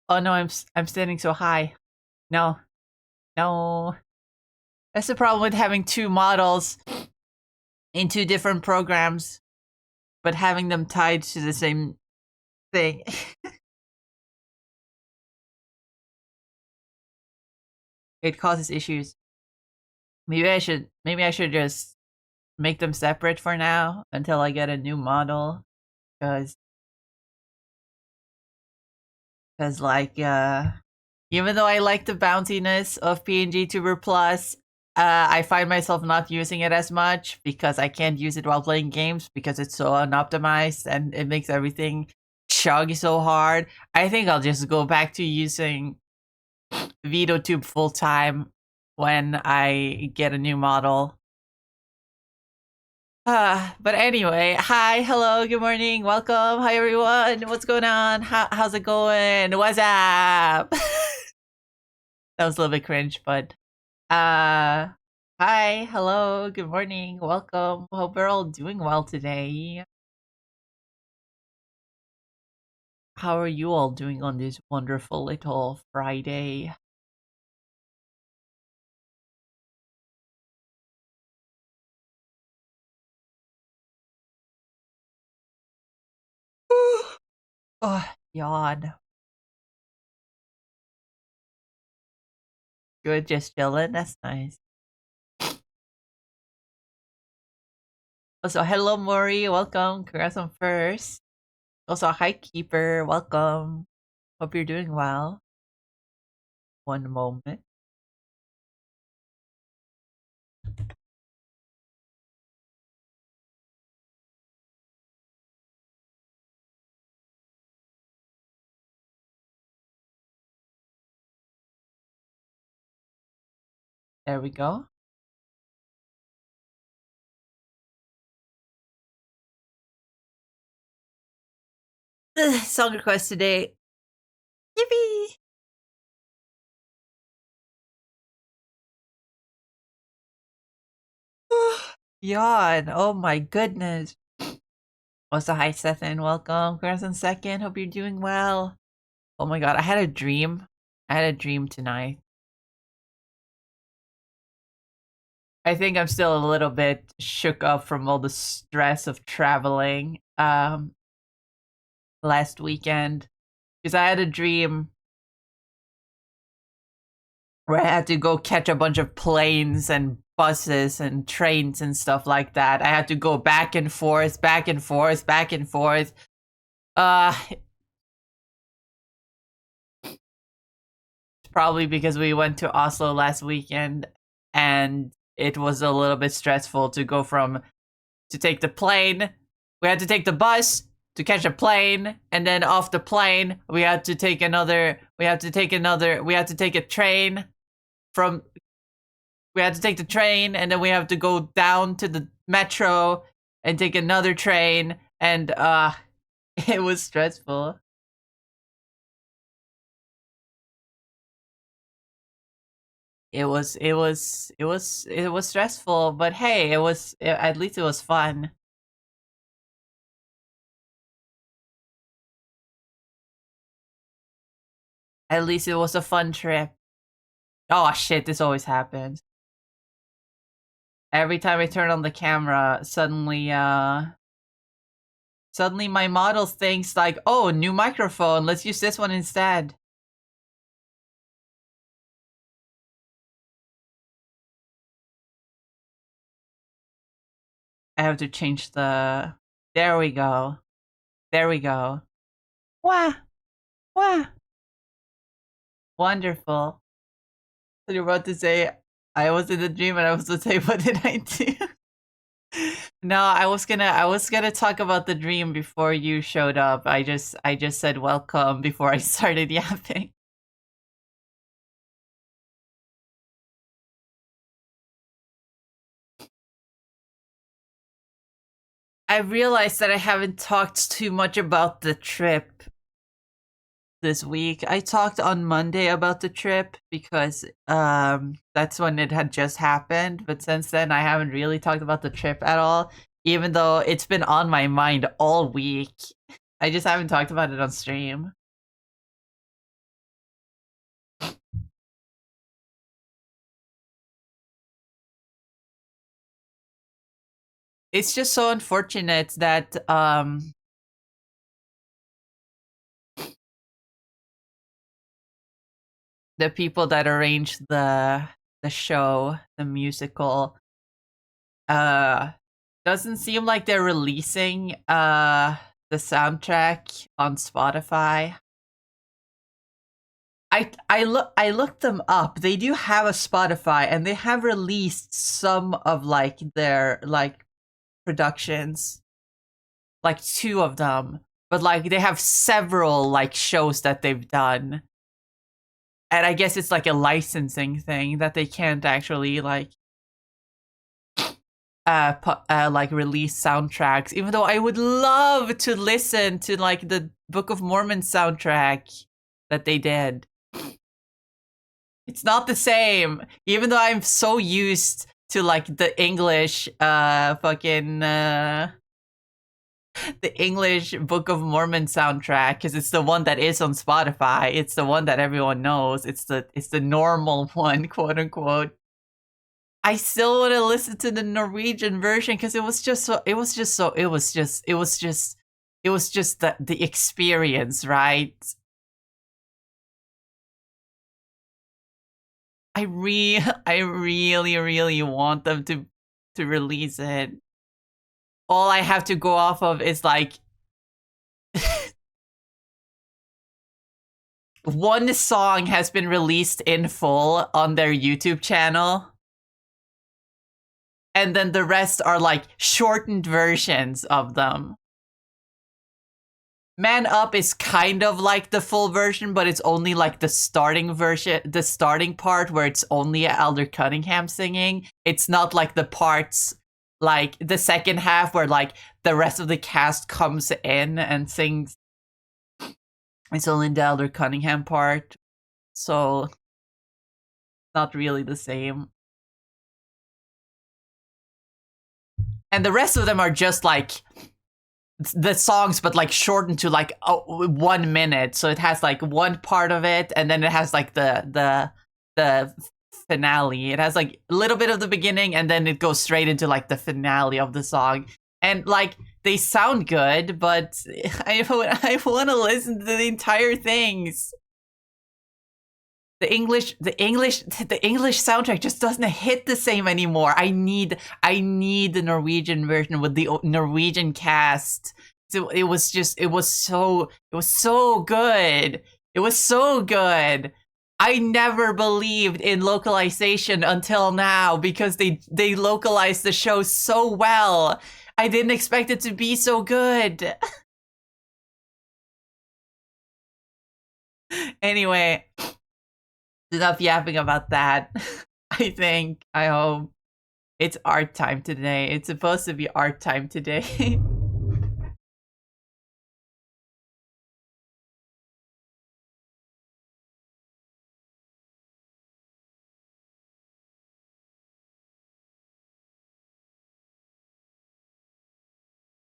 Oh no, I'm standing so high. No, no. That's the problem with having two models in two different programs, but having them tied to the same thing. It causes issues. Maybe I should just make them separate for now until I get a new model. Cause, cause like, even though I like the bounciness of PNG Tuber Plus, I find myself not using it as much because I can't use it while playing games because it's so unoptimized and it makes everything chug so hard. I think I'll just go back to using VitoTube full time when I get a new model. But anyway, hi, hello, good morning, welcome, hi everyone, what's going on? How's it going? What's up? That was a little bit cringe, but hi, hello, good morning, welcome. Hope we're all doing well today. How are you all doing on this wonderful little Friday? Oh, yawn. Good, just chilling. That's nice. Also, hello, Mori. Welcome. Congrats on first. Also, hi, Keeper. Welcome. Hope you're doing well. One moment. There we go. Song request today. Yippee! Yawn. Oh my goodness. Also, hi, Sethan. Welcome. Congrats on second. Hope you're doing well. Oh my god, I had a dream. I had a dream tonight. I think I'm still a little bit shook up from all the stress of traveling last weekend. Because I had a dream where I had to go catch a bunch of planes and buses and trains and stuff like that. I had to go back and forth, back and forth, back and forth. It's probably because we went to Oslo last weekend and it was a little bit stressful to go from to take the plane. We had to take the bus to catch a plane, and then off the plane we had to take a train from we had to take the train, and then we have to go down to the metro and take another train, and it was stressful. It was stressful, but hey, at least it was fun. At least it was a fun trip. Oh shit, this always happens. Every time I turn on the camera, suddenly my model thinks like, oh, new microphone, let's use this one instead. I have to change the... There we go. There we go. Wah! Wah! Wonderful. So you're about to say, I was in the dream and I was to say, what did I do? No, I was gonna talk about the dream before you showed up. I just said welcome before I started yapping. I realized that I haven't talked too much about the trip this week. I talked on Monday about the trip because that's when it had just happened, but since then I haven't really talked about the trip at all, even though it's been on my mind all week. I just haven't talked about it on stream. it's just so unfortunate that the people that arranged the show, the musical, uh doesn't seem like they're releasing the soundtrack on Spotify. I looked them up. They do have a Spotify and they have released some of like their like productions, like 2 of them. But like they have several like shows that they've done. And I guess it's like a licensing thing that they can't actually like like release soundtracks, even though I would love to listen to like the Book of Mormon soundtrack that they did. It's not the same, even though I'm so used to like the English fucking the English Book of Mormon soundtrack, because it's the one that is on Spotify. It's the one that everyone knows. It's the normal one, quote unquote. I still want to listen to the Norwegian version because it was just the experience, right? I really want them to release it. All I have to go off of is like one song has been released in full on their YouTube channel. And then the rest are like shortened versions of them. Man Up is kind of like the full version, but it's only like the starting version, the starting part where it's only Elder Cunningham singing. It's not like the parts, like the second half where like the rest of the cast comes in and sings. It's only the Elder Cunningham part. So, not really the same. And the rest of them are just like the songs, but like shortened to like 1 minute. So it has like one part of it, and then it has like the finale. It has like a little bit of the beginning, and then it goes straight into like the finale of the song. And like they sound good, but I want to listen to the entire things. The English soundtrack just doesn't hit the same anymore. I need the Norwegian version with the Norwegian cast. So it was so good. It was so good. I never believed in localization until now because they localized the show so well. I didn't expect it to be so good. Anyway, enough yapping about that. I hope it's art time today. It's supposed to be art time today.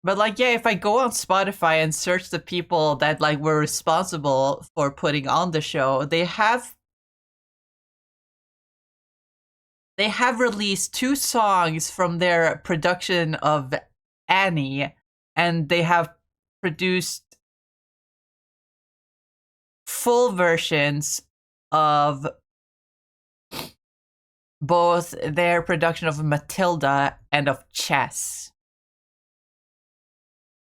But like, yeah, if I go on Spotify and search the people that like were responsible for putting on the show, they have released 2 songs from their production of Annie, and they have produced full versions of both their production of Matilda and of Chess.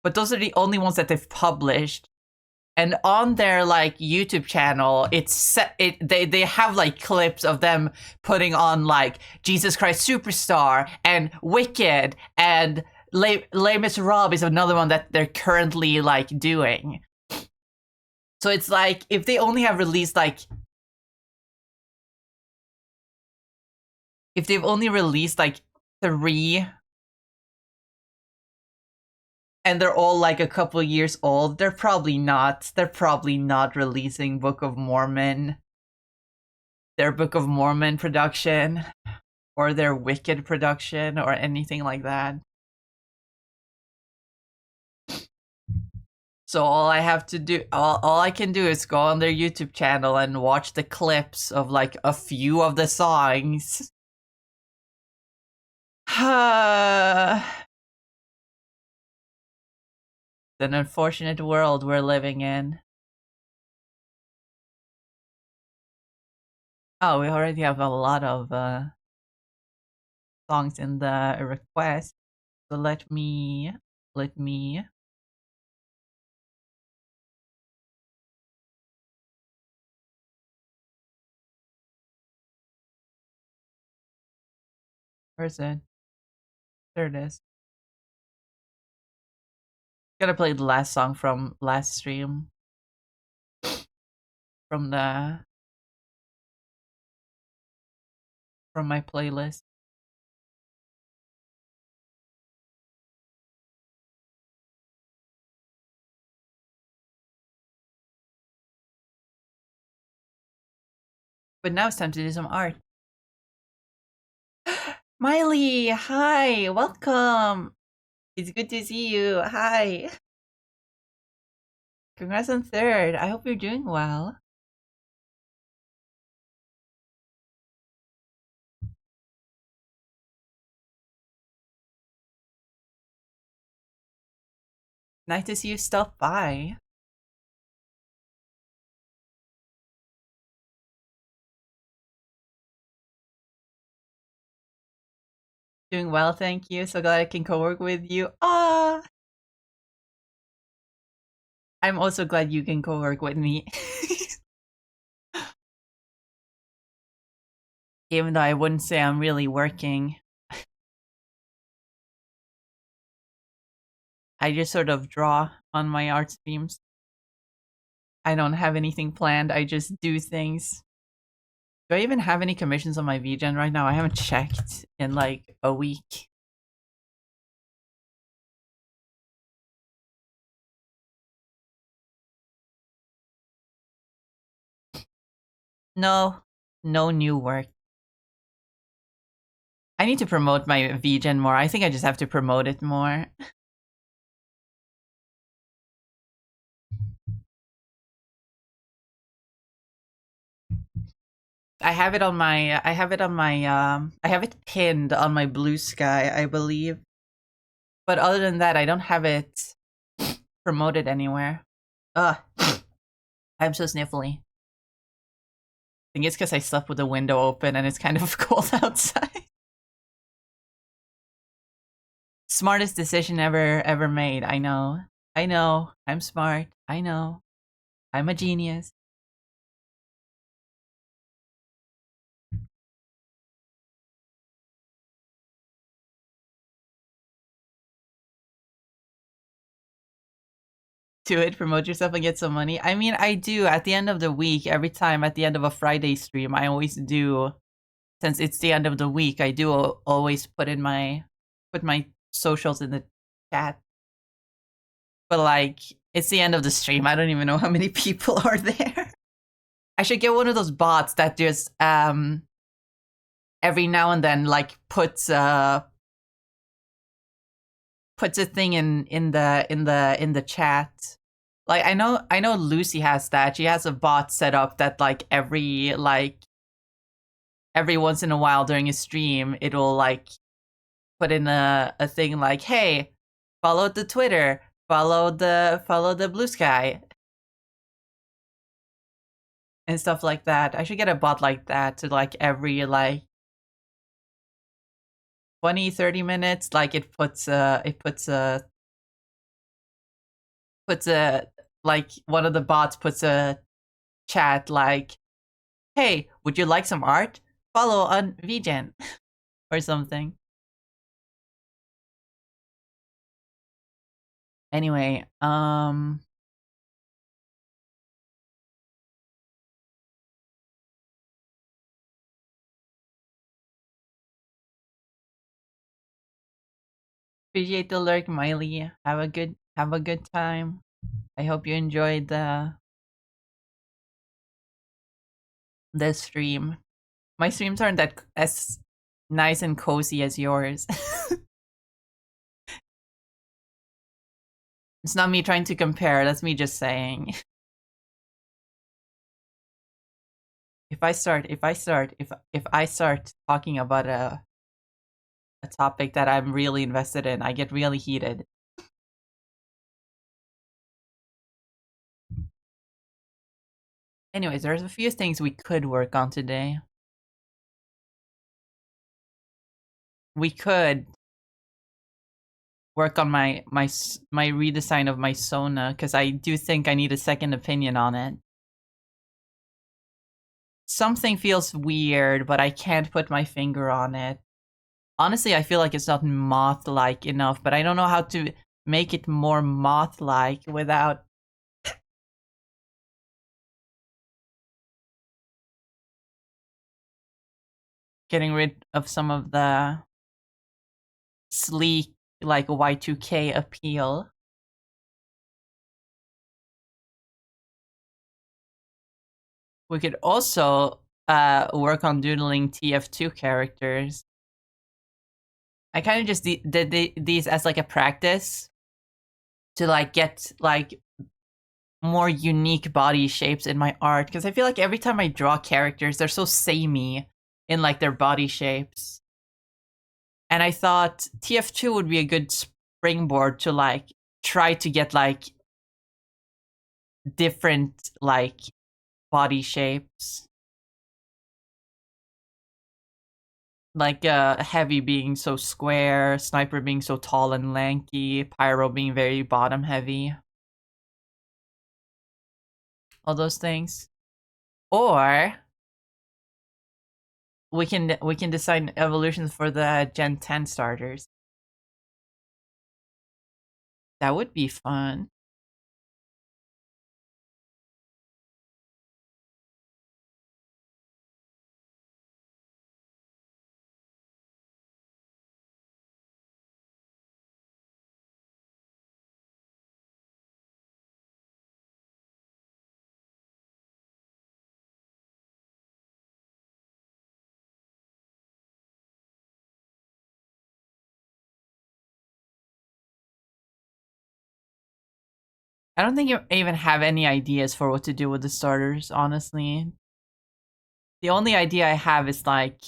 But those are the only ones that they've published. And on their like YouTube channel, they have like clips of them putting on like Jesus Christ Superstar and Wicked, and Les Miserables is another one that they're currently like doing. So it's like if they only have released like if they've only released like 3 and they're all like a couple years old, they're probably not releasing Book of Mormon, their Book of Mormon production, or their Wicked production, or anything like that. So all I can do is go on their YouTube channel and watch the clips of like a few of the songs. an unfortunate world we're living in. Oh, we already have a lot of songs in the request. So let me where's it? There it is. Gotta play the last song from last stream from the from my playlist. But now it's time to do some art. Miley, hi, welcome. It's good to see you. Hi. Congrats on third. I hope you're doing well. Nice to see you stop by. Doing well, thank you. So glad I can co-work with you. Ah, I'm also glad you can co-work with me. Even though I wouldn't say I'm really working. I just sort of draw on my art streams. I don't have anything planned. I just do things. Do I even have any commissions on my VGen right now? I haven't checked in like a week. No, no new work. I need to promote my VGen more. I think I just have to promote it more. I have it on my I have it pinned on my Bsky, I believe. But other than that, I don't have it promoted anywhere. Ugh. I'm so sniffly. I think it's because I slept with the window open and it's kind of cold outside. Smartest decision ever made. I know. I know. I'm smart. I know. I'm a genius. Do it, promote yourself and get some money. I mean, I do at the end of the week, every time at the end of a Friday stream, I always do, since it's the end of the week, I do always put my socials in the chat. But like, it's the end of the stream. I don't even know how many people are there. I should get one of those bots that just every now and then like puts a thing in the chat. Like I know Lucy has that. She has a bot set up that like every once in a while during a stream, it'll like put in a thing like, hey, follow the Twitter, follow the Bsky, and stuff like that. I should get a bot like that to like every like 20-30 minutes, like it puts a like one of the bots puts a chat like, hey, would you like some art? Follow on VGen or something. Anyway, appreciate the lurk, Miley. Have a good time. I hope you enjoyed the stream. My streams aren't that as nice and cozy as yours. It's not me trying to compare, that's me just saying. If I start talking about a topic that I'm really invested in, I get really heated. Anyways, there's a few things we could work on today. We could work on my redesign of my Sona, because I do think I need a second opinion on it. Something feels weird, but I can't put my finger on it. Honestly, I feel like it's not moth-like enough, but I don't know how to make it more moth-like without getting rid of some of the sleek, like Y2K appeal. We could also work on doodling TF2 characters. I kind of just did these as like a practice to like get like more unique body shapes in my art, because I feel like every time I draw characters, they're so samey in like their body shapes. And I thought TF2 would be a good springboard to like try to get like different like body shapes. Like Heavy being so square, Sniper being so tall and lanky, Pyro being very bottom heavy. All those things. Or we can design evolutions for the Gen 10 starters. That would be fun. I don't think I even have any ideas for what to do with the starters, honestly. The only idea I have is like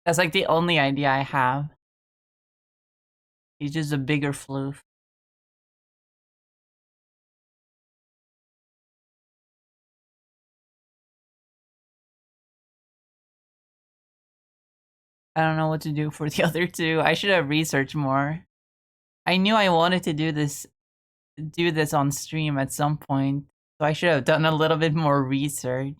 that's like the only idea I have. He's just a bigger floof. I don't know what to do for the other two. I should have researched more. I knew I wanted to do this on stream at some point, so I should have done a little bit more research.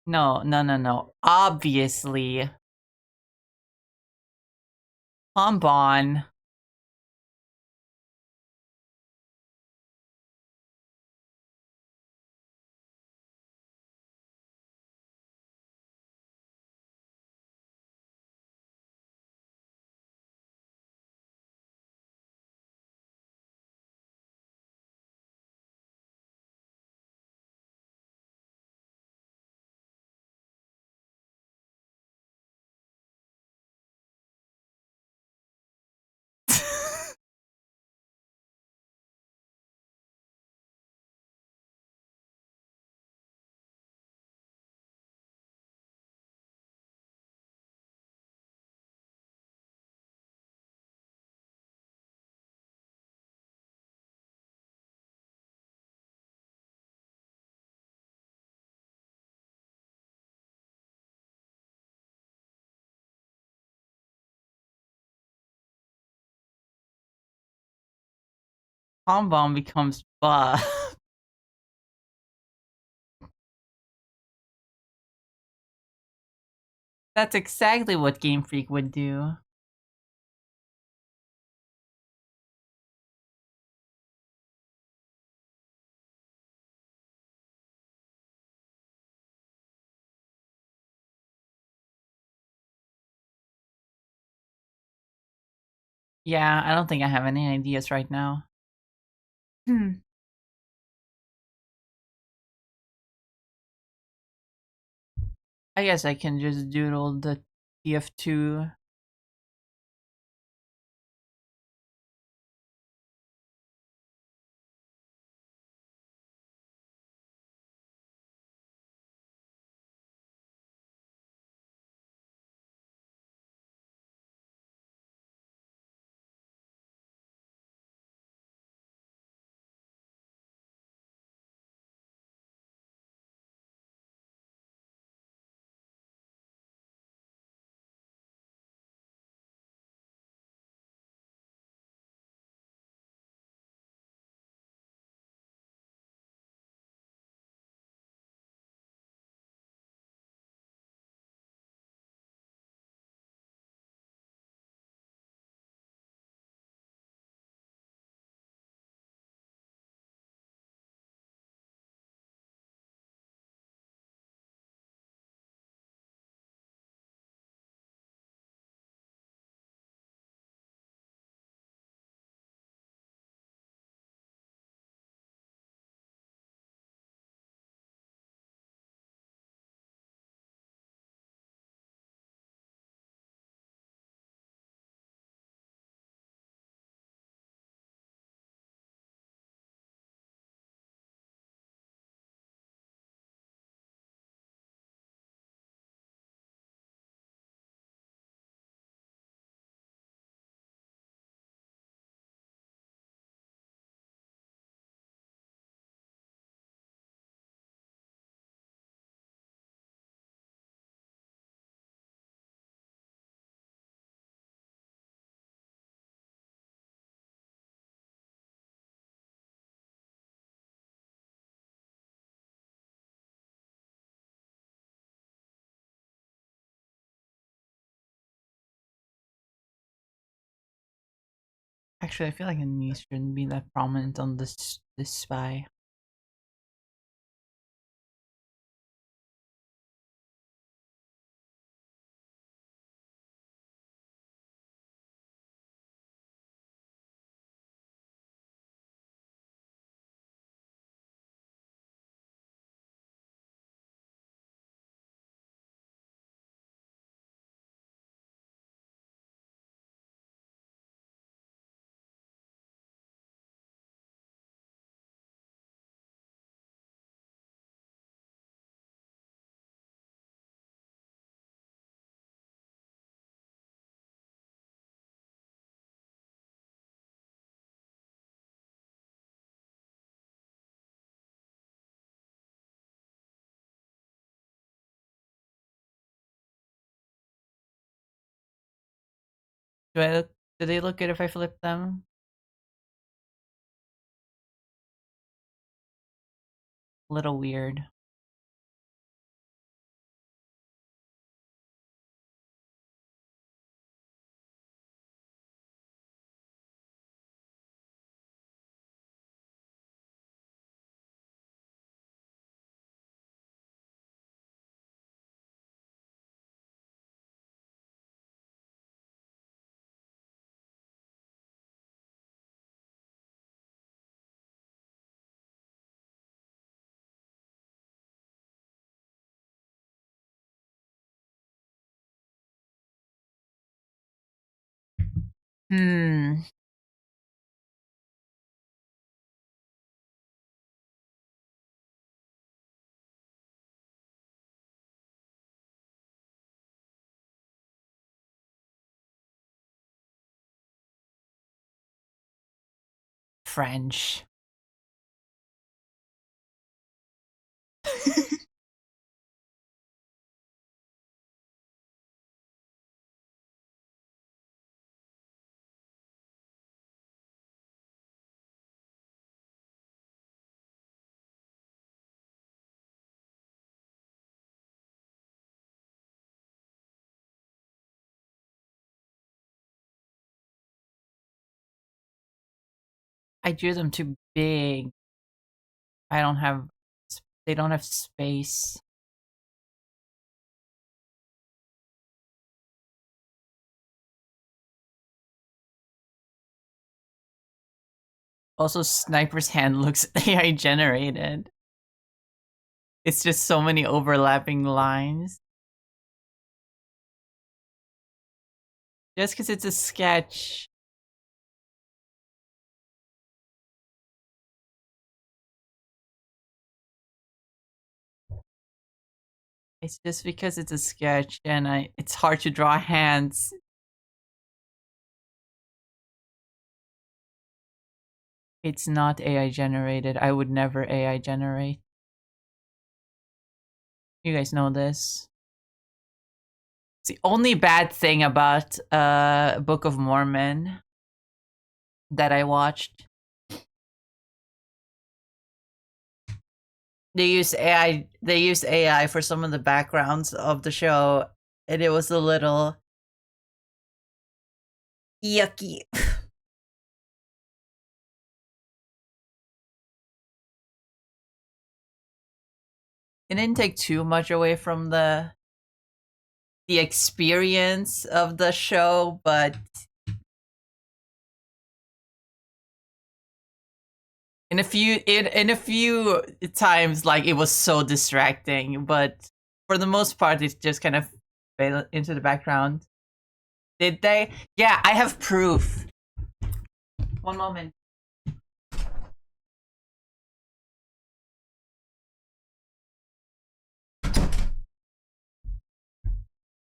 No. Obviously. Bonbon. Bonbon becomes buff. That's exactly what Game Freak would do. Yeah, I don't think I have any ideas right now. Hmm. I guess I can just doodle the TF2. Actually, I feel like Anise shouldn't be that prominent on this spy. Do I look? Do they look good if I flip them? A little weird. Hmm. French. I drew them too big. I don't have. They don't have space. Also, Sniper's hand looks AI generated. It's just so many overlapping lines. Just because it's a sketch. It's just because it's a sketch and it's hard to draw hands. It's not AI generated. I would never AI generate. You guys know this. It's the only bad thing about Book of Mormon that I watched. They use AI. They used AI for some of the backgrounds of the show, and it was a little yucky. It didn't take too much away from the experience of the show, but in a few times, like, it was so distracting. But for the most part, it just kind of fell into the background. Did they? Yeah, I have proof. One moment.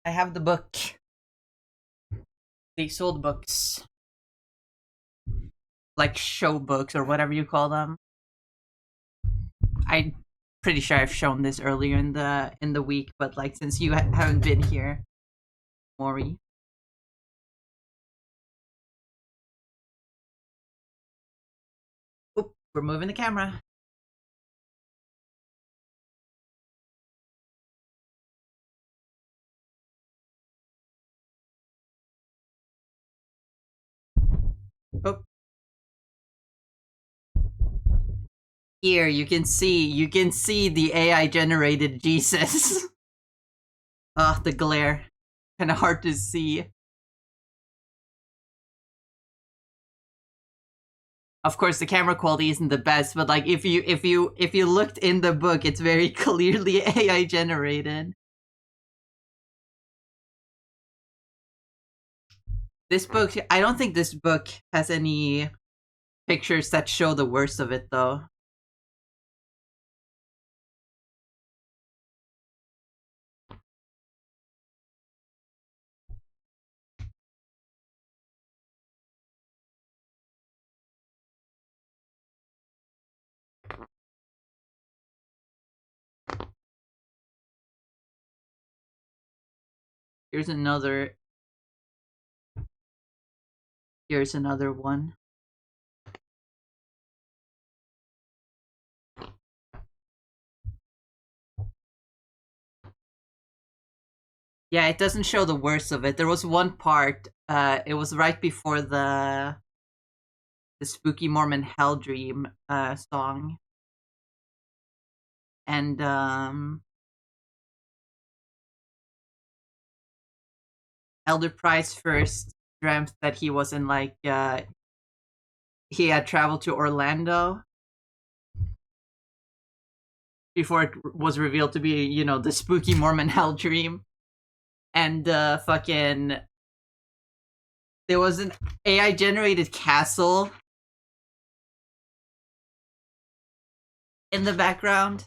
I have the book. They sold books. Like show books or whatever you call them. I'm pretty sure I've shown this earlier in the week, but like since you haven't been here, Maury. Oop, we're moving the camera. Oop. Here you can see the AI generated Jesus. Ugh, the glare. Kinda hard to see. Of course the camera quality isn't the best, but like if you looked in the book, it's very clearly AI generated. This book, I don't think this book has any pictures that show the worst of it though. Here's another one. Yeah, it doesn't show the worst of it. There was one part, it was right before the Spooky Mormon Hell Dream song. And Elder Price first dreamt that he was in like he had traveled to Orlando before it was revealed to be, you know, the Spooky Mormon Hell Dream. And fucking there was an AI generated castle in the background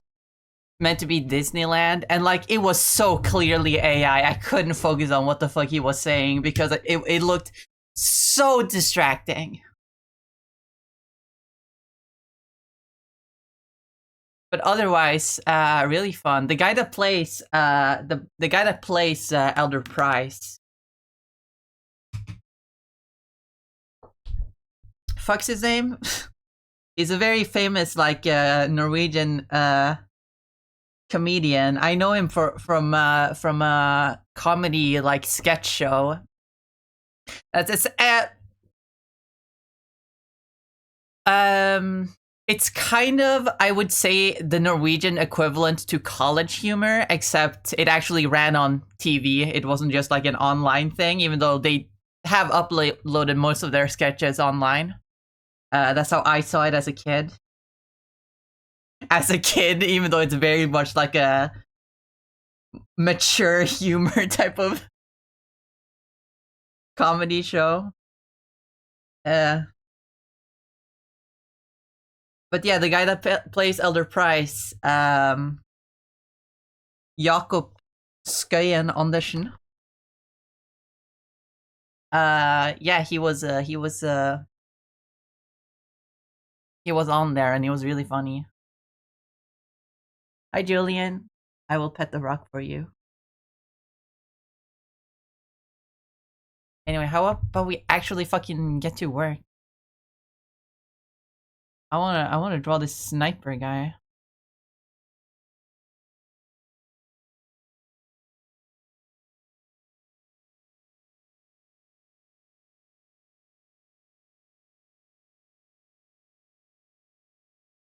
meant to be Disneyland, and like it was so clearly AI. I couldn't focus on what the fuck he was saying because it looked so distracting. But otherwise, really fun. The guy that plays the guy that plays Elder Price. Fuck's his name? He's a very famous like Norwegian comedian. I know him from a comedy like sketch show. It's Um, it's kind of, I would say, the Norwegian equivalent to college humor, except it actually ran on TV. It wasn't just like an online thing, even though they have uploaded most of their sketches online. That's how I saw it as a kid. As a kid, even though it's very much like a mature humor type of comedy show. Uh, but yeah, the guy that plays Elder Price, Jakob Skøyen Andersen. Yeah, he was on there and he was really funny. Hi, Julian. I will pet the rock for you. Anyway, how about we actually fucking get to work? I wanna draw this sniper guy.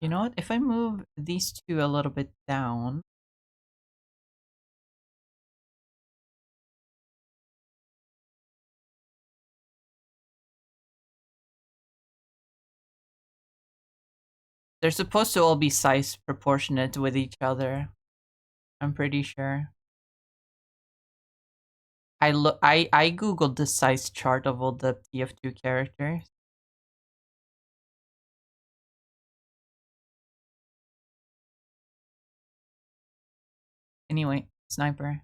You know what? If I move these two a little bit down. They're supposed to all be size proportionate with each other. I'm pretty sure. I googled the size chart of all the TF2 characters. Anyway, sniper.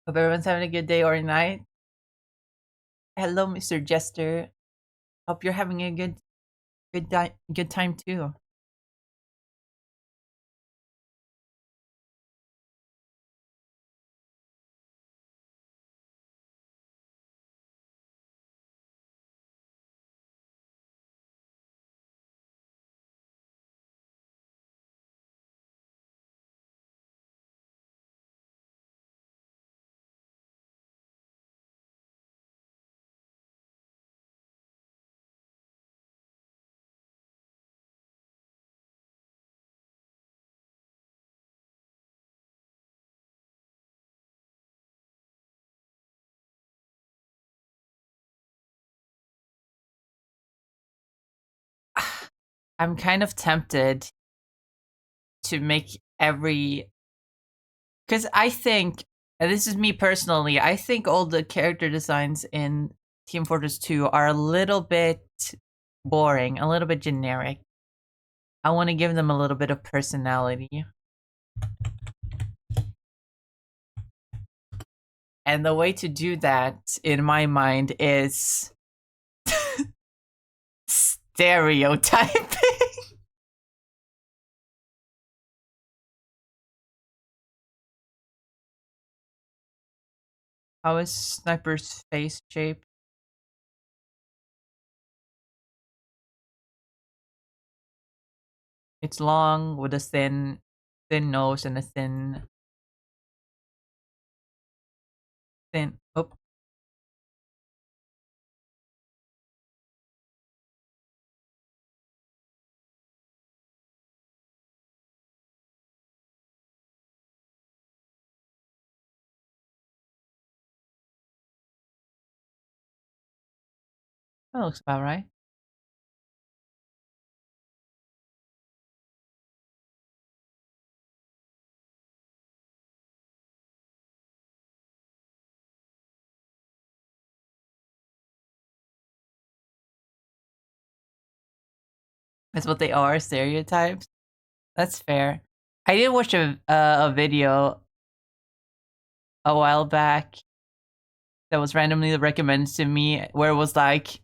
Hope everyone's having a good day or night. Hello, Mr. Jester. Hope you're having a good time too. I'm kind of tempted to make because I think, and this is me personally, I think all the character designs in Team Fortress 2 are a little bit boring, a little bit generic. I want to give them a little bit of personality. And the way to do that, in my mind, is stereotyping. How is Sniper's face shape? It's long with a thin nose and a thin. Oh. That looks about right. That's what they are, stereotypes. That's fair. I did watch a video a while back that was randomly recommended to me where it was like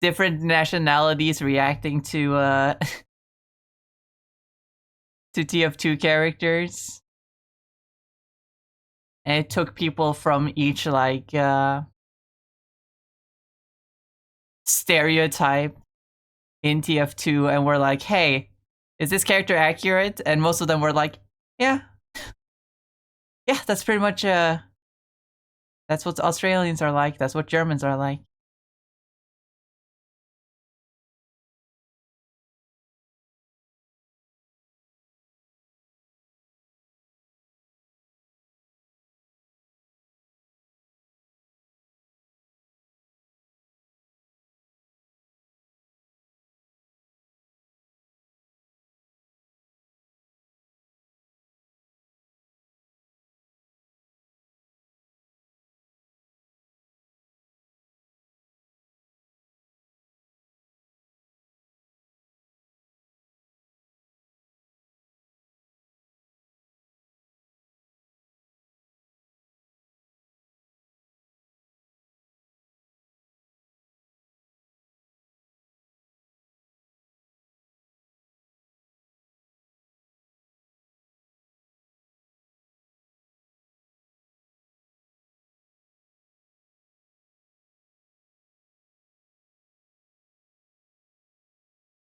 different nationalities reacting to to TF2 characters. And it took people from each like stereotype in TF2 and were like, hey, is this character accurate? And most of them were like, yeah. Yeah, that's pretty much that's what Australians are like. That's what Germans are like.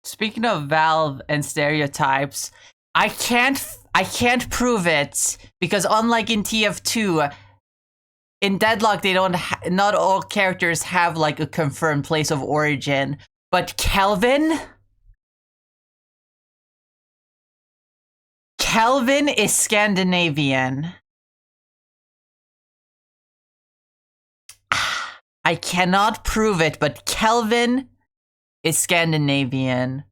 Speaking of Valve and stereotypes, I can't prove it because unlike in TF2, in Deadlock they don't not all characters have like a confirmed place of origin, but Kelvin is Scandinavian. I cannot prove it, but Kelvin is Scandinavian.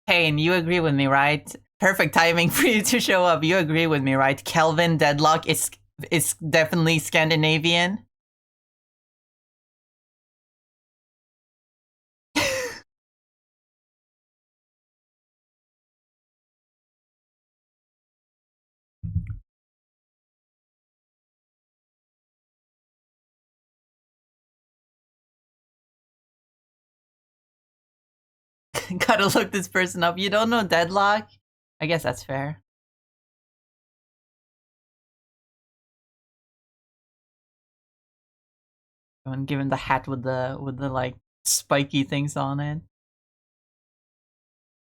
Hey, you agree with me, right? Perfect timing for you to show up. You agree with me, right? Kelvin Deadlock is definitely Scandinavian. Gotta look this person up. You don't know Deadlock? I guess that's fair. And given the hat with the like spiky things on it,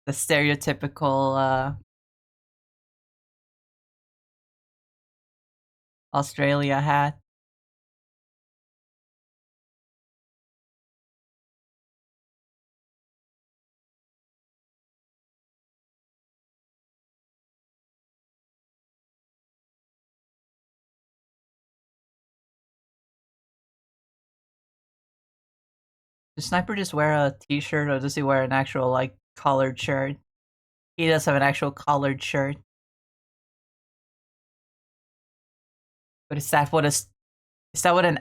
the stereotypical Australia hat. Does Sniper just wear a t-shirt or does he wear an actual like collared shirt? He does have an actual collared shirt. But is that what is that what an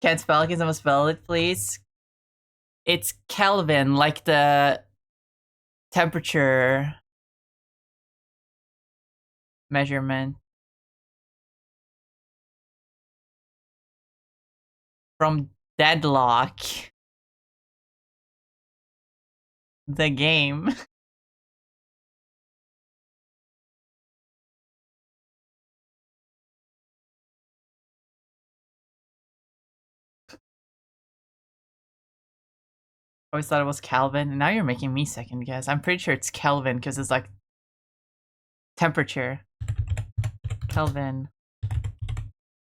can't spell? Can someone spell it, please? It's Kelvin, like the temperature measurement from Deadlock, the game. I always thought it was Calvin, and now you're making me second guess. I'm pretty sure it's Kelvin because it's like temperature. Kelvin.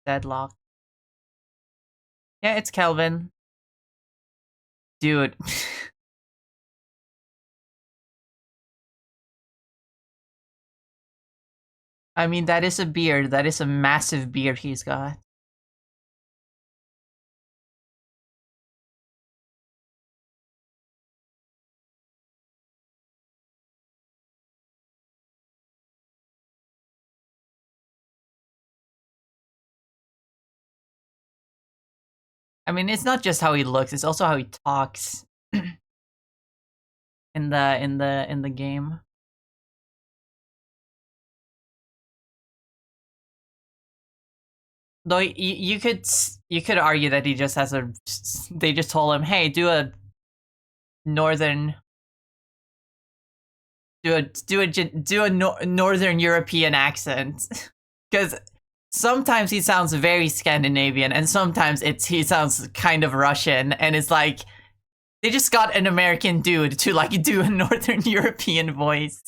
Deadlock. Yeah, it's Kelvin. Dude. I mean, that is a beard. That is a massive beard he's got. I mean, it's not just how he looks; it's also how he talks in the game. Though you could argue that he just has a. They just told him, "Hey, do a northern do a Northern European accent, because sometimes he sounds very Scandinavian, and sometimes he sounds kind of Russian, and it's like they just got an American dude to like do a Northern European voice.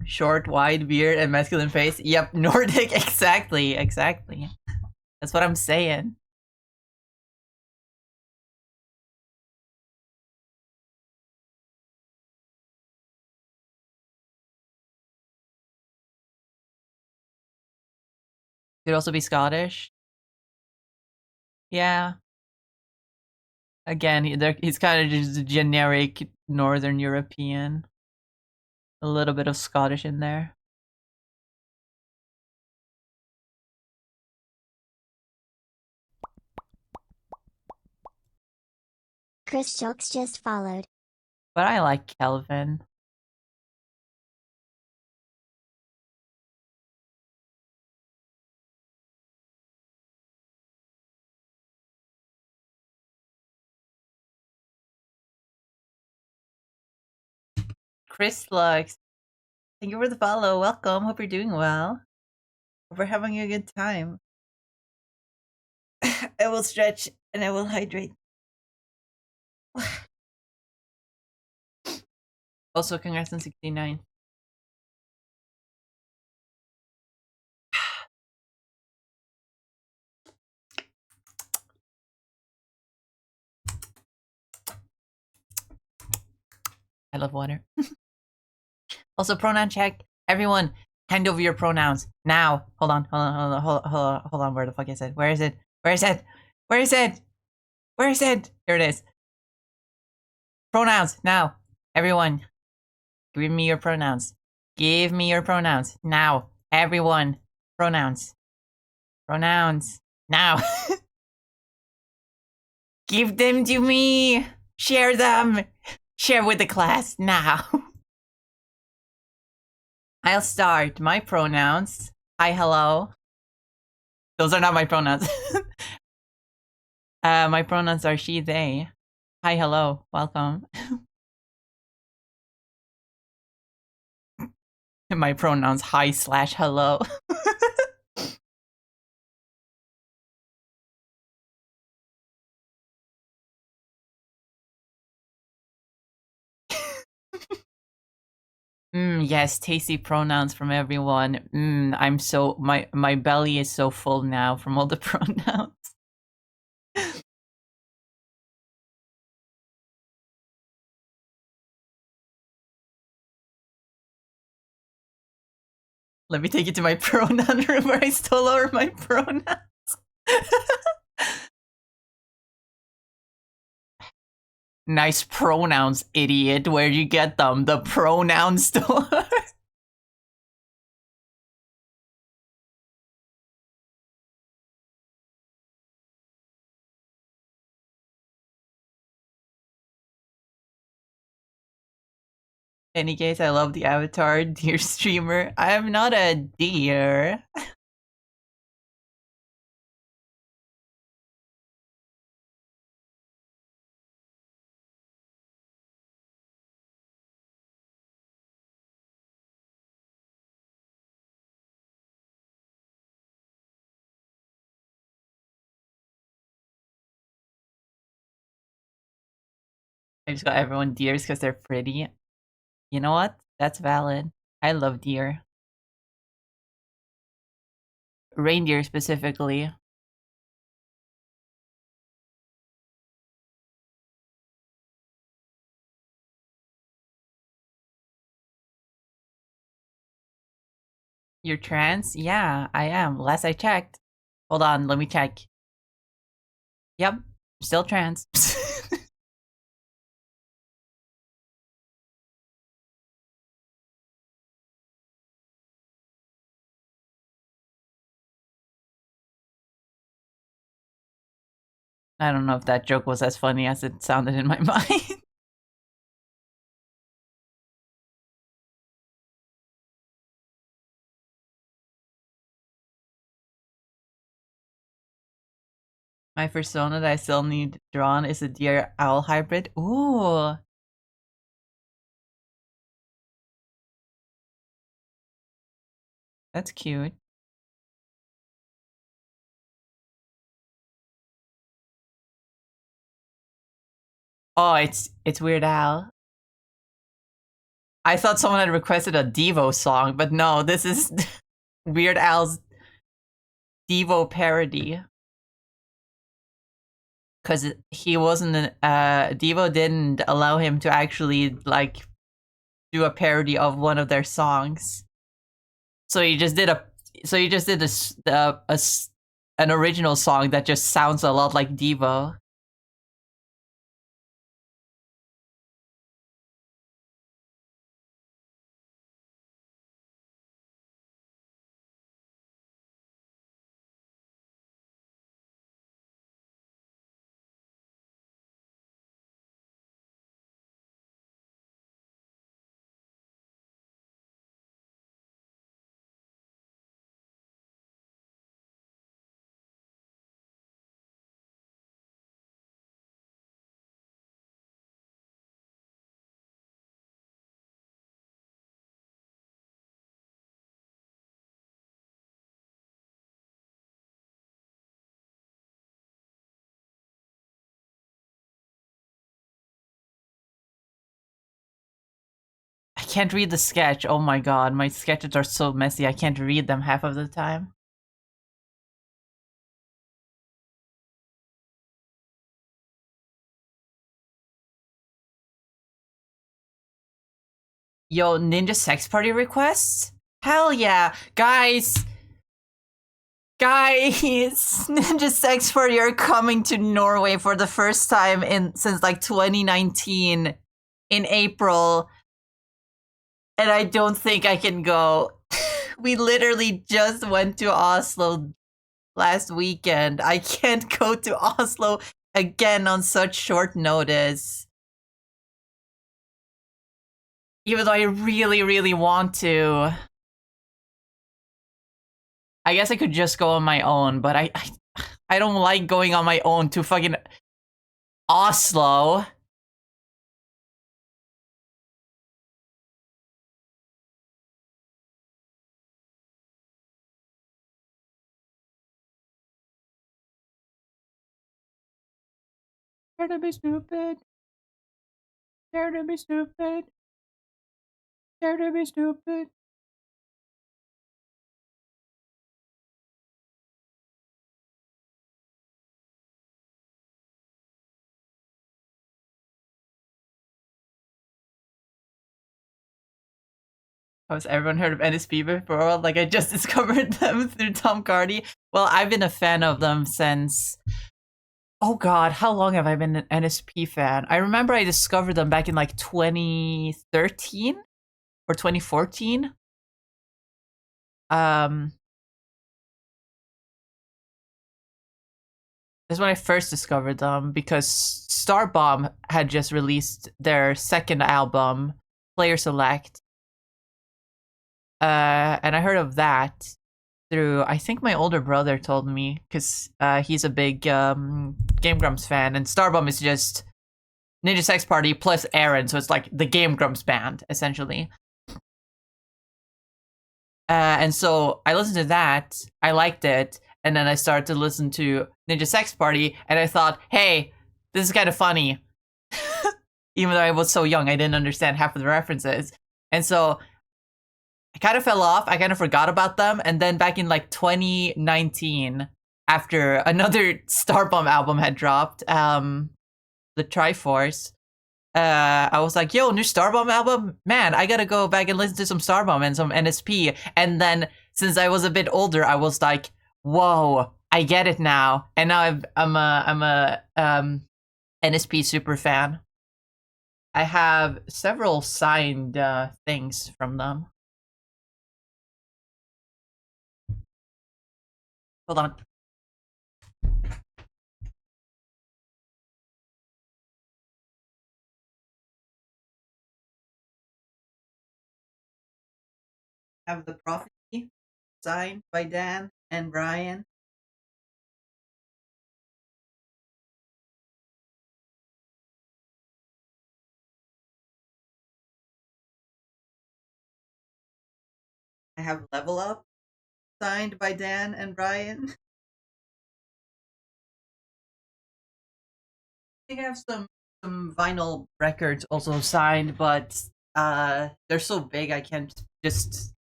Short, wide beard, and masculine face. Yep, Nordic. Exactly. That's what I'm saying. Could also be Scottish. Yeah. Again, he's kind of just a generic Northern European. A little bit of Scottish in there. Chris Jokes just followed. But I like Kelvin. Chris Lux, thank you for the follow. Welcome. Hope you're doing well. Hope we're having a good time. I will stretch and I will hydrate. Also, congrats on 69. I love water. Also, pronoun check. Everyone, hand over your pronouns now. Hold on. Where the fuck is it? Where is it? Here it is. Pronouns now. Everyone, give me your pronouns. Give me your pronouns now. Everyone, pronouns. Pronouns now. Give them to me. Share them. Share with the class now. I'll start. My pronouns. Hi, hello. Those are not my pronouns. My pronouns are she, they. Hi, hello. Welcome. My pronouns hi/hello. Yes, tasty pronouns from everyone. I'm so my belly is so full now from all the pronouns. Let me take you to my pronoun room where I stole over my pronouns. Nice pronouns, idiot. Where'd you get them? The pronoun store? Any case, I love the avatar, deer streamer. I am not a deer. I just got everyone deers because they're pretty. You know what? That's valid. I love deer. Reindeer specifically. You're trans? Yeah, I am. Last I checked. Hold on, let me check. Yep, still trans. I don't know if that joke was as funny as it sounded in my mind. My persona that I still need drawn is a deer owl hybrid. Ooh. That's cute. Oh, it's Weird Al. I thought someone had requested a Devo song, but no, this is Weird Al's Devo parody. Because he wasn't Devo didn't allow him to actually like do a parody of one of their songs. So he just did an original song that just sounds a lot like Devo. I can't read the sketch. Oh my god, my sketches are so messy. I can't read them half of the time. Yo, Ninja Sex Party requests? Hell yeah. Guys, Ninja Sex Party are coming to Norway for the first time since like 2019 in April. And I don't think I can go. We literally just went to Oslo last weekend. I can't go to Oslo again on such short notice. Even though I really, really want to. I guess I could just go on my own, but I don't like going on my own to fucking Oslo. Dare to be stupid. Dare to be stupid. Dare to be stupid. Has everyone heard of NSP before? Like, I just discovered them through Tom Cardy. Well, I've been a fan of them since. Oh god, how long have I been an NSP fan? I remember I discovered them back in like 2013 or 2014. Um, that's when I first discovered them because Starbomb had just released their second album, Player Select. And I heard of that through, I think my older brother told me, because he's a big Game Grumps fan, and Starbomb is just Ninja Sex Party plus Aaron, so it's like the Game Grumps band, essentially. And so I listened to that, I liked it, and then I started to listen to Ninja Sex Party, and I thought, hey, this is kind of funny. Even though I was so young, I didn't understand half of the references. And so I kind of fell off. I kind of forgot about them. And then back in like 2019, after another Starbomb album had dropped, the Triforce, I was like, yo, new Starbomb album? Man, I gotta go back and listen to some Starbomb and some NSP. And then since I was a bit older, I was like, whoa, I get it now. And now I'm a NSP super fan. I have several signed things from them. Hold on. Have the Prophecy signed by Dan and Brian. I have Level Up signed by Dan and Brian. I think I have some vinyl records also signed, but they're so big I can't just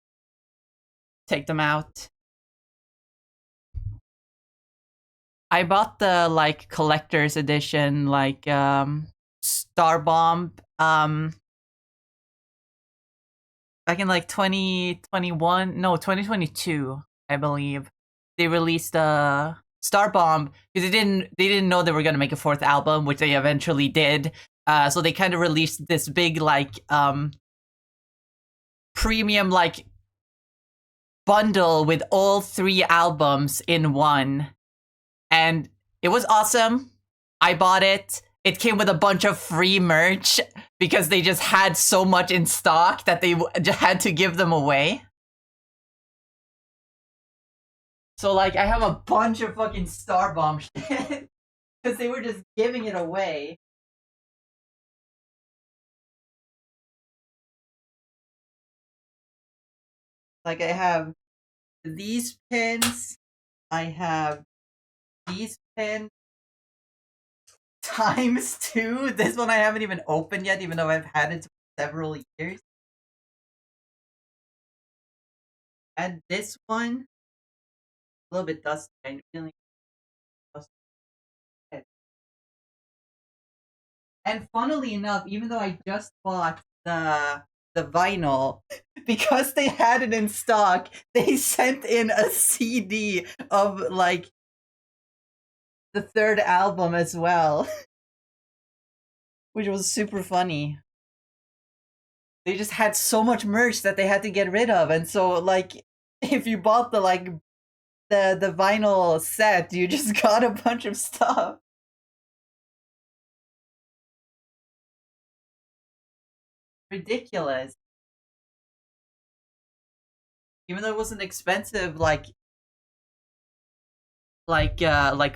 take them out. I bought the like collector's edition, like Star Bomb, back in like 2021, no, 2022, I believe. They released Star Bomb because they didn't know they were gonna make a fourth album, which they eventually did. So they kind of released this big like premium like bundle with all 3 albums in one. And it was awesome. I bought it. It came with a bunch of free merch because they just had so much in stock that they had to give them away. So, like, I have a bunch of fucking Star Bomb shit because they were just giving it away. Like, I have these pins. I have these pins times 2. This one I haven't even opened yet, even though I've had it for several years. And this one, a little bit dusty. I'm feeling dusty. And funnily enough, even though I just bought the vinyl, because they had it in stock, they sent in a CD of like the 3rd album as well, which was super funny. They just had so much merch that they had to get rid of, and so like if you bought the the vinyl set, you just got a bunch of stuff. Ridiculous. Even though it wasn't expensive, like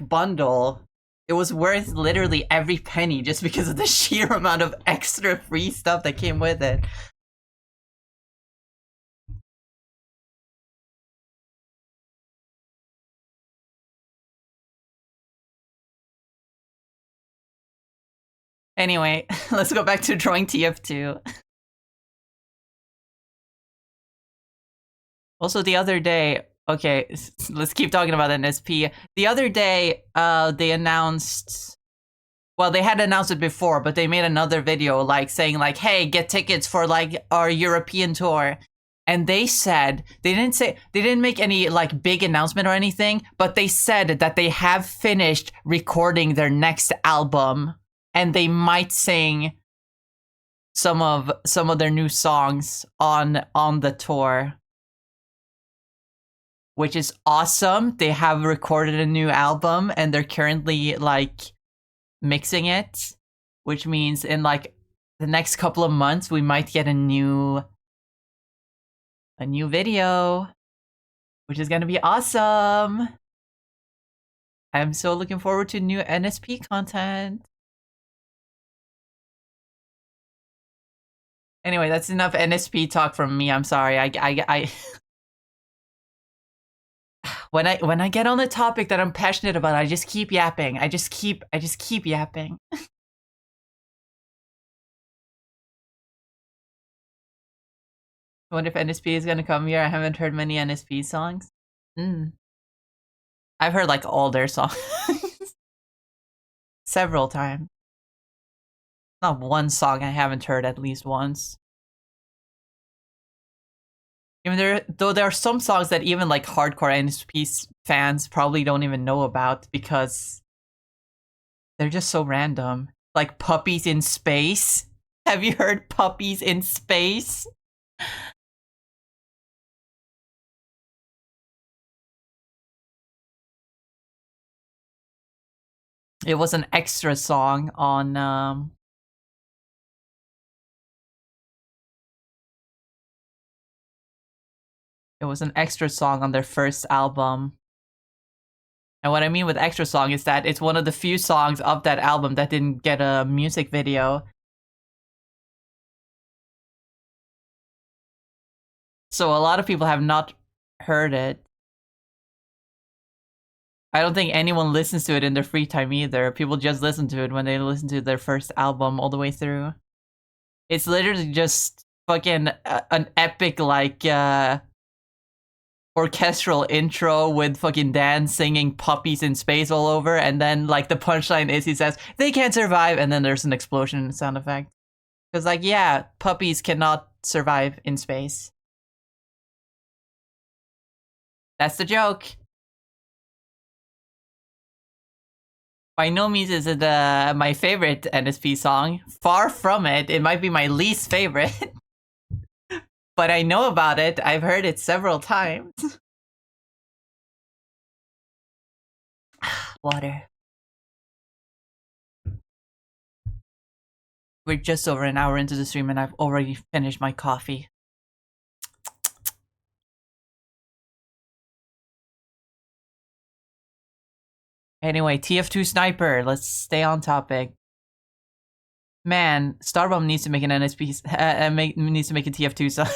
bundle, it was worth literally every penny just because of the sheer amount of extra free stuff that came with it. Anyway, let's go back to drawing TF2. Also, the other day, okay, let's keep talking about NSP. The other day, they announced, well, they had announced it before, but they made another video, like, saying, like, hey, get tickets for, like, our European tour. And they said, they didn't make any, like, big announcement or anything, but they said that they have finished recording their next album, and they might sing some of their new songs on the tour, which is awesome. They have recorded a new album and they're currently like mixing it, which means in like the next couple of months we might get a new video, which is going to be awesome. I'm so looking forward to new NSP content. Anyway, that's enough NSP talk from me. I'm sorry. I when I get on the topic that I'm passionate about, I just keep yapping. I just keep yapping. I wonder if NSP is gonna come here. I haven't heard many NSP songs. I've heard like all their songs several times. Not one song I haven't heard at least once. Even there are some songs that even like hardcore NSP fans probably don't even know about because they're just so random. Like Puppies in Space. Have you heard Puppies in Space? It was an extra song on it was an extra song on their first album. And what I mean with extra song is that it's one of the few songs of that album that didn't get a music video. So a lot of people have not heard it. I don't think anyone listens to it in their free time either. People just listen to it when they listen to their first album all the way through. It's literally just fucking an epic, like, orchestral intro with fucking Dan singing puppies in space all over, and then, like, the punchline is he says, they can't survive, and then there's an explosion sound effect. Because, like, yeah, puppies cannot survive in space. That's the joke. By no means is it my favorite NSP song. Far from it. It might be my least favorite. But I know about it. I've heard it several times. Water. We're just over an hour into the stream and I've already finished my coffee. Anyway, TF2 Sniper. Let's stay on topic. Man, Starbomb needs to make an NSP. Needs to make a TF2 song.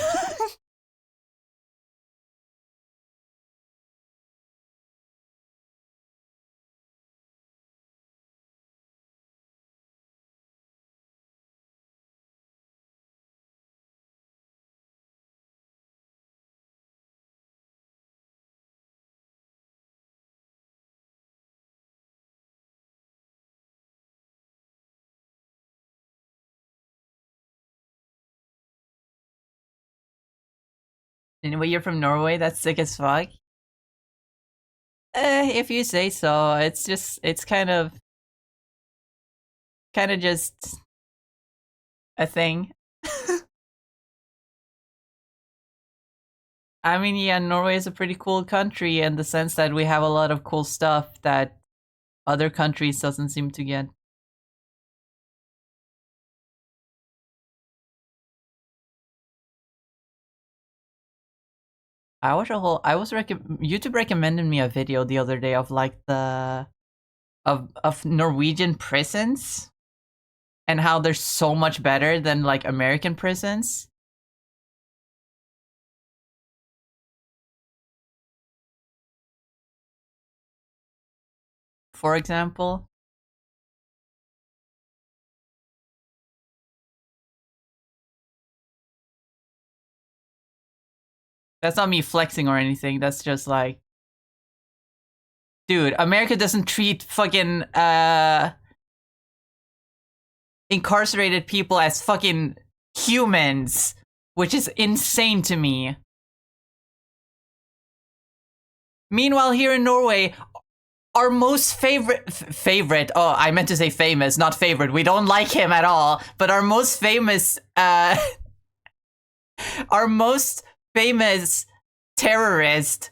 Anyway, you're from Norway? That's sick as fuck. If you say so. It's just, it's kind of just a thing. I mean, yeah, Norway is a pretty cool country in the sense that we have a lot of cool stuff that other countries doesn't seem to get. I watched a whole. YouTube recommended me a video the other day of like the of Norwegian prisons and how they're so much better than like American prisons. For example. That's not me flexing or anything. That's just like, dude, America doesn't treat fucking incarcerated people as fucking humans, which is insane to me. Meanwhile, here in Norway, our most favorite, oh, I meant to say famous, not favorite. We don't like him at all, but our most famous our most famous terrorist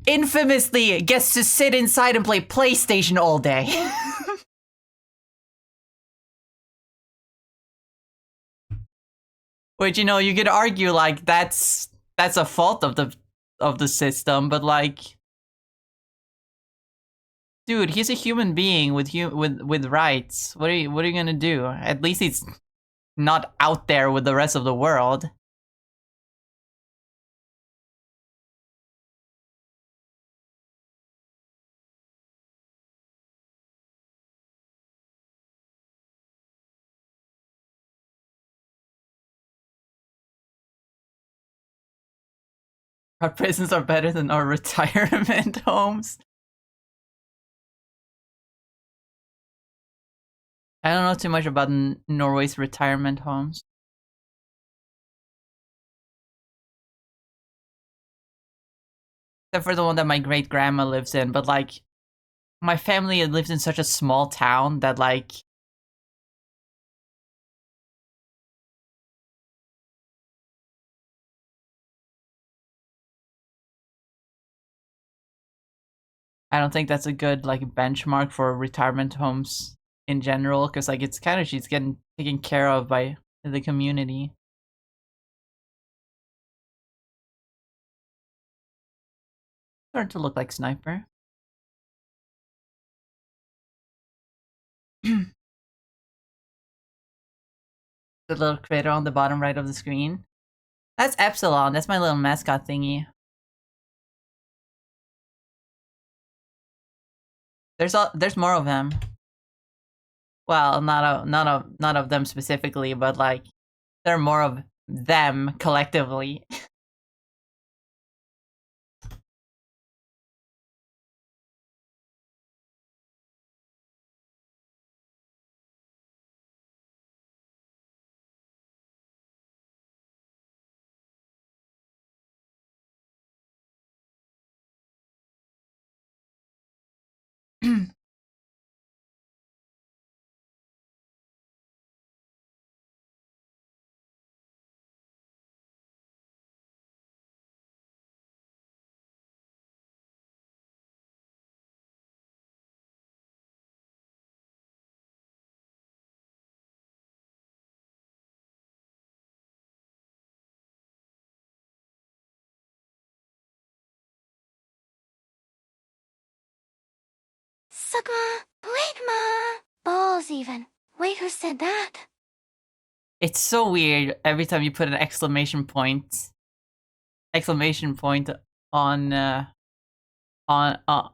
infamously gets to sit inside and play PlayStation all day. Which, you know, you could argue like that's a fault of the system, but like, dude, he's a human being with rights. What are you gonna do? At least he's not out there with the rest of the world. Our prisons are better than our retirement homes. I don't know too much about Norway's retirement homes. Except for the one that my great grandma lives in, but like, my family lives in such a small town that like, I don't think that's a good like benchmark for retirement homes in general, because like it's kind of, she's getting taken care of by the community. Starting to look like Sniper. The little critter on the bottom right of the screen. That's Epsilon. That's my little mascot thingy. There's more of them. Well, not of them specifically, but like there are more of them collectively. Suck ma. Wait ma. Balls even. Wait, who said that? It's so weird every time you put an exclamation point on on uh,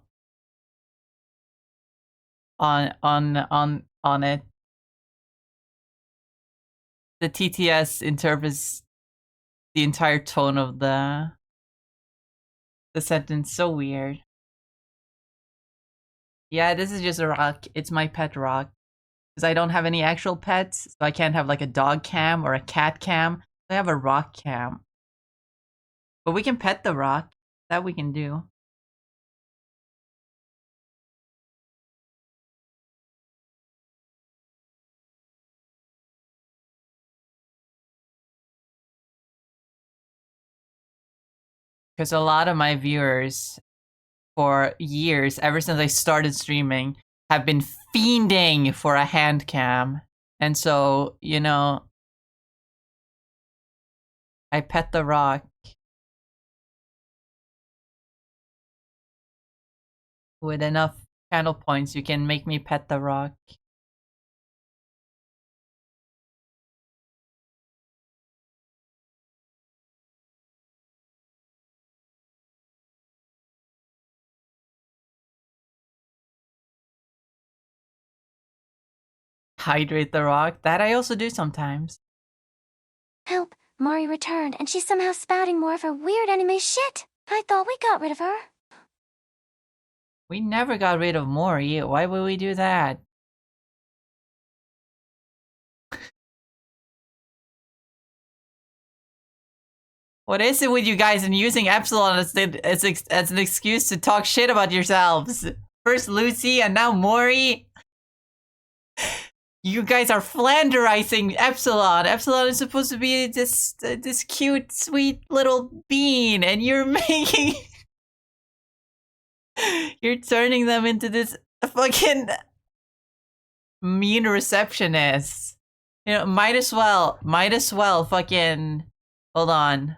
on it. The TTS interprets the entire tone of the sentence. So weird. Yeah, this is just a rock. It's my pet rock. Because I don't have any actual pets, so I can't have like a dog cam or a cat cam. I have a rock cam. But we can pet the rock. That we can do. Because a lot of my viewers for years, ever since I started streaming, have been fiending for a hand cam. And so, you know, I pet the rock. With enough channel points, you can make me pet the rock. Hydrate the rock. That I also do sometimes. Help. Mari returned, and she's somehow spouting more of her weird anime shit. I thought we got rid of her. We never got rid of Mori. Why would we do that? What is it with you guys and using Epsilon as an excuse to talk shit about yourselves? First Lucy and now Mori? You guys are flanderizing Epsilon. Epsilon is supposed to be this cute, sweet little bean, and you're making... You're turning them into this fucking mean receptionist. You know, might as well fucking... Hold on.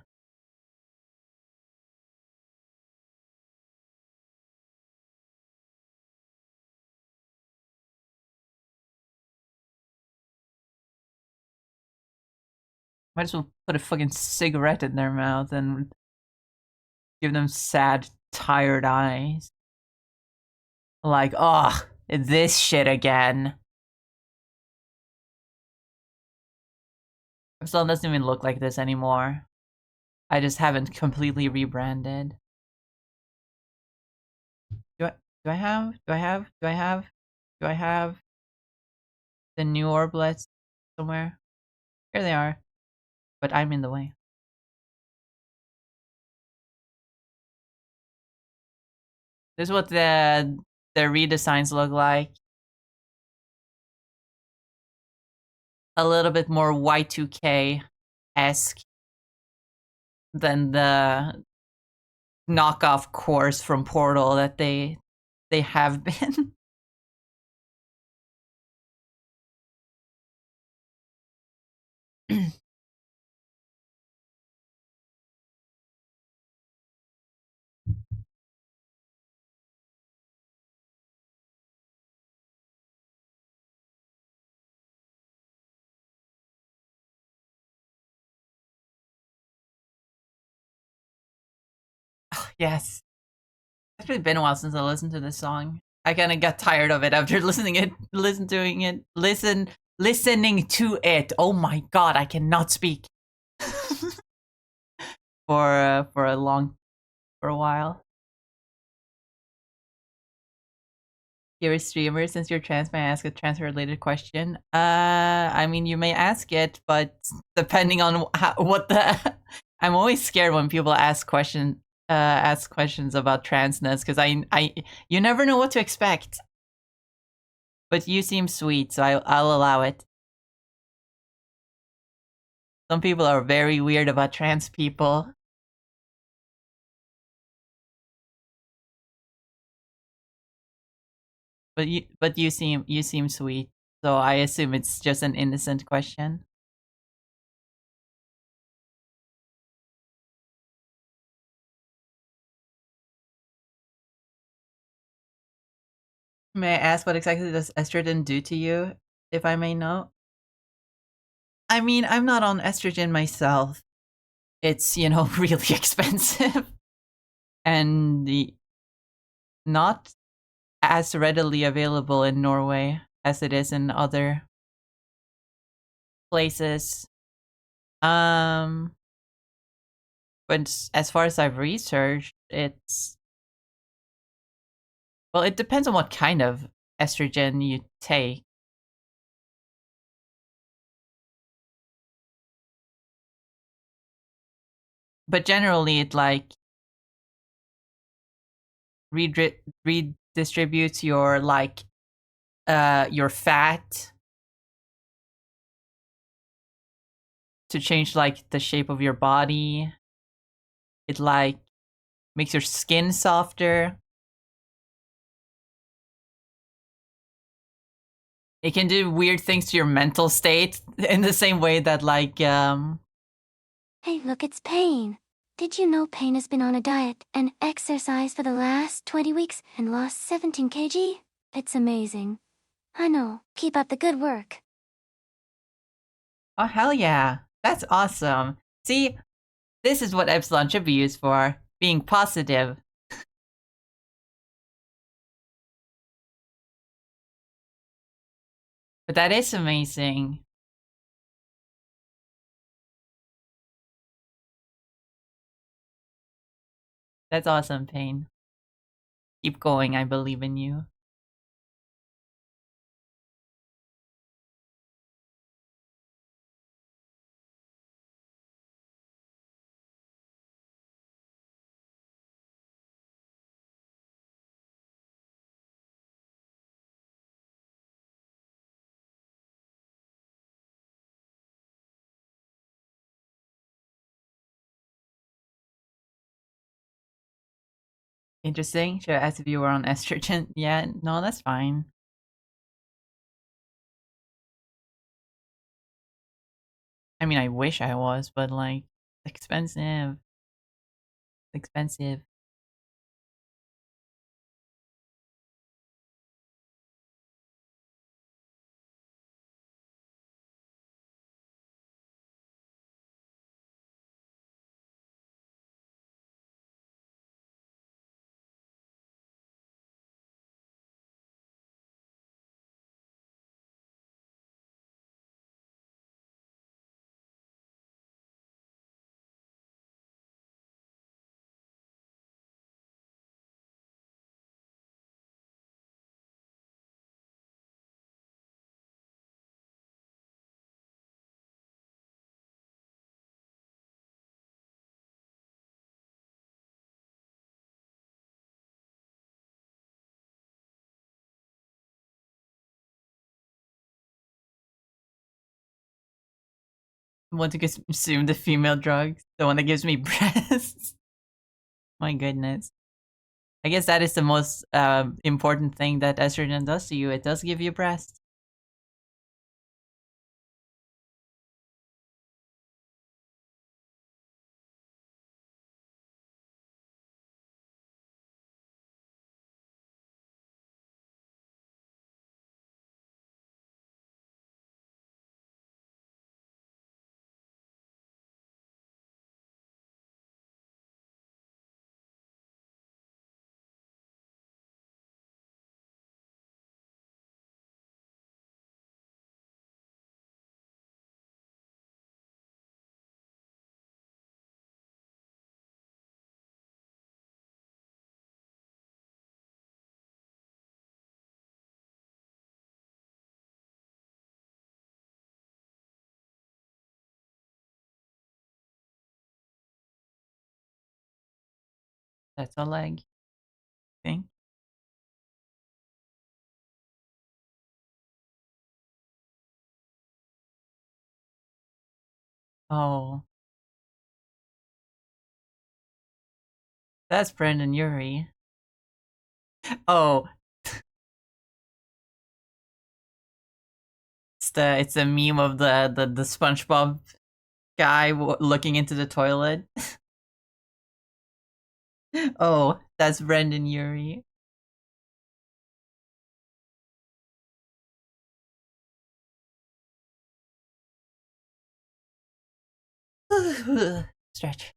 Might as well put a fucking cigarette in their mouth and give them sad, tired eyes. Like, oh, this shit again. Epsilon doesn't even look like this anymore. I just haven't completely rebranded. Do I have the new orblets somewhere? Here they are. But I'm in the way. This is what the redesigns look like. A little bit more Y2K-esque than the knockoff cores from Portal that they have been. Yes. It's really been a while since I listened to this song. I kind of got tired of it after listening to it. Oh my god, I cannot speak for a while. You're a streamer. Since you're trans, may I ask a trans related question? I mean, you may ask it, but depending on what the, I'm always scared when people ask questions about transness because you never know what to expect. But you seem sweet, so I'll allow it. Some people are very weird about trans people. But you seem sweet, so I assume it's just an innocent question. May I ask what exactly does estrogen do to you, if I may know? I mean, I'm not on estrogen myself. It's, really expensive and not as readily available in Norway as it is in other places. Um, but as far as I've researched, it depends on what kind of estrogen you take. But generally, it like redistributes your fat to change like the shape of your body. It like makes your skin softer. It can do weird things to your mental state in the same way that Hey, look, it's Pain. Did you know Pain has been on a diet and exercise for the last 20 weeks and lost 17 kg? It's amazing. I know. Keep up the good work. oh hell yeah. That's awesome. See, this is what Epsilon should be used for, being positive. But that is amazing. That's awesome, Pain. Keep going, I believe in you. Interesting. Should I ask if you were on estrogen? Yeah, no, that's fine. I mean, I wish I was, but like, expensive. Expensive. Want to consume the female drug, the one that gives me breasts. My goodness. I guess that is the most important thing that estrogen does to you. It does give you breasts. That's a leg thing. Oh, that's Brendan Urie. Oh, it's a meme of the SpongeBob guy looking into the toilet. Oh, that's Brendan Urie. Stretch.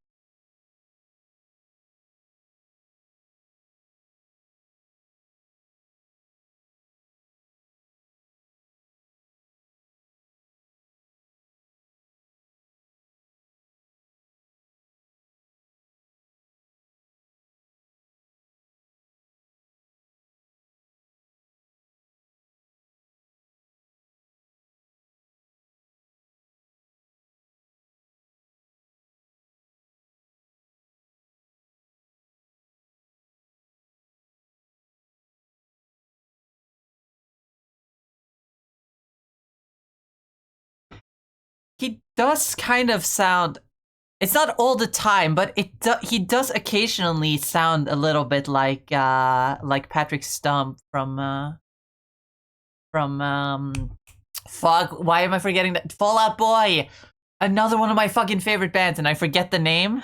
He does kind of sound. It's not all the time, but he does occasionally sound a little bit like Patrick Stump from fuck. Why am I forgetting that? Fall Out Boy, another one of my fucking favorite bands, and I forget the name.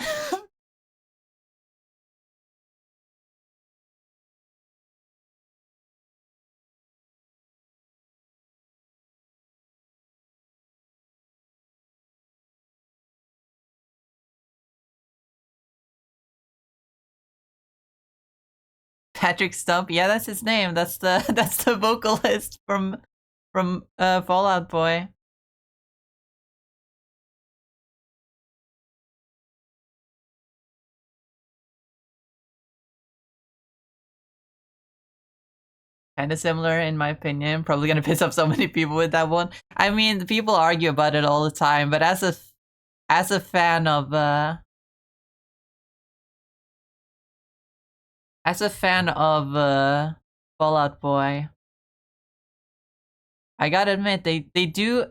Patrick Stump, yeah, that's his name. That's the that's the vocalist from Fall Out Boy. Kind of similar in my opinion. Probably gonna piss off so many people with that one. I mean, people argue about it all the time, but as a fan of Fall Out Boy, I gotta admit they do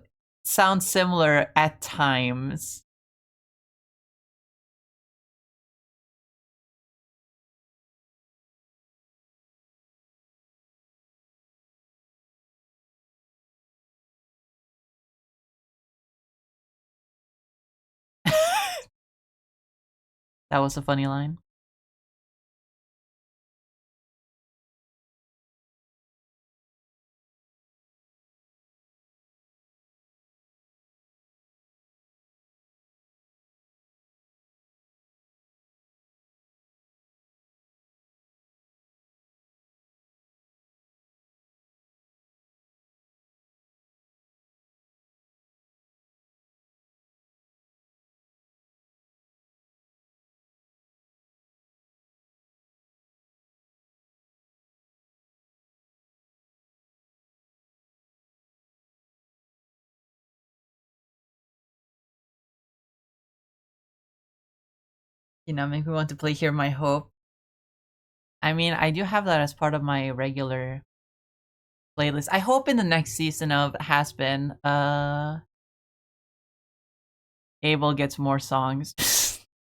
sound similar at times. That was a funny line. You know, make me want to play Hear My Hope. I mean, I do have that as part of my regular playlist. I hope in the next season of Has Been, Abel gets more songs.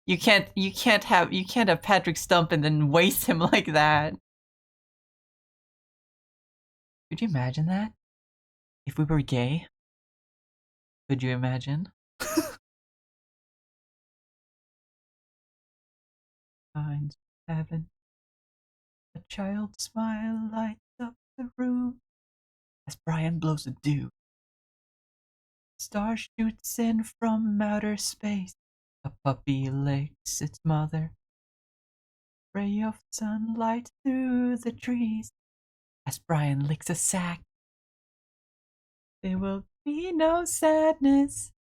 You can't have Patrick Stump and then waste him like that. Could you imagine that? If we were gay? Could you imagine? Signs of heaven. A child's smile lights up the room as Brian blows a dew. Star shoots in from outer space. A puppy licks its mother. Ray of sunlight through the trees as Brian licks a sack. There will be no sadness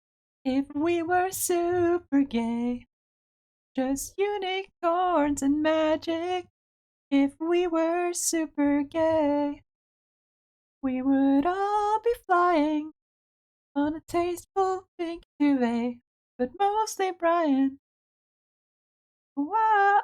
if we were super gay. Just unicorns and magic if we were super gay. We would all be flying on a tasteful pink duvet, but mostly Brian. Wow,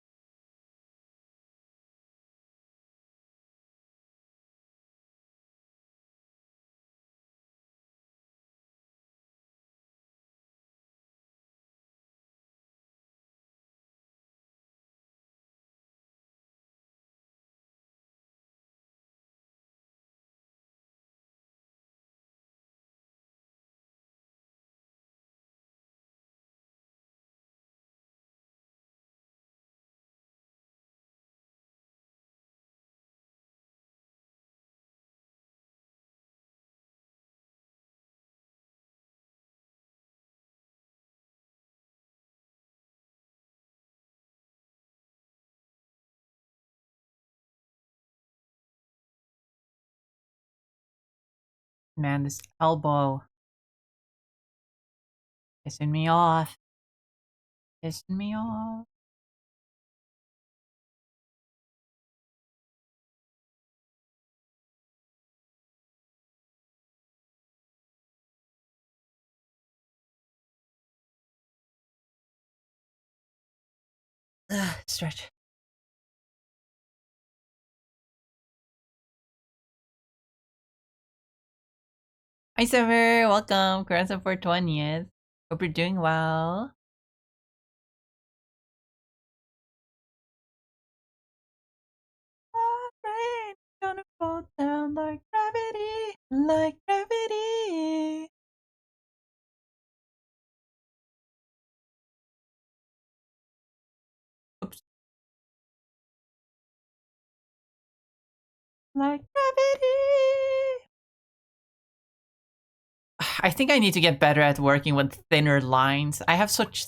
Man, this elbow pissing me off. Pissing me off. Stretch. Hi, Sever. Welcome. Congrats on 420th. Hope you're doing well. Rain gonna fall down like gravity, like gravity. Oops. Like gravity. I think I need to get better at working with thinner lines. I have such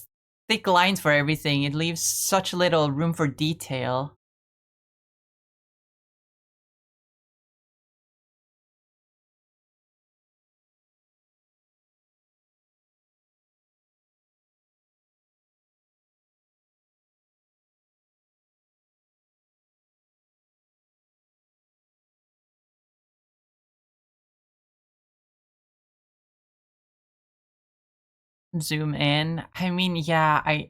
thick lines for everything. It leaves such little room for detail. Zoom in. I mean, yeah, I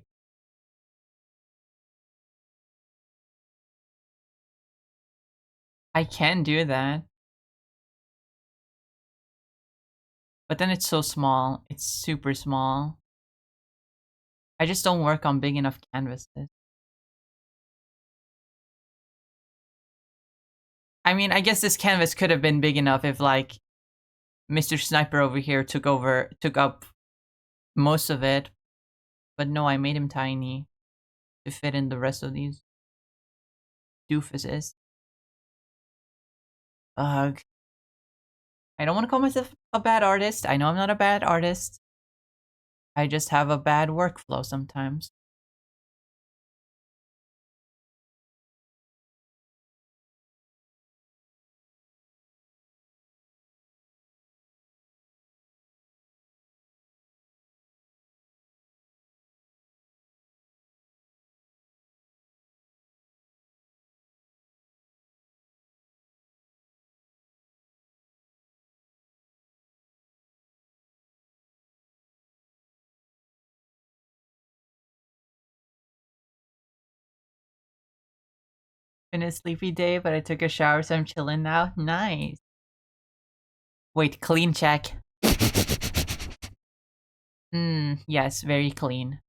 can do that. But then it's so small. It's super small. I just don't work on big enough canvases. I mean, I guess this canvas could have been big enough if like Mr. Sniper over here took up most of it. But no, I made him tiny to fit in the rest of these doofuses. Ugh. I don't want to call myself a bad artist. I know I'm not a bad artist. I just have a bad workflow sometimes. Been a sleepy day, but I took a shower, so I'm chilling now. Nice. Wait, clean check. Yes, very clean.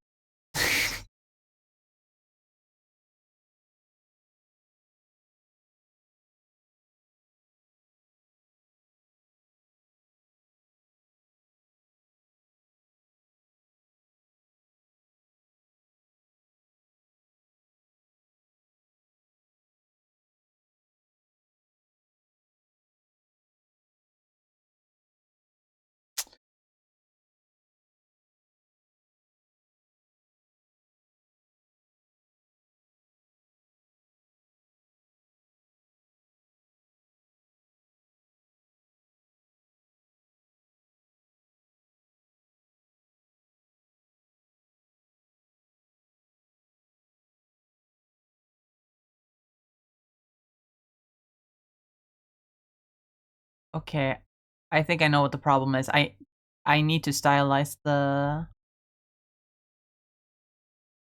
Okay, I think I know what the problem is. I need to stylize the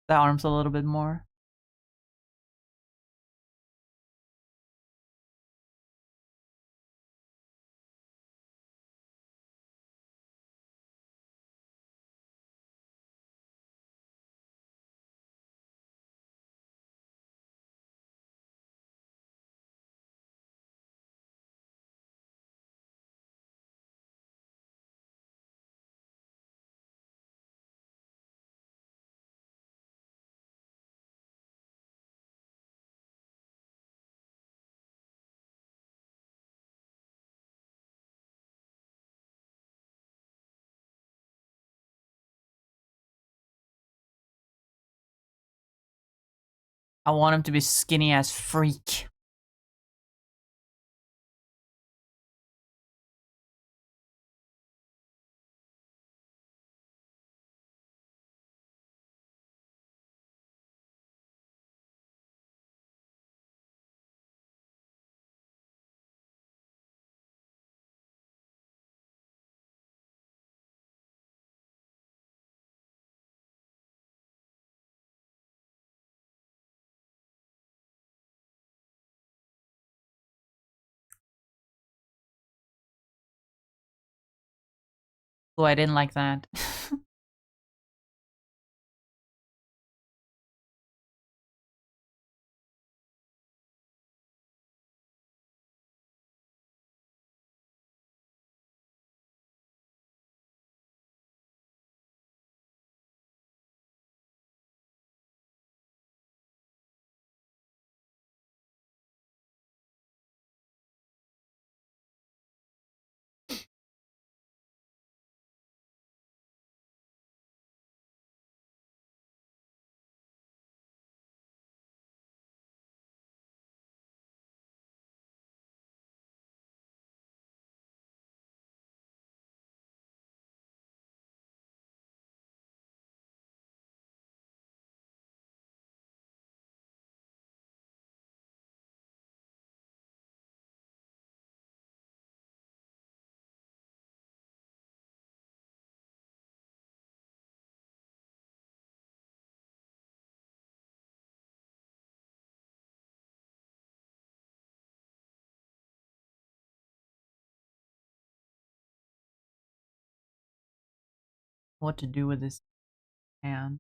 arms a little bit more. I want him to be skinny as freak. Oh, I didn't like that. What to do with this hand?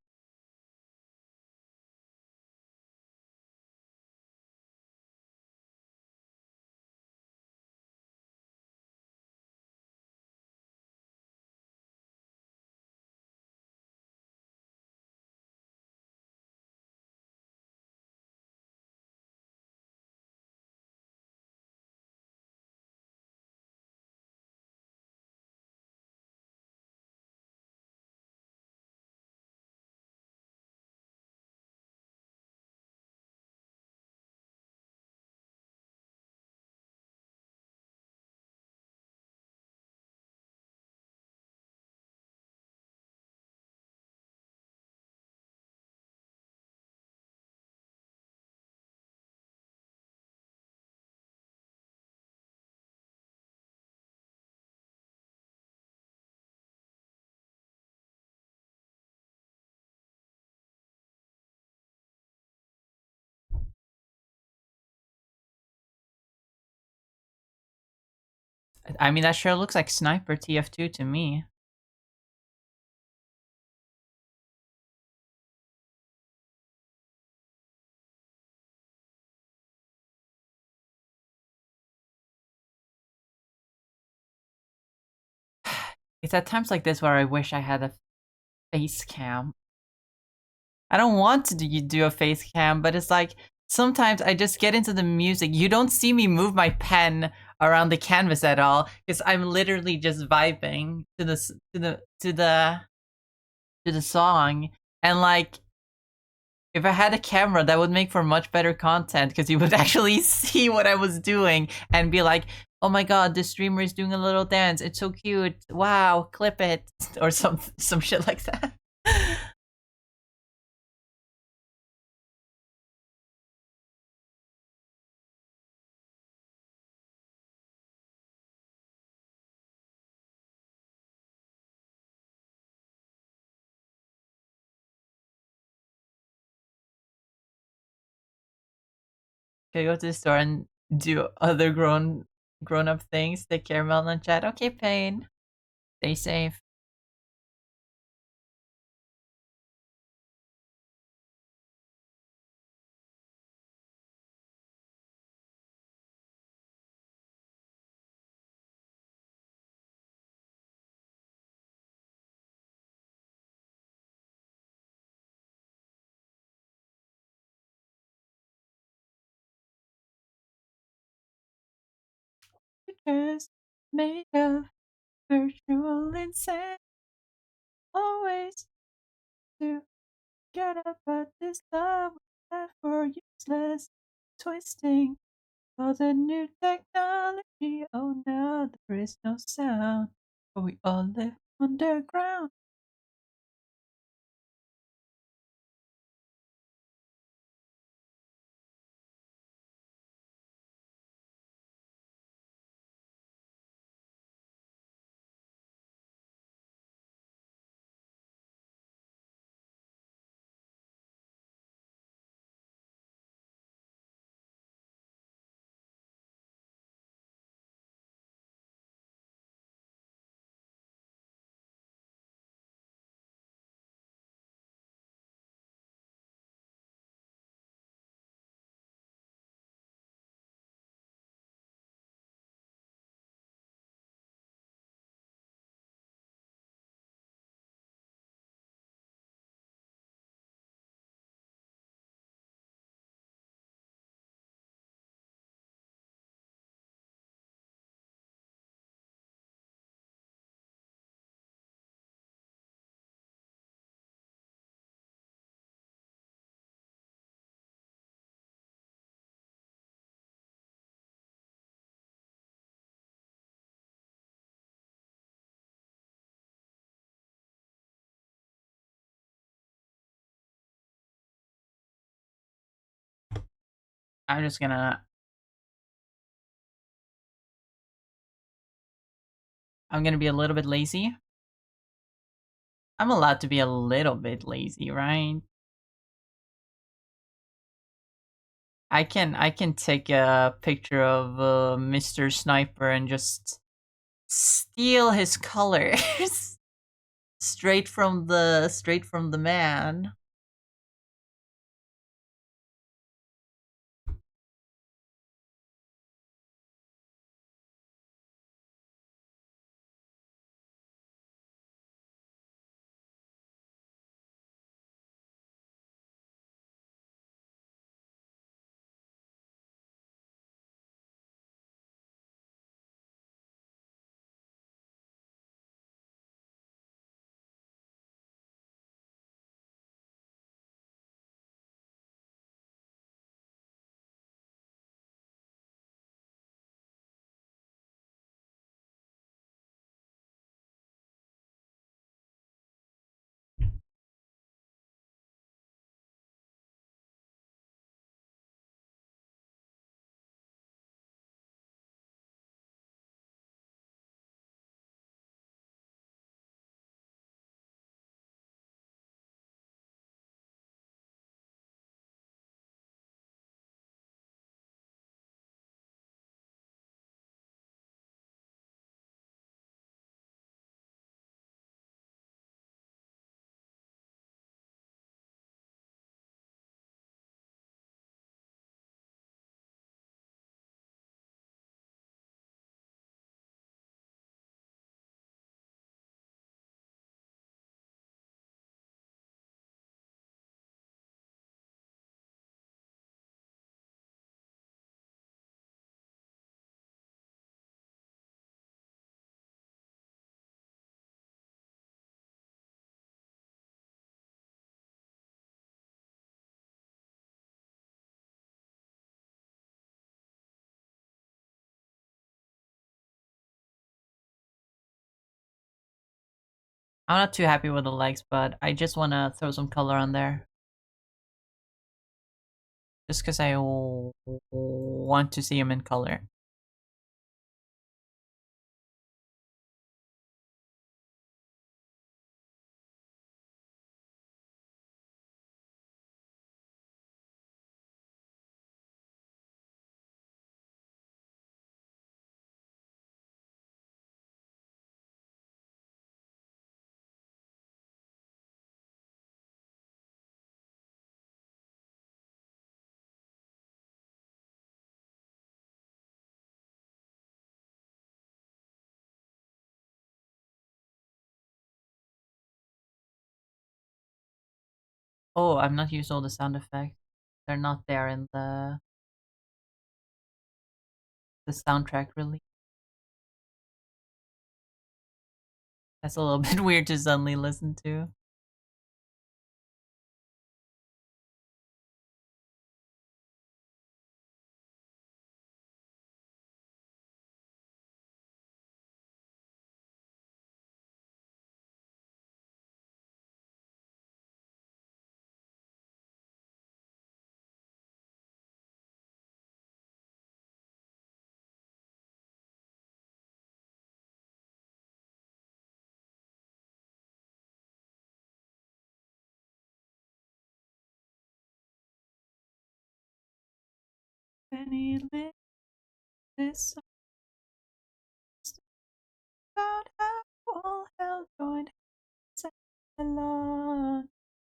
I mean, that sure looks like Sniper TF2 to me. It's at times like this where I wish I had a face cam. I don't want to do a face cam, but it's like sometimes I just get into the music. You don't see me move my pen around the canvas at all because I'm literally just vibing to the song. And like if I had a camera, that would make for much better content because you would actually see what I was doing and be like, "Oh my god, this streamer is doing a little dance. It's so cute. Wow, clip it," or some shit like that. Okay, go to the store and do other grown up things. Take care, Melon chat. Okay, Pain. Stay safe. Pictures made of virtual insane. Always to get up, but this love we have for useless twisting. All the new technology. Oh, now there is no sound. But we all live underground. I'm just gonna. I'm gonna be a little bit lazy. I'm allowed to be a little bit lazy, right? I can take a picture of Mr. Sniper and just steal his colors straight from the man. I'm not too happy with the legs, but I just want to throw some color on there. Just because I want to see him in color. Oh, I've not used all the sound effects. They're not there in the soundtrack really. That's a little bit weird to suddenly listen to. Penny this about how all hell joined hands and alone.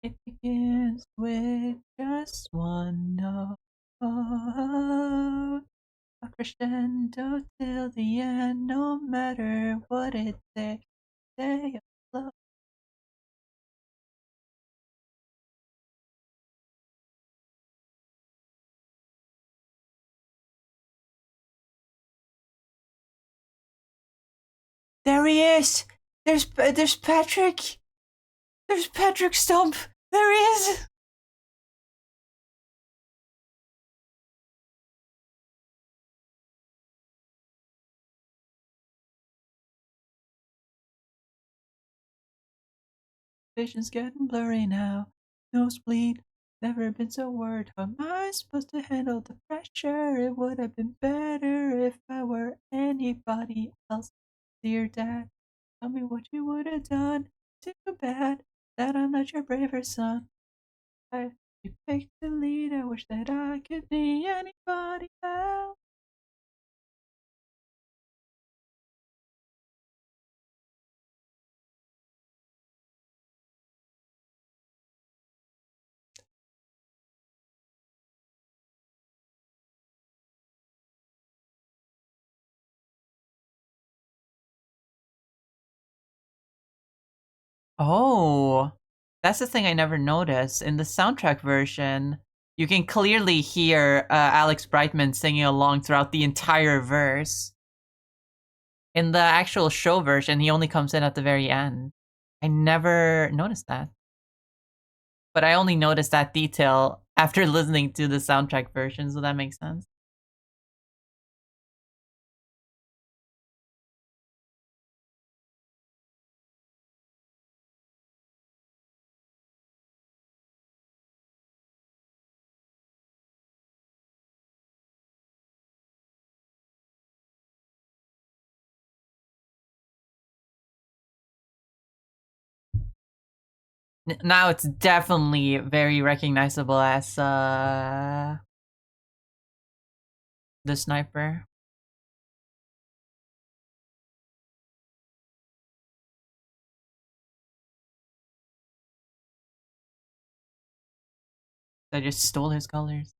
It begins with just one note, a crescendo till the end, no matter what it say. There he is. There's Patrick. There's Patrick Stump. There he is. Vision's getting blurry now. Nosebleed. Never been so worried. How am I supposed to handle the pressure? It would have been better if I were anybody else. Dear Dad, tell me what you would have done. Too bad that I'm not your braver son. You picked the lead. I wish that I could be anybody else. Oh, that's the thing I never noticed. In the soundtrack version, you can clearly hear Alex Brightman singing along throughout the entire verse. In the actual show version, he only comes in at the very end. I never noticed that. But I only noticed that detail after listening to the soundtrack version, so that makes sense. Now it's definitely very recognizable as the sniper. That just stole his colors.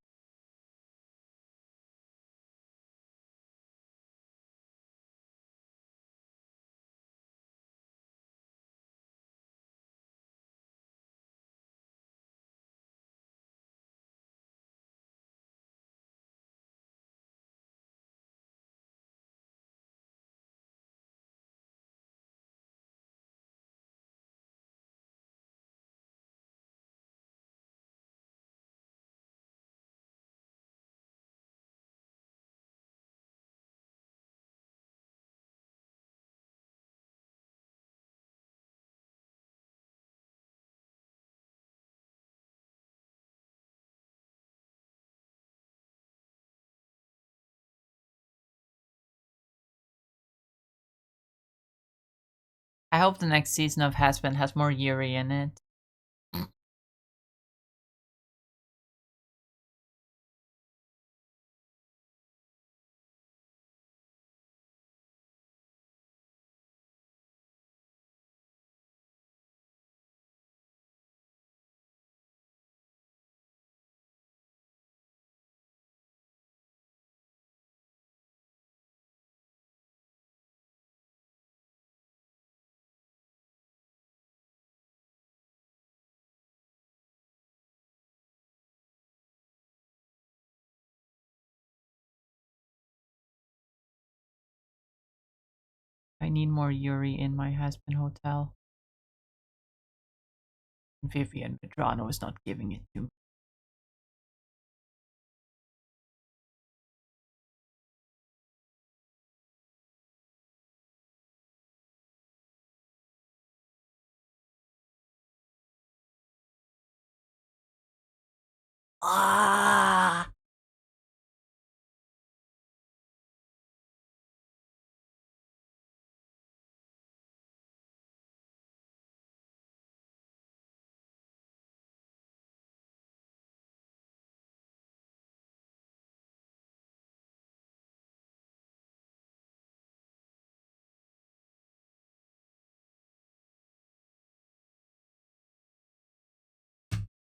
I hope the next season of Hazbin has more Yuri in it. I need more Yuri in my Hazbin hotel. Vivian Medrano is not giving it to me. Ah!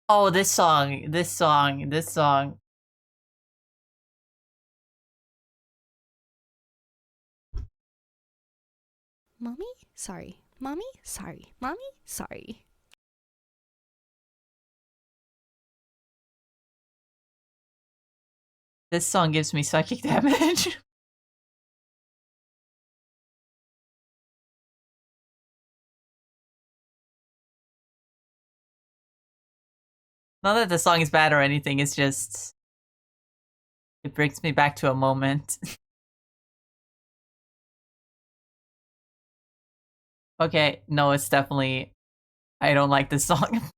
Oh, this song, this song, this song. Mommy? Sorry. Mommy? Sorry. Mommy? Sorry. This song gives me psychic damage. Not that the song is bad or anything, it's just... It brings me back to a moment. Okay, no, it's definitely... I don't like this song.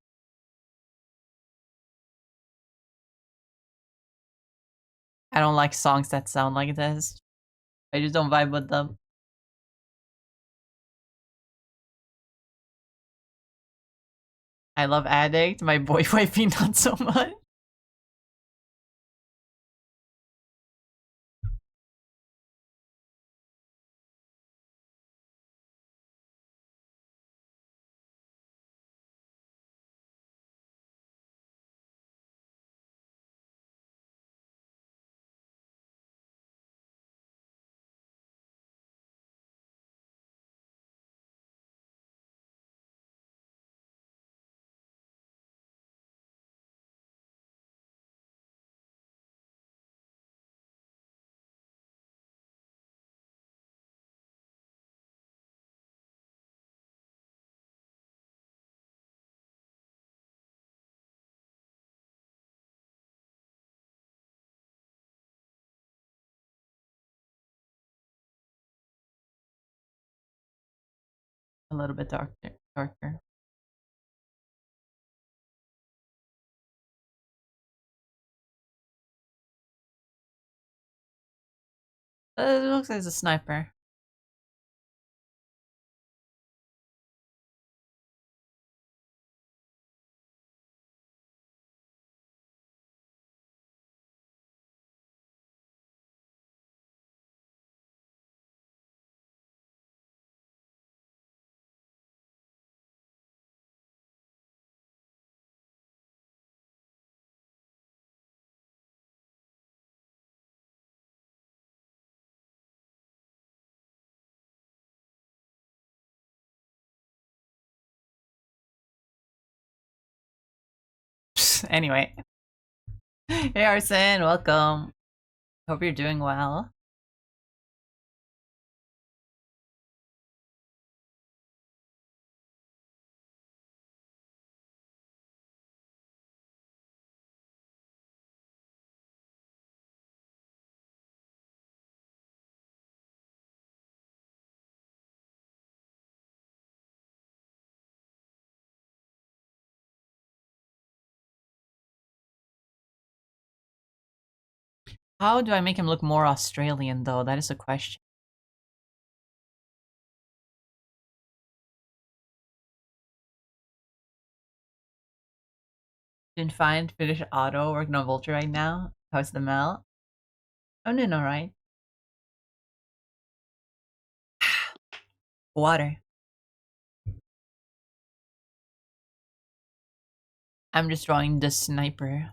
I don't like songs that sound like this. I just don't vibe with them. I love Addict. My boy wifey not so much. A little bit darker. It looks like a sniper. Anyway. Hey Arsen, welcome. Hope you're doing well. How do I make him look more Australian though? That is a question. Didn't find finish auto working on Vulture right now. How's the Mel? Oh no, right? Water. I'm just drawing the sniper.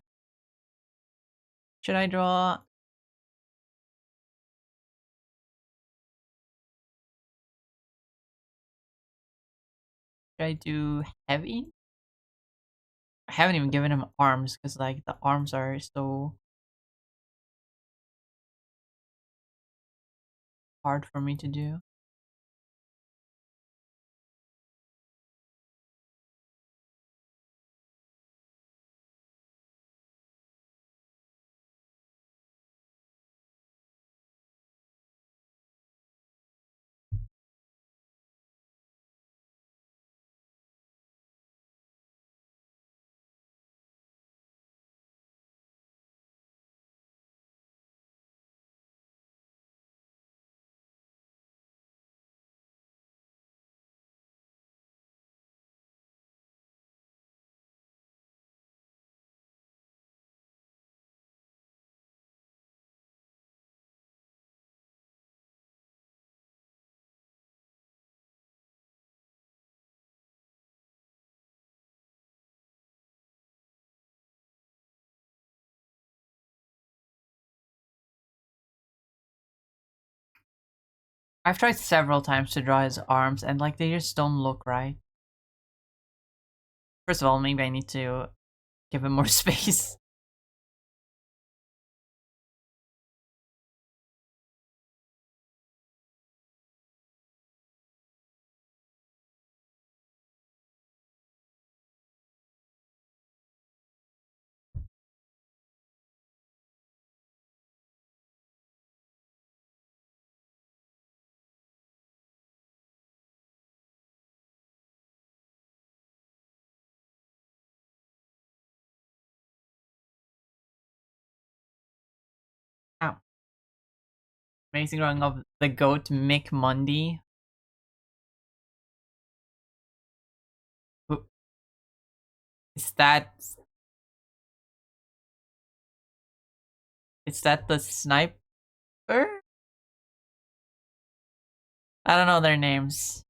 Should I draw? Should I do heavy? I haven't even given him arms because like the arms are so hard for me to do. I've tried several times to draw his arms and like they just don't look right. First of all, maybe I need to give him more space. Amazing drawing of the goat Mick Mundy. Who is that? Is that the sniper? I don't know their names.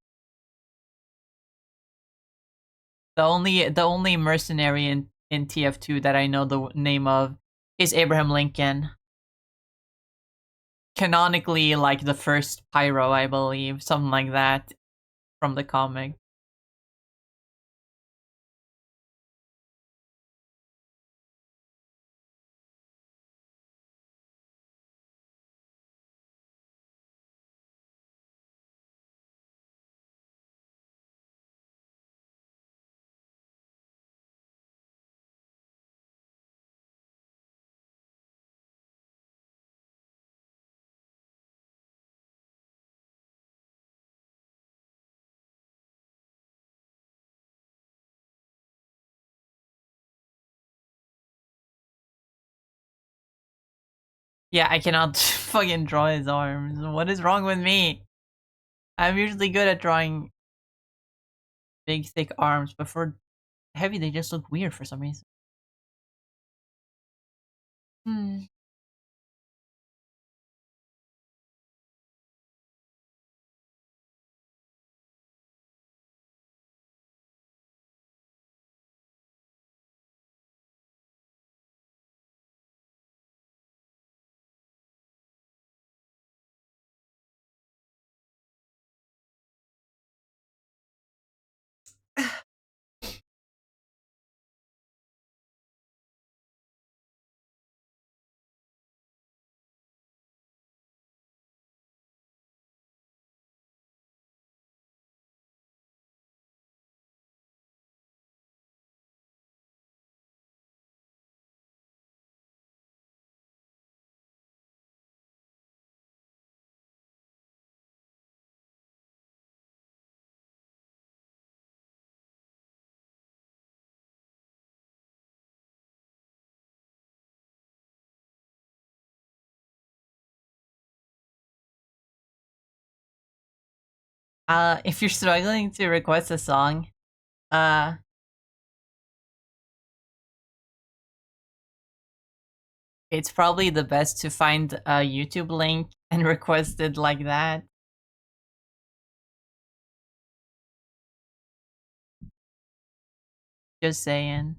The only mercenary in TF2 that I know the name of is Abraham Lincoln. Canonically, like the first pyro, I believe, something like that from the comic. Yeah, I cannot fucking draw his arms. What is wrong with me? I'm usually good at drawing big, thick arms, but for heavy, they just look weird for some reason. Hmm. If you're struggling to request a song, uh, it's probably the best to find a YouTube link and request it like that. Just saying.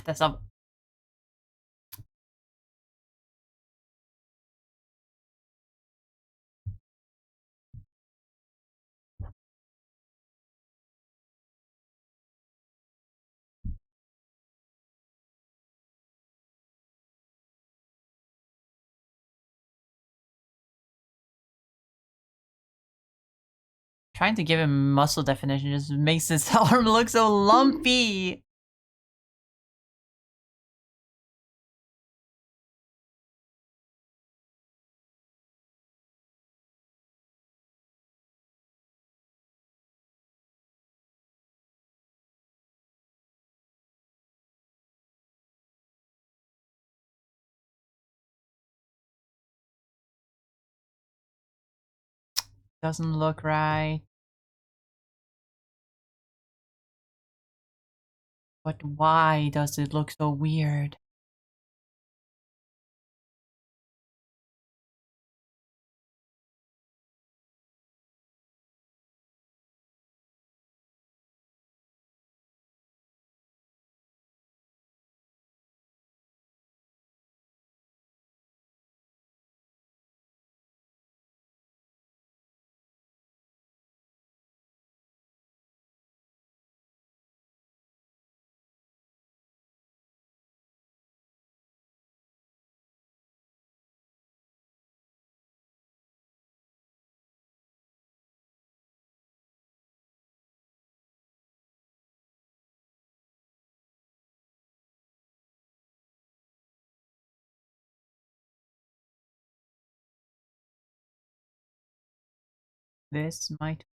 That's not. Trying to give him muscle definition just makes his arm look so lumpy. Doesn't look right. But why does it look so weird? This might.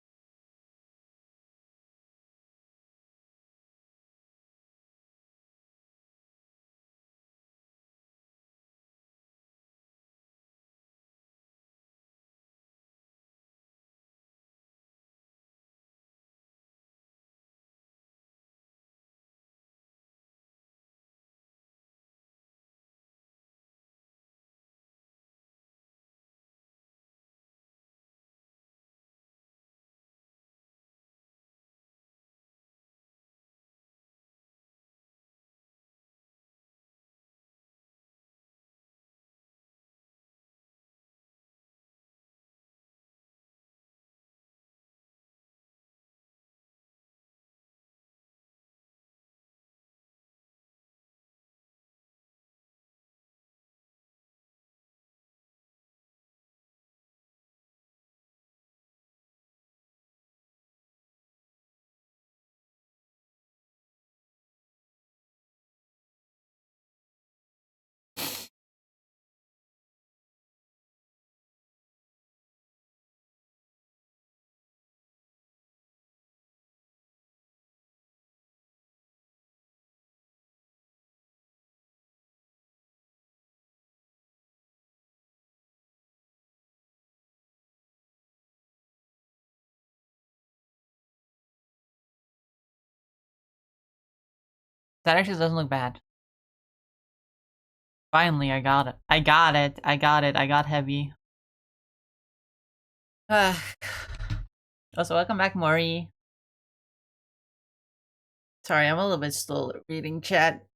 That actually doesn't look bad. Finally, I got it. I got it. I got it. I got heavy. Also, welcome back, Maury. Sorry, I'm a little bit slow reading chat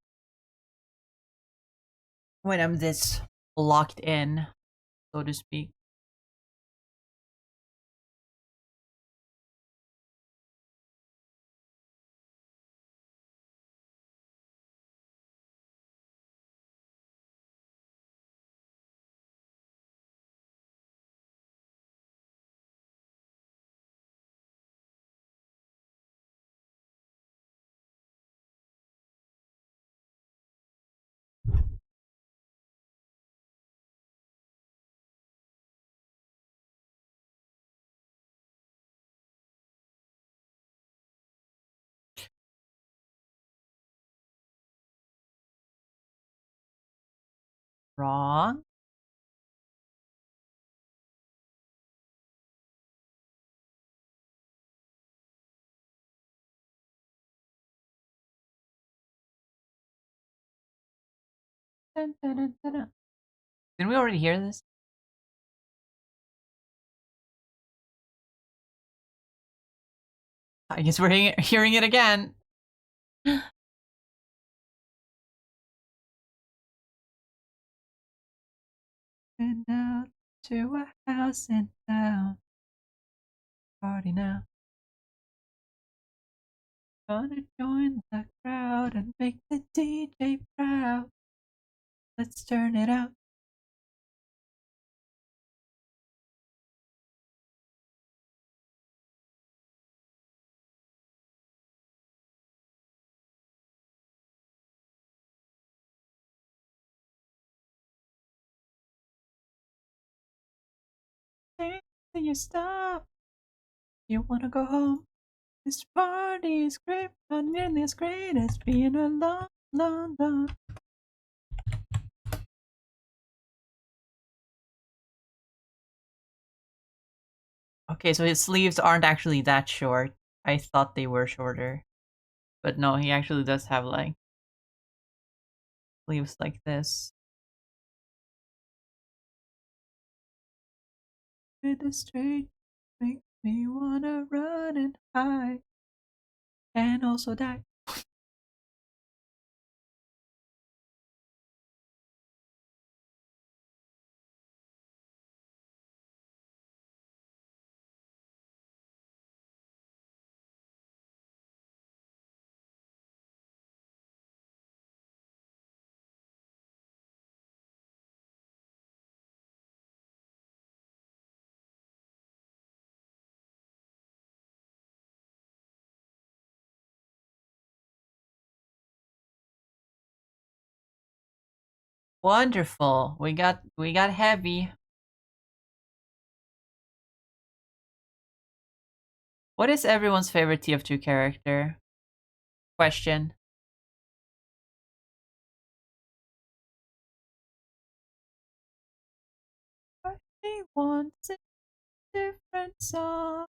when I'm this locked in, so to speak. Wrong. Dun, dun, dun, dun, dun. Didn't we already hear this? I guess we're hearing it again. And out to a house in town. Party now. Gonna join the crowd and make the DJ proud. Let's turn it out. Hey, you stop. You wanna go home? This party is great, not nearly as great as being alone, alone, alone. Okay, so his sleeves aren't actually that short. I thought they were shorter. But no, he actually does have like sleeves like this. With the straight make me wanna run and hide and also die. Wonderful. We got heavy. What is everyone's favorite TF2 character? Question. Everybody wants a different song.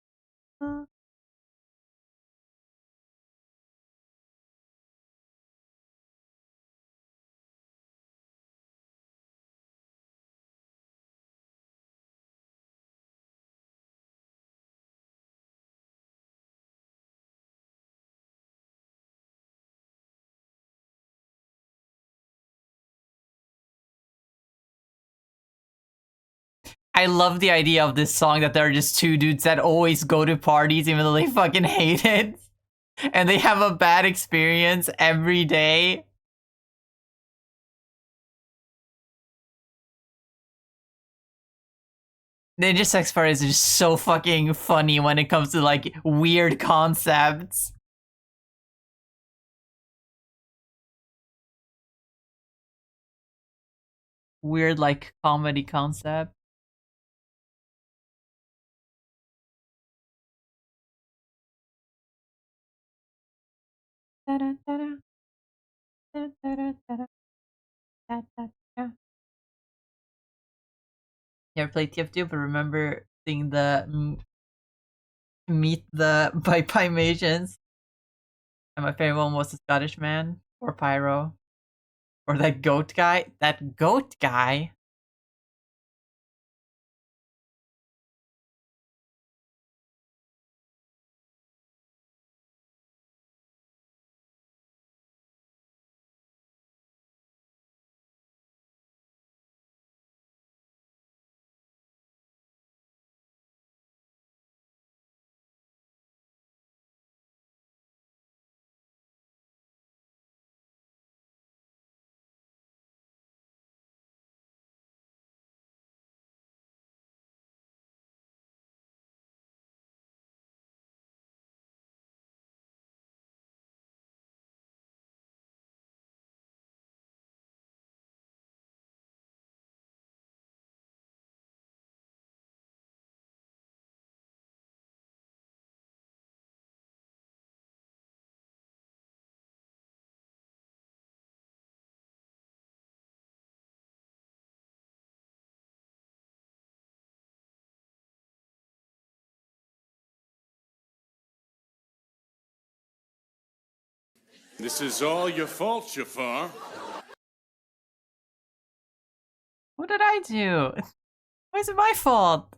I love the idea of this song that there are just two dudes that always go to parties even though they fucking hate it. And they have a bad experience every day. Ninja Sex Party is just so fucking funny when it comes to like weird concepts. Weird like comedy concept. You ever played TF2 but remember seeing the Meet the by Pimations? And my favorite one was the Scottish man or Pyro. Or that goat guy. That goat guy? This is all your fault, Jafar. What did I do? Why is it my fault?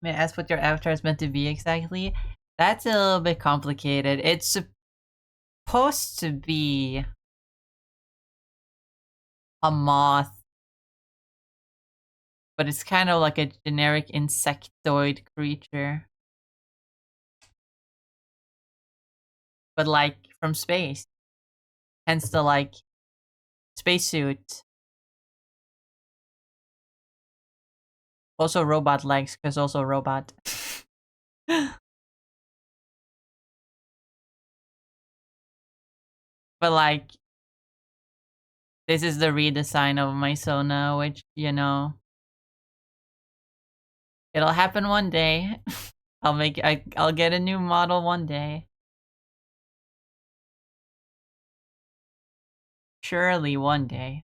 May I ask what your avatar is meant to be exactly? That's a little bit complicated. It's supposed to be a moth, but it's kind of like a generic insectoid creature. But like from space. Hence the like spacesuit. Also robot legs, because also robot. But like, this is the redesign of my Sona, which, you know, it'll happen one day. I'll get a new model one day. Surely one day.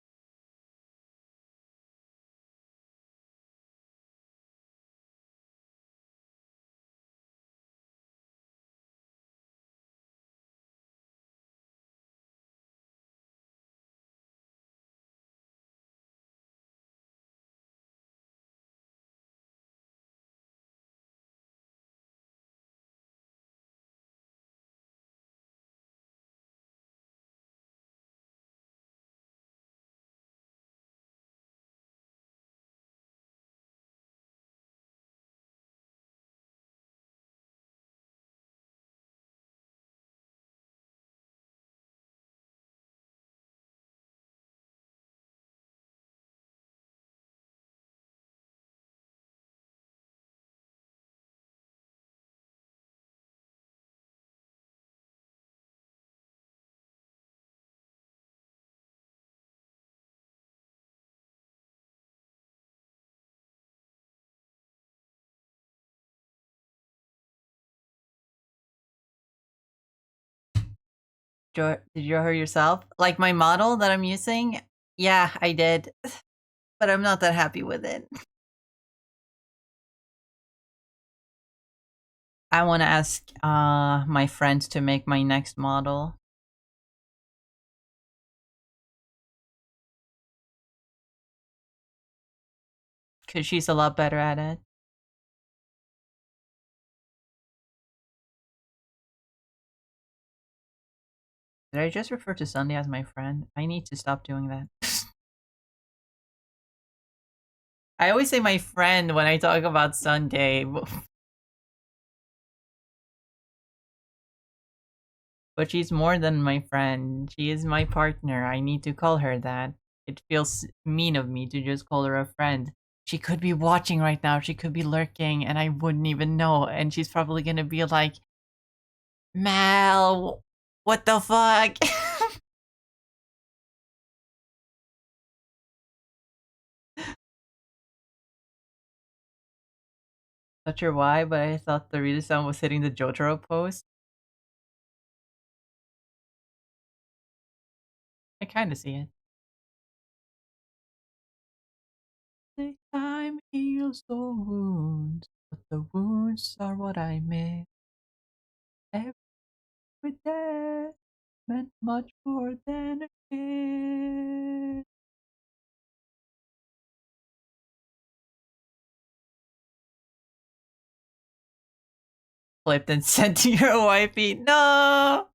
Did you hurt yourself? Like my model that I'm using? Yeah, I did. But I'm not that happy with it. I want to ask my friends to make my next model. Because she's a lot better at it. Did I just refer to Sunday as my friend? I need to stop doing that. I always say my friend when I talk about Sunday. But she's more than my friend. She is my partner. I need to call her that. It feels mean of me to just call her a friend. She could be watching right now. She could be lurking and I wouldn't even know. And she's probably gonna be like, Mal, what the fuck? Not sure why, but I thought the reader sound was hitting the Jotaro pose. I kinda see it. The time heals the wounds, but the wounds are what I miss. Every day meant much more than a kiss. Flipped and sent to your wifey. No!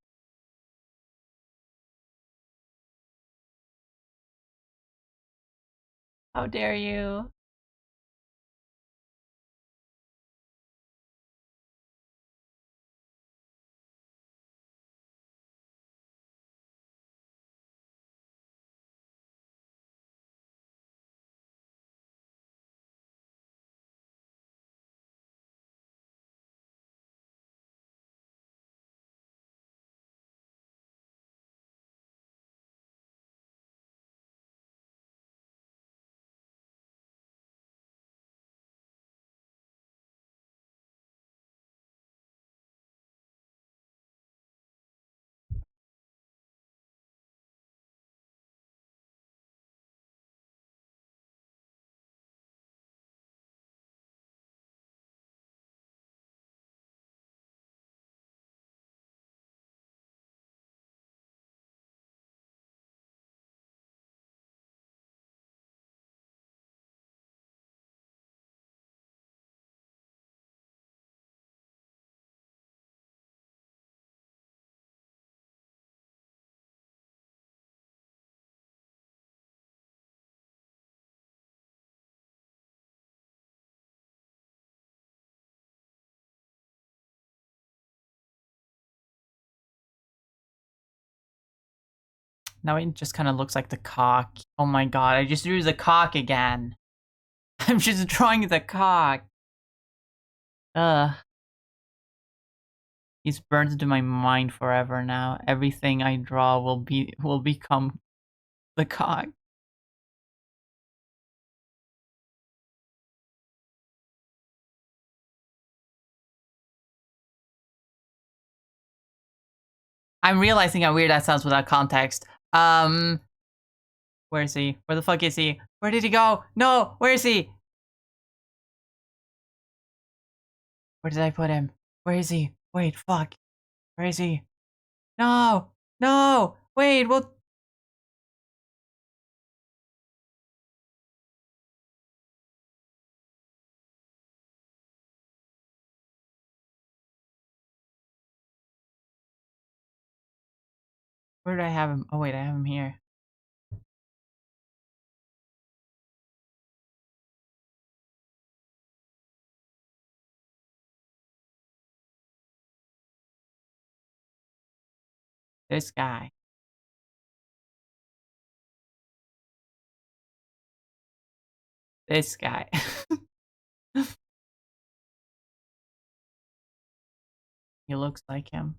How dare you? Now it just kind of looks like the cock. Oh my god, I just drew the cock again. I'm just drawing the cock. Ugh. He's burned into my mind forever now. Everything I draw will become the cock. I'm realizing how weird that sounds without context. Where is he? Where the fuck is he? Where did he go? No, where is he? Where did I put him? Where is he? Wait, fuck. Where is he? No! No! Wait, what? Where did I have him? Oh wait, I have him here. This guy. This guy. He looks like him.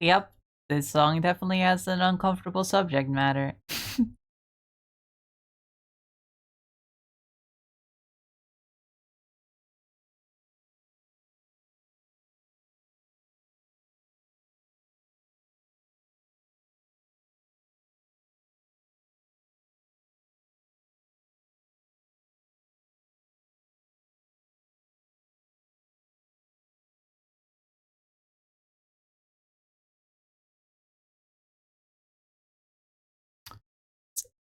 Yep, this song definitely has an uncomfortable subject matter.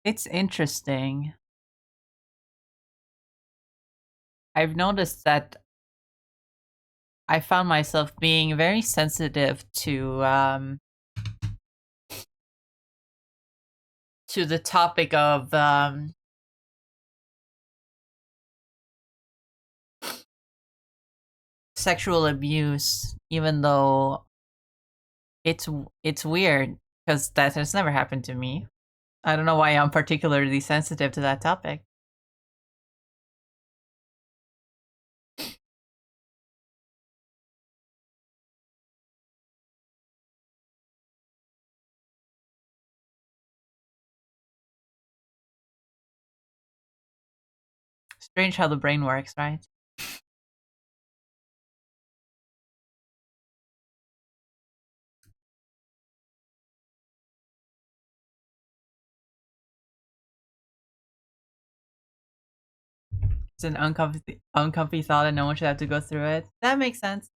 It's interesting. I've noticed that I found myself being very sensitive to the topic of sexual abuse, even though it's weird because that has never happened to me. I don't know why I'm particularly sensitive to that topic. Strange how the brain works, right? It's an uncomfy thought, and no one should have to go through it. That makes sense.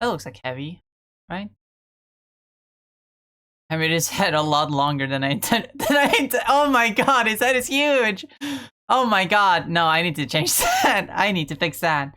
That looks like heavy, right? I made his head a lot longer than I intended. Oh my god, his head is huge! Oh my god, no, I need to change that. I need to fix that.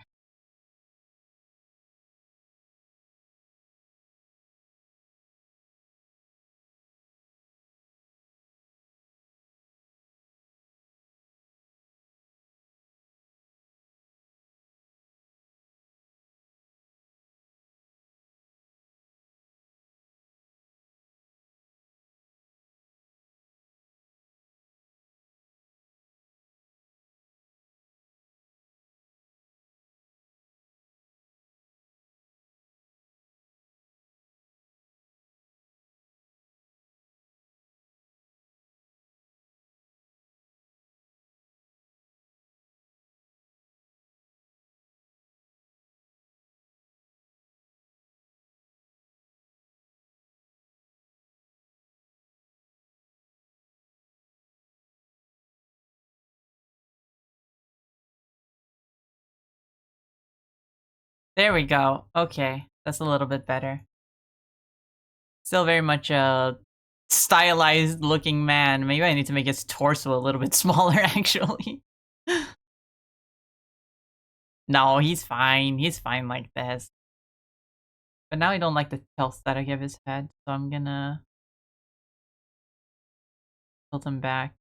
There we go. Okay, that's a little bit better. Still very much a stylized looking man. Maybe I need to make his torso a little bit smaller, actually. No, he's fine. He's fine like this. But now I don't like the aesthetic of his head, so I'm gonna tilt him back.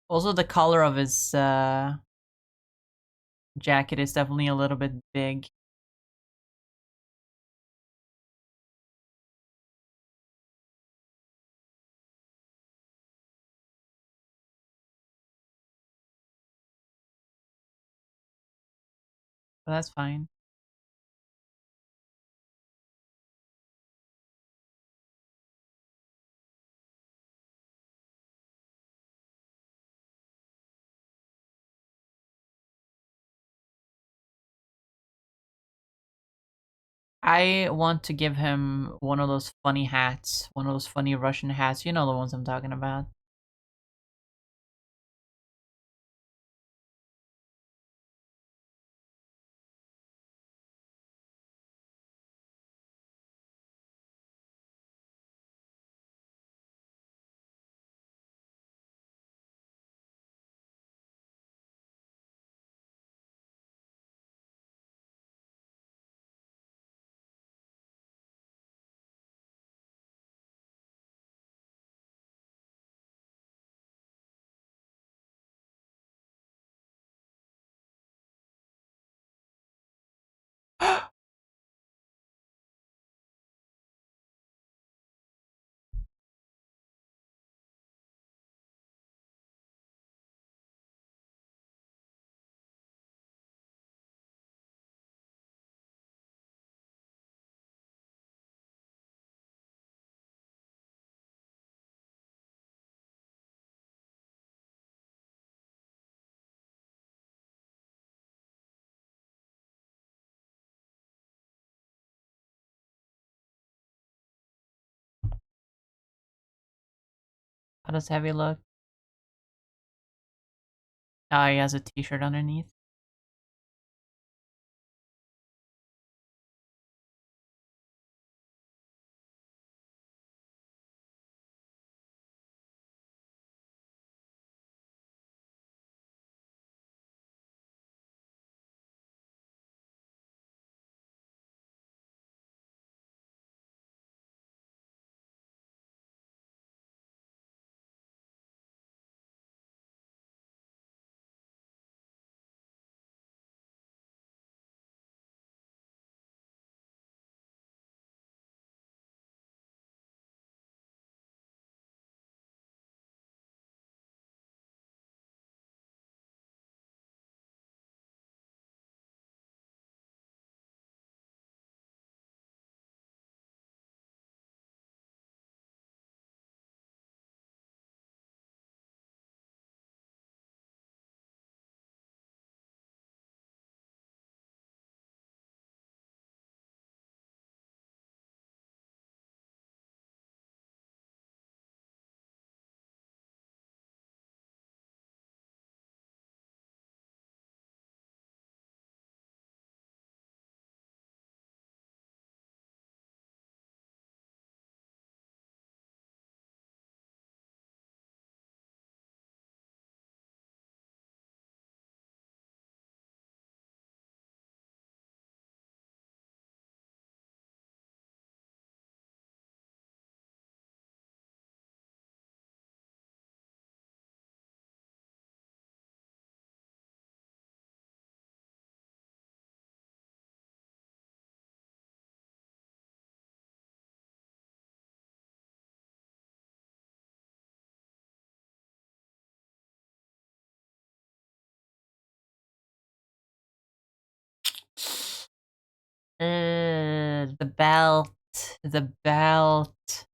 Also, the color of his jacket is definitely a little bit big. But that's fine. I want to give him one of those funny hats. One of those funny Russian hats. You know the ones I'm talking about. How does Heavy look? Oh, he has a t-shirt underneath. The belt. The belt.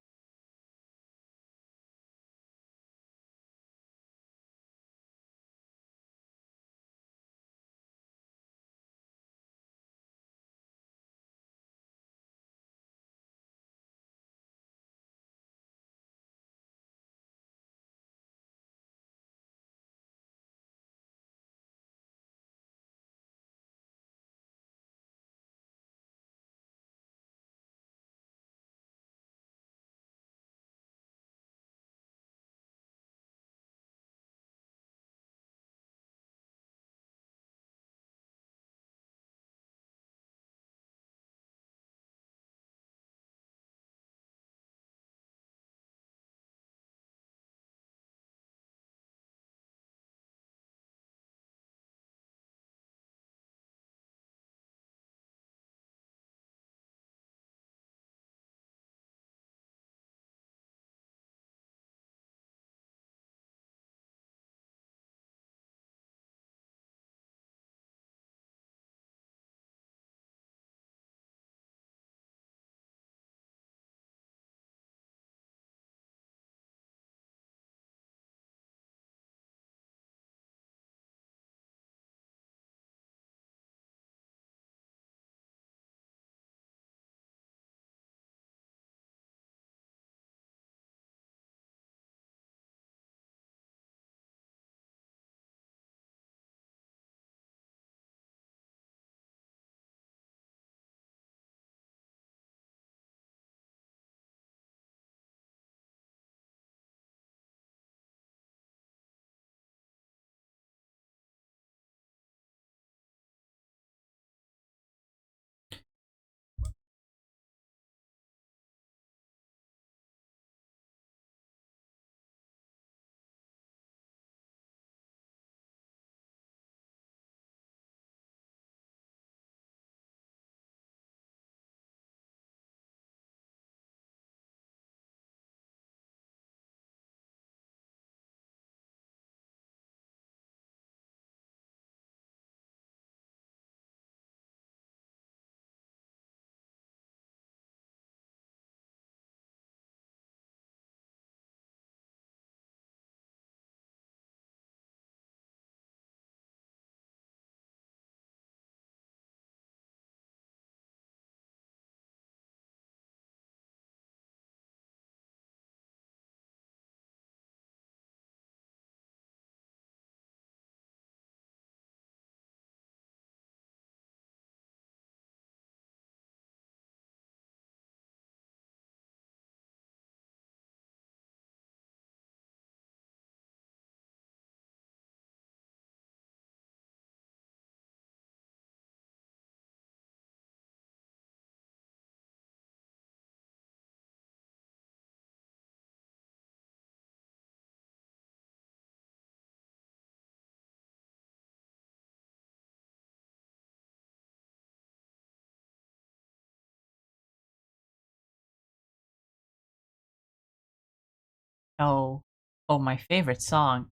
Oh. Oh, my favorite song.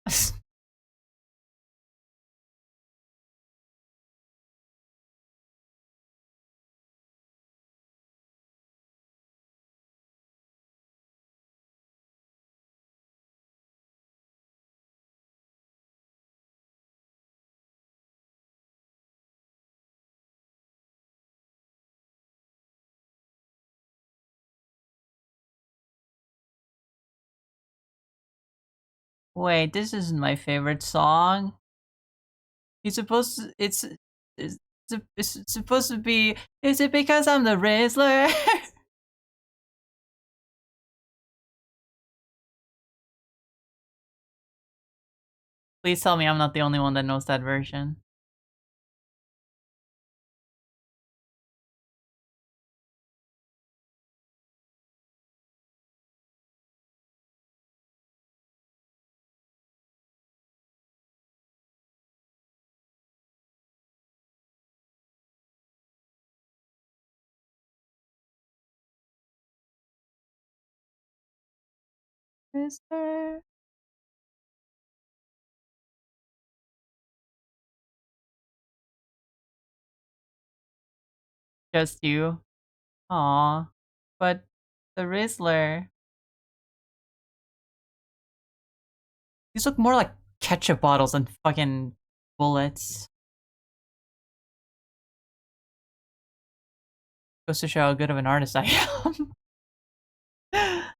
Wait, this isn't my favorite song. It's supposed to. It's supposed to be. Is it because I'm the Rizzler? Please tell me I'm not the only one that knows that version. Rizzler. Just you. Aw. But the Rizzler. These look more like ketchup bottles than fucking bullets. Goes to show how good of an artist I am.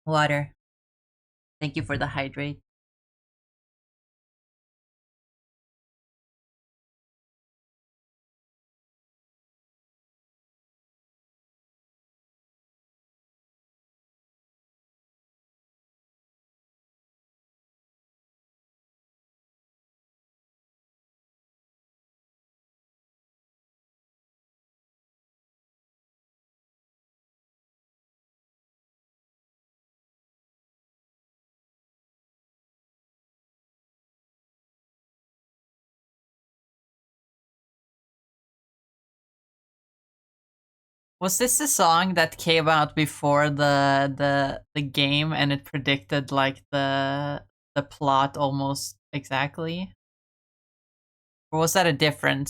Water. Thank you for the hydrate. Was this the song that came out before the game and it predicted like the plot almost exactly? Or was that a different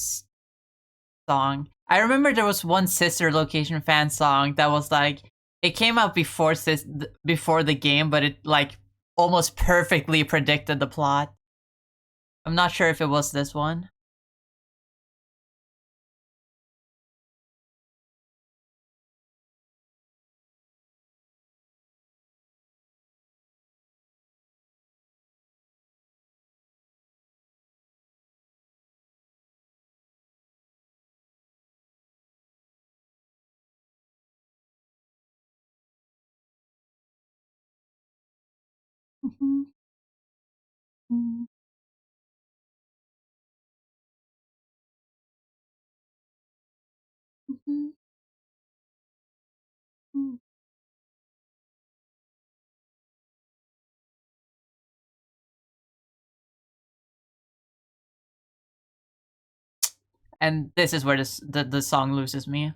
song? I remember there was one Sister Location fan song that was like it came out before the game, but it like almost perfectly predicted the plot. I'm not sure if it was this one. Mhm. Mhm. Mhm. Mhm. And this is where the song loses me.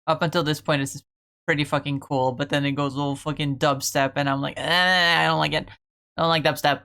Up until this point, it's pretty fucking cool, but then it goes a little fucking dubstep, and I'm like, I don't like it. I don't like dubstep.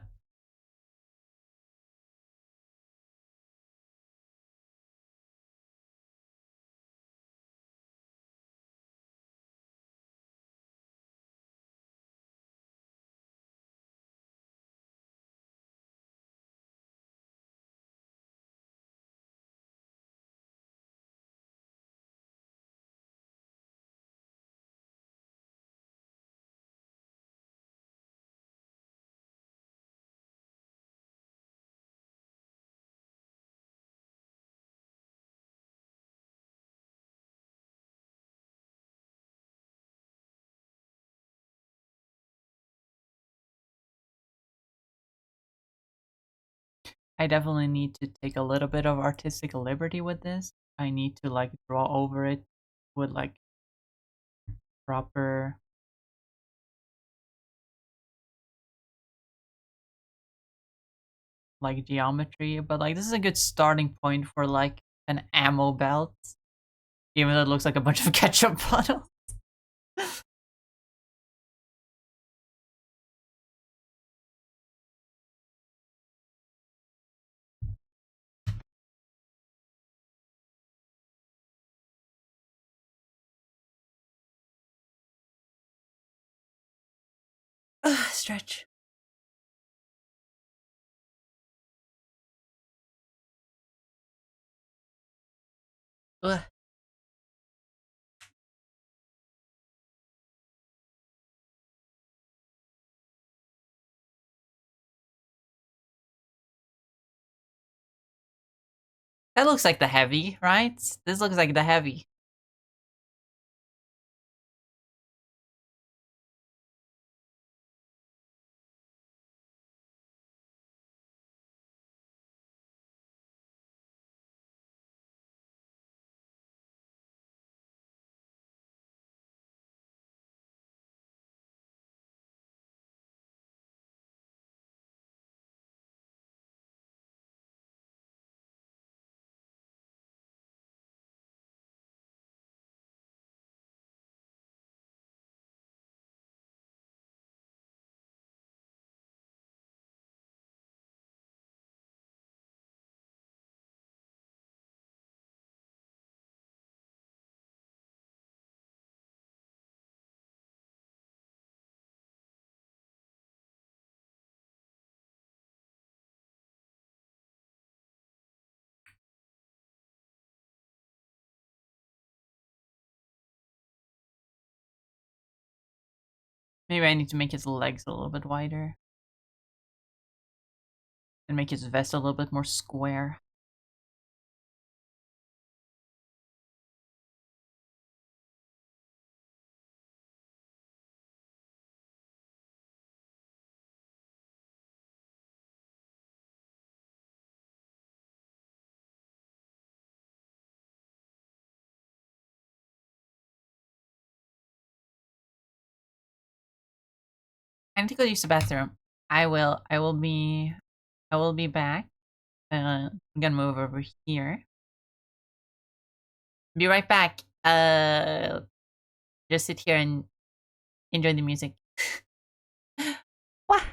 I definitely need to take a little bit of artistic liberty with this. I need to like draw over it with like proper like geometry, but like this is a good starting point for like an ammo belt, even though it looks like a bunch of ketchup bottles. Stretch. Ugh. That looks like the heavy, right? This looks like the heavy. Maybe I need to make his legs a little bit wider. And make his vest a little bit more square. I need to go use the bathroom. I will be back. I'm gonna move over here. Be right back. Just sit here and enjoy the music. What?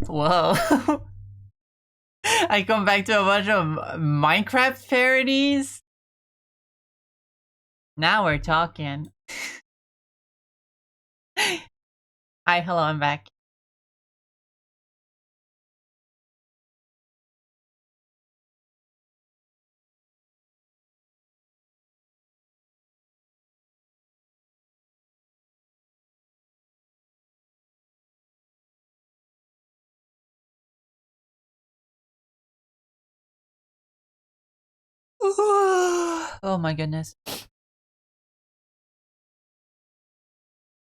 Whoa. I come back to a bunch of Minecraft parodies. Now we're talking. Hi, hello, I'm back. Oh my goodness.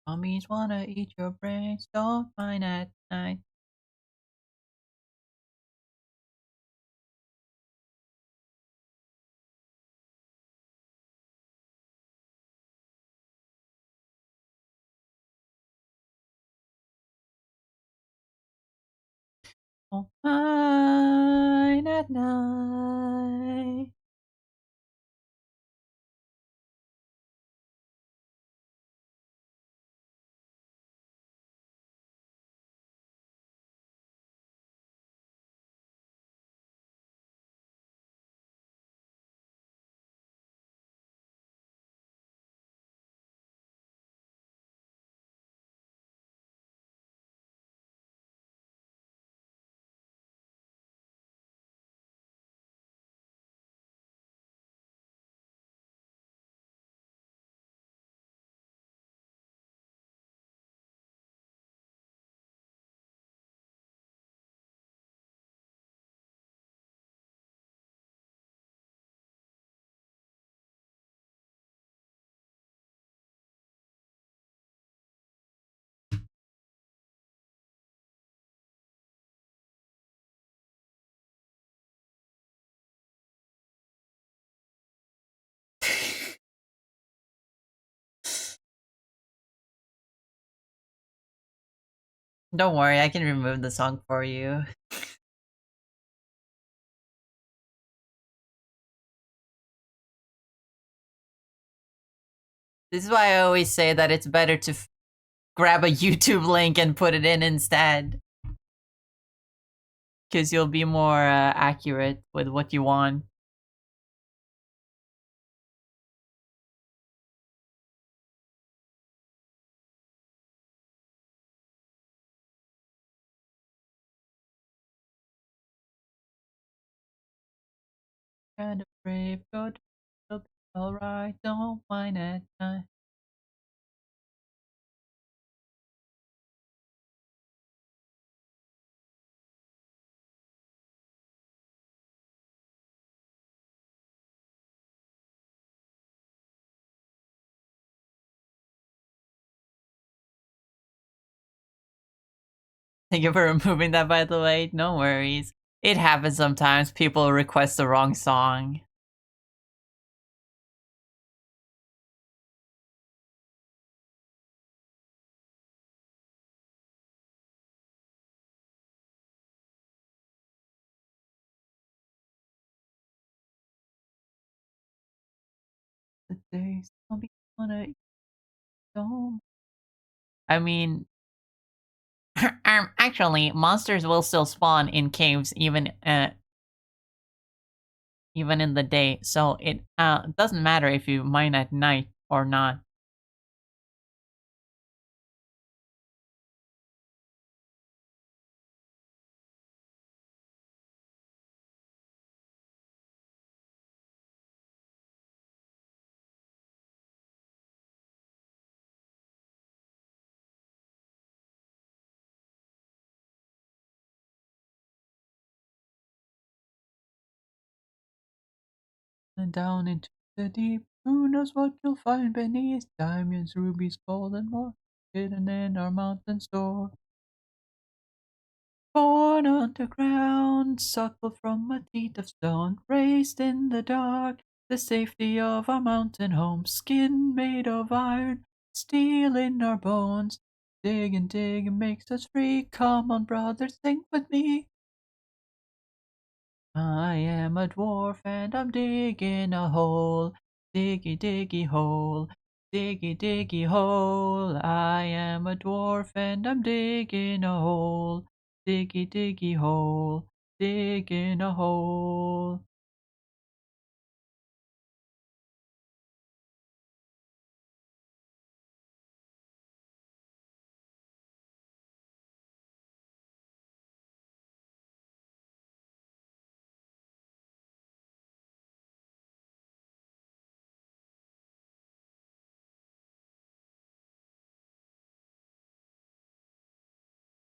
Mummies wanna eat your brains, don't mind at night. Don't mind at night. Don't worry, I can remove the song for you. This is why I always say that it's better to grab a YouTube link and put it in instead. Because you'll be more accurate with what you want. Kind of brave, good, it'll be alright, don't mind it. Thank you for removing that, by the way. No worries. It happens sometimes. People request the wrong song. The days I'll be on it. Don't. I mean, actually, monsters will still spawn in caves even in the day. So it doesn't matter if you mine at night or not. And down into the deep, who knows what you'll find beneath? Diamonds, rubies, gold, and more hidden in our mountain store. Born underground, suckled from a teat of stone, raised in the dark, the safety of our mountain home, skin made of iron, steel in our bones. Dig and dig makes us free. Come on, brother, sing with me. I am a dwarf and I'm digging a hole. Diggy, diggy hole. Diggy, diggy hole. I am a dwarf and I'm digging a hole. Diggy, diggy hole. Digging a hole.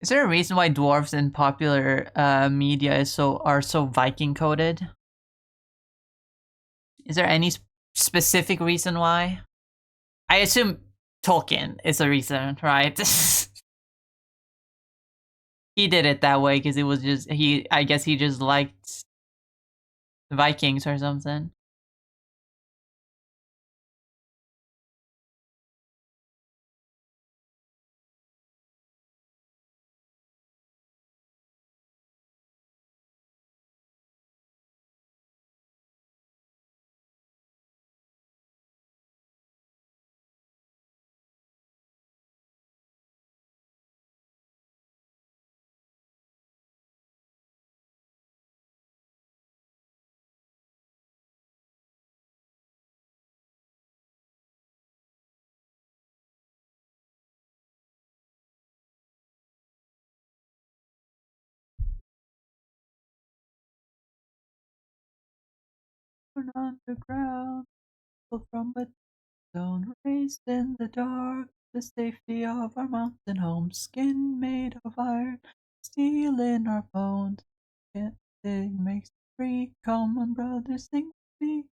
Is there a reason why dwarves in popular media are so Viking coded? Is there any specific reason why? I assume Tolkien is a reason, right? He did it that way because it was just he. I guess he just liked Vikings or something. Born underground, from a stone, raised in the dark, the safety of our mountain home, skin made of iron, steel in our bones. It makes us free. Come on, brothers, sing with me.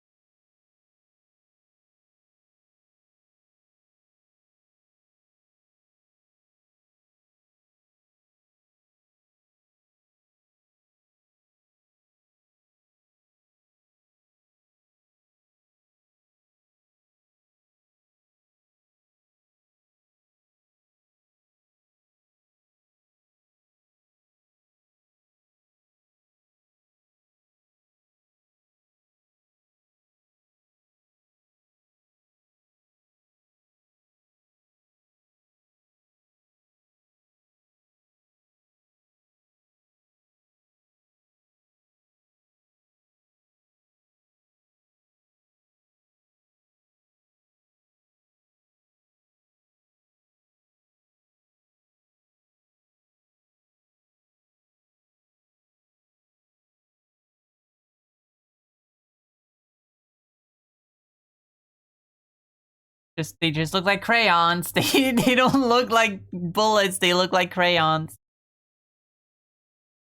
They just look like crayons. They don't look like bullets. They look like crayons.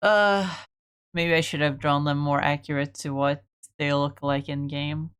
Uh, maybe I should have drawn them more accurate to what they look like in game.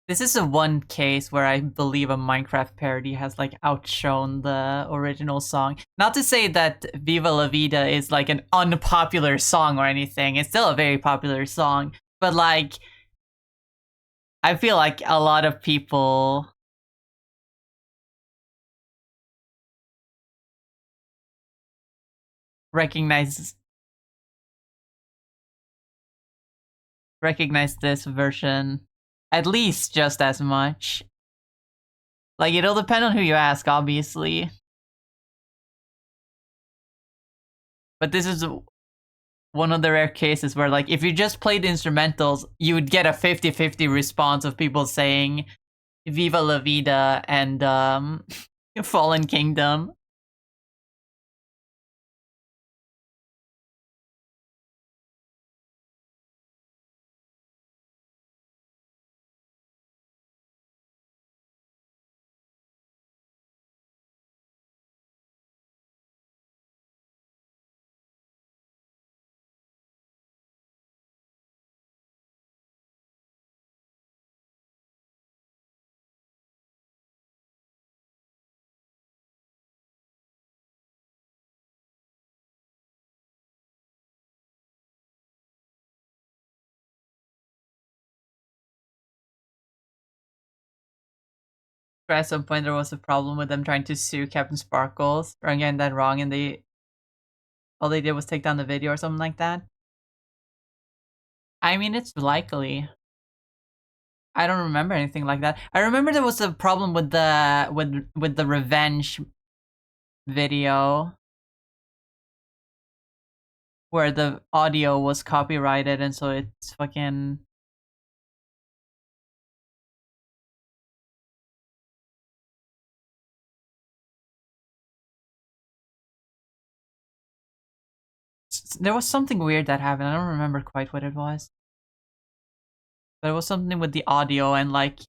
This is the one case where I believe a Minecraft parody has like outshone the original song. Not to say that Viva La Vida is like an unpopular song or anything. It's still a very popular song, but like I feel like a lot of people recognize this version at least just as much. Like, it'll depend on who you ask, obviously. But this is one of the rare cases where, like, if you just played instrumentals, you would get a 50-50 response of people saying Viva La Vida and Fallen Kingdom. At some point, there was a problem with them trying to sue Captain Sparkles for getting that wrong, and all they did was take down the video or something like that. I mean, it's likely. I don't remember anything like that. I remember there was a problem with the revenge video where the audio was copyrighted, and so it's fucking. There was something weird that happened. I don't remember quite what it was. But it was something with the audio, and like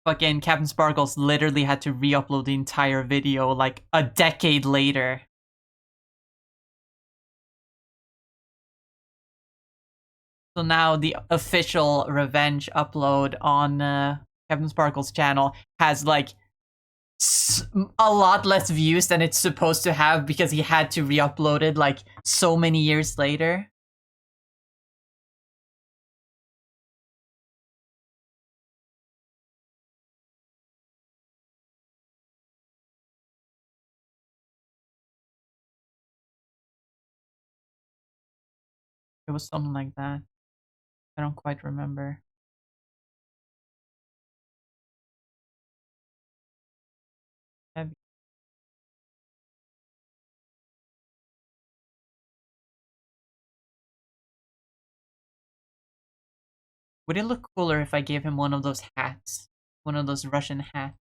fucking Captain Sparkles literally had to re-upload the entire video like a decade later. So now the official revenge upload on Captain Sparkle's channel has like a lot less views than it's supposed to have because he had to re-upload it like so many years later. It was something like that. I don't quite remember. Heavy. Would it look cooler if I gave him one of those hats? One of those Russian hats?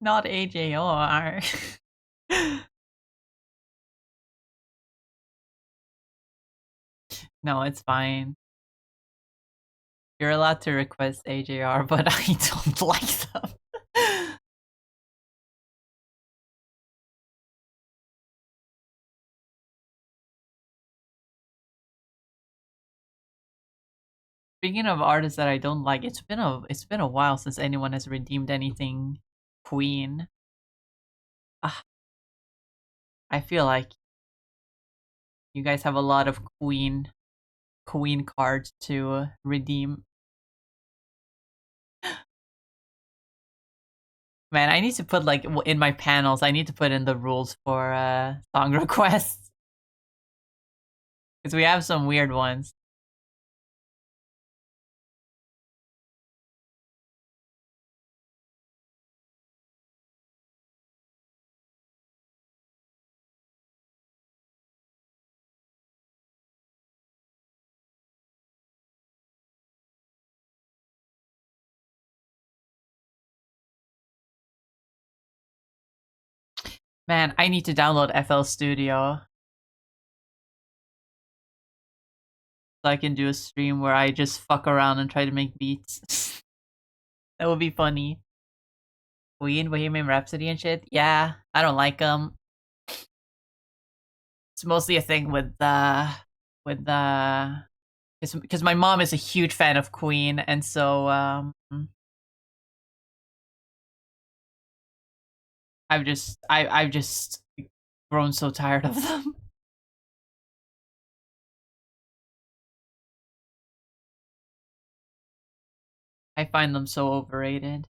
Not AJR. No, it's fine. You're allowed to request AJR, but I don't like them. Speaking of artists that I don't like, it's been a while since anyone has redeemed anything Queen. Ah, I feel like you guys have a lot of Queen cards to redeem. Man, I need to put like in my panels. I need to put in the rules for song requests because we have some weird ones. Man, I need to download FL Studio so I can do a stream where I just fuck around and try to make beats. That would be funny. Queen, Bohemian Rhapsody and shit. Yeah, I don't like them. It's mostly a thing with the because my mom is a huge fan of Queen, and so I've just grown so tired of them. I find them so overrated.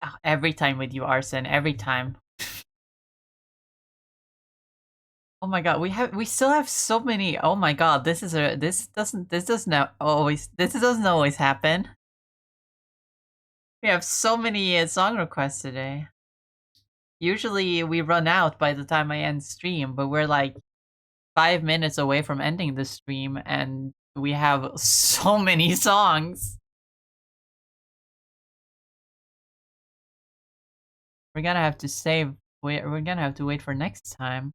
Ah, every time with you, Arson. Every time. Oh my god, we still have so many. Oh my god, this doesn't always happen. We have so many song requests today. Usually we run out by the time I end stream, but we're like 5 minutes away from ending the stream, and we have so many songs. We're gonna have to save. We're gonna have to wait for next time.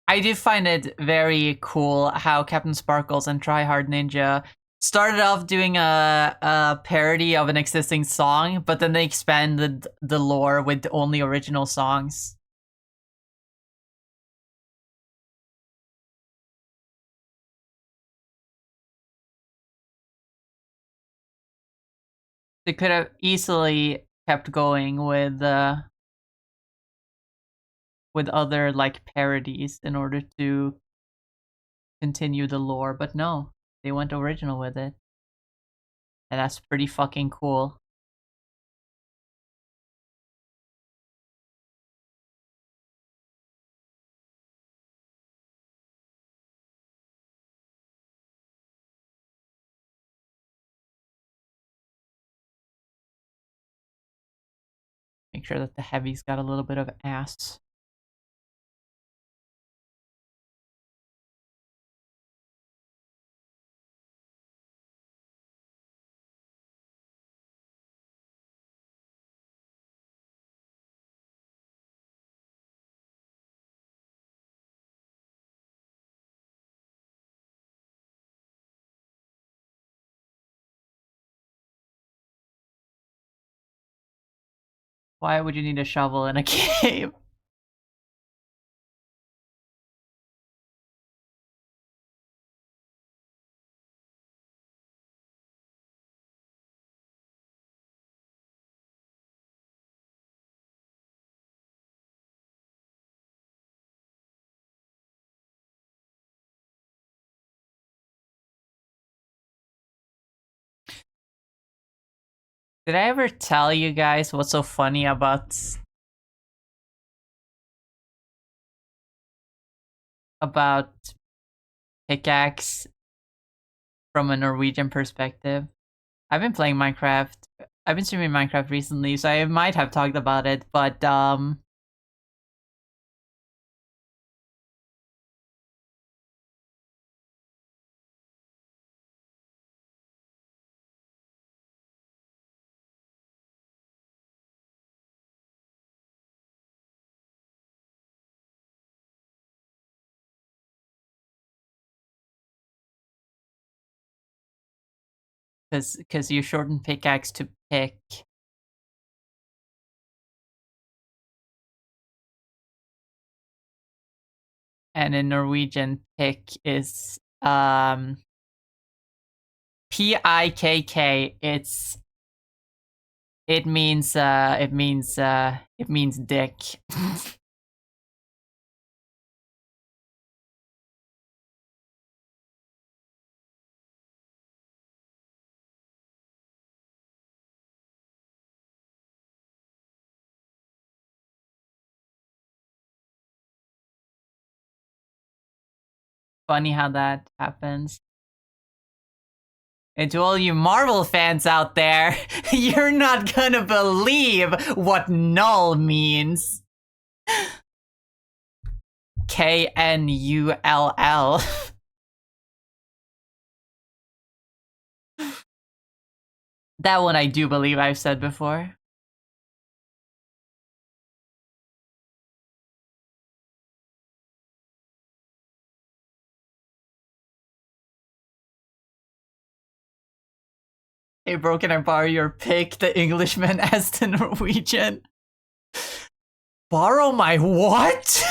I do find it very cool how Captain Sparkles and Try Hard Ninja started off doing a parody of an existing song, but then they expanded the lore with only original songs. They could have easily kept going with other like parodies in order to continue the lore, but no, they went original with it. And that's pretty fucking cool. Make sure that the heavy's got a little bit of ass. Why would you need a shovel in a cave? Did I ever tell you guys what's so funny about pickaxe from a Norwegian perspective? I've been playing Minecraft. I've been streaming Minecraft recently, so I might have talked about it, but because you shorten pickaxe to pick. And in Norwegian, pick is PIKK. It means dick. Funny how that happens. And to all you Marvel fans out there, you're not gonna believe what null means. KNULL. That one I do believe I've said before. Hey, bro, can I borrow your pick? The Englishman as the Norwegian. Borrow my what?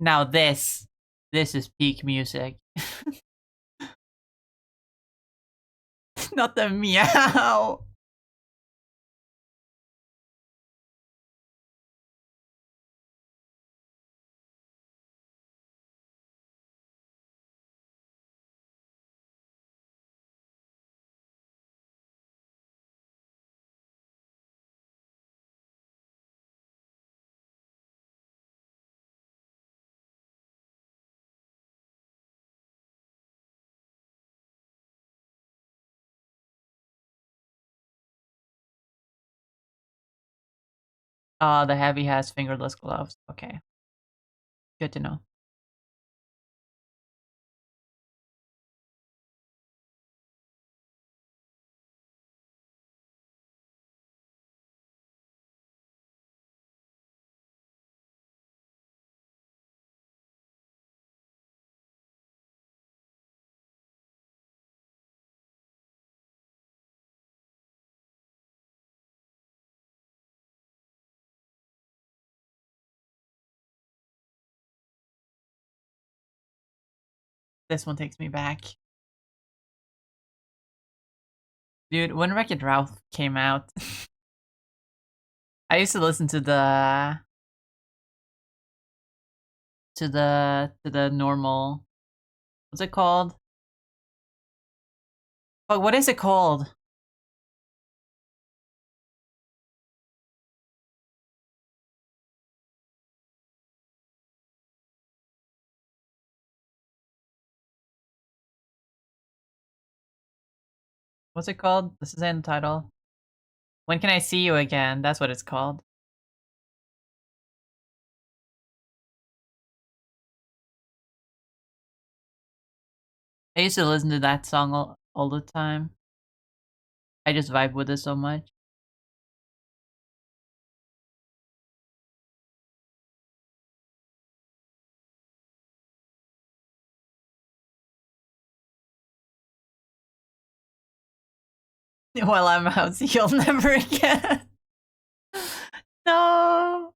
Now this is peak music. Not the meow. The heavy has fingerless gloves. Okay. Good to know. This one takes me back. Dude, when Wreck-It Ralph came out, I used to listen to the normal, what's it called? But what is it called? What's it called? This is in the title. When Can I See You Again? That's what it's called. I used to listen to that song all the time. I just vibe with it so much. While I'm out, you'll never again. No.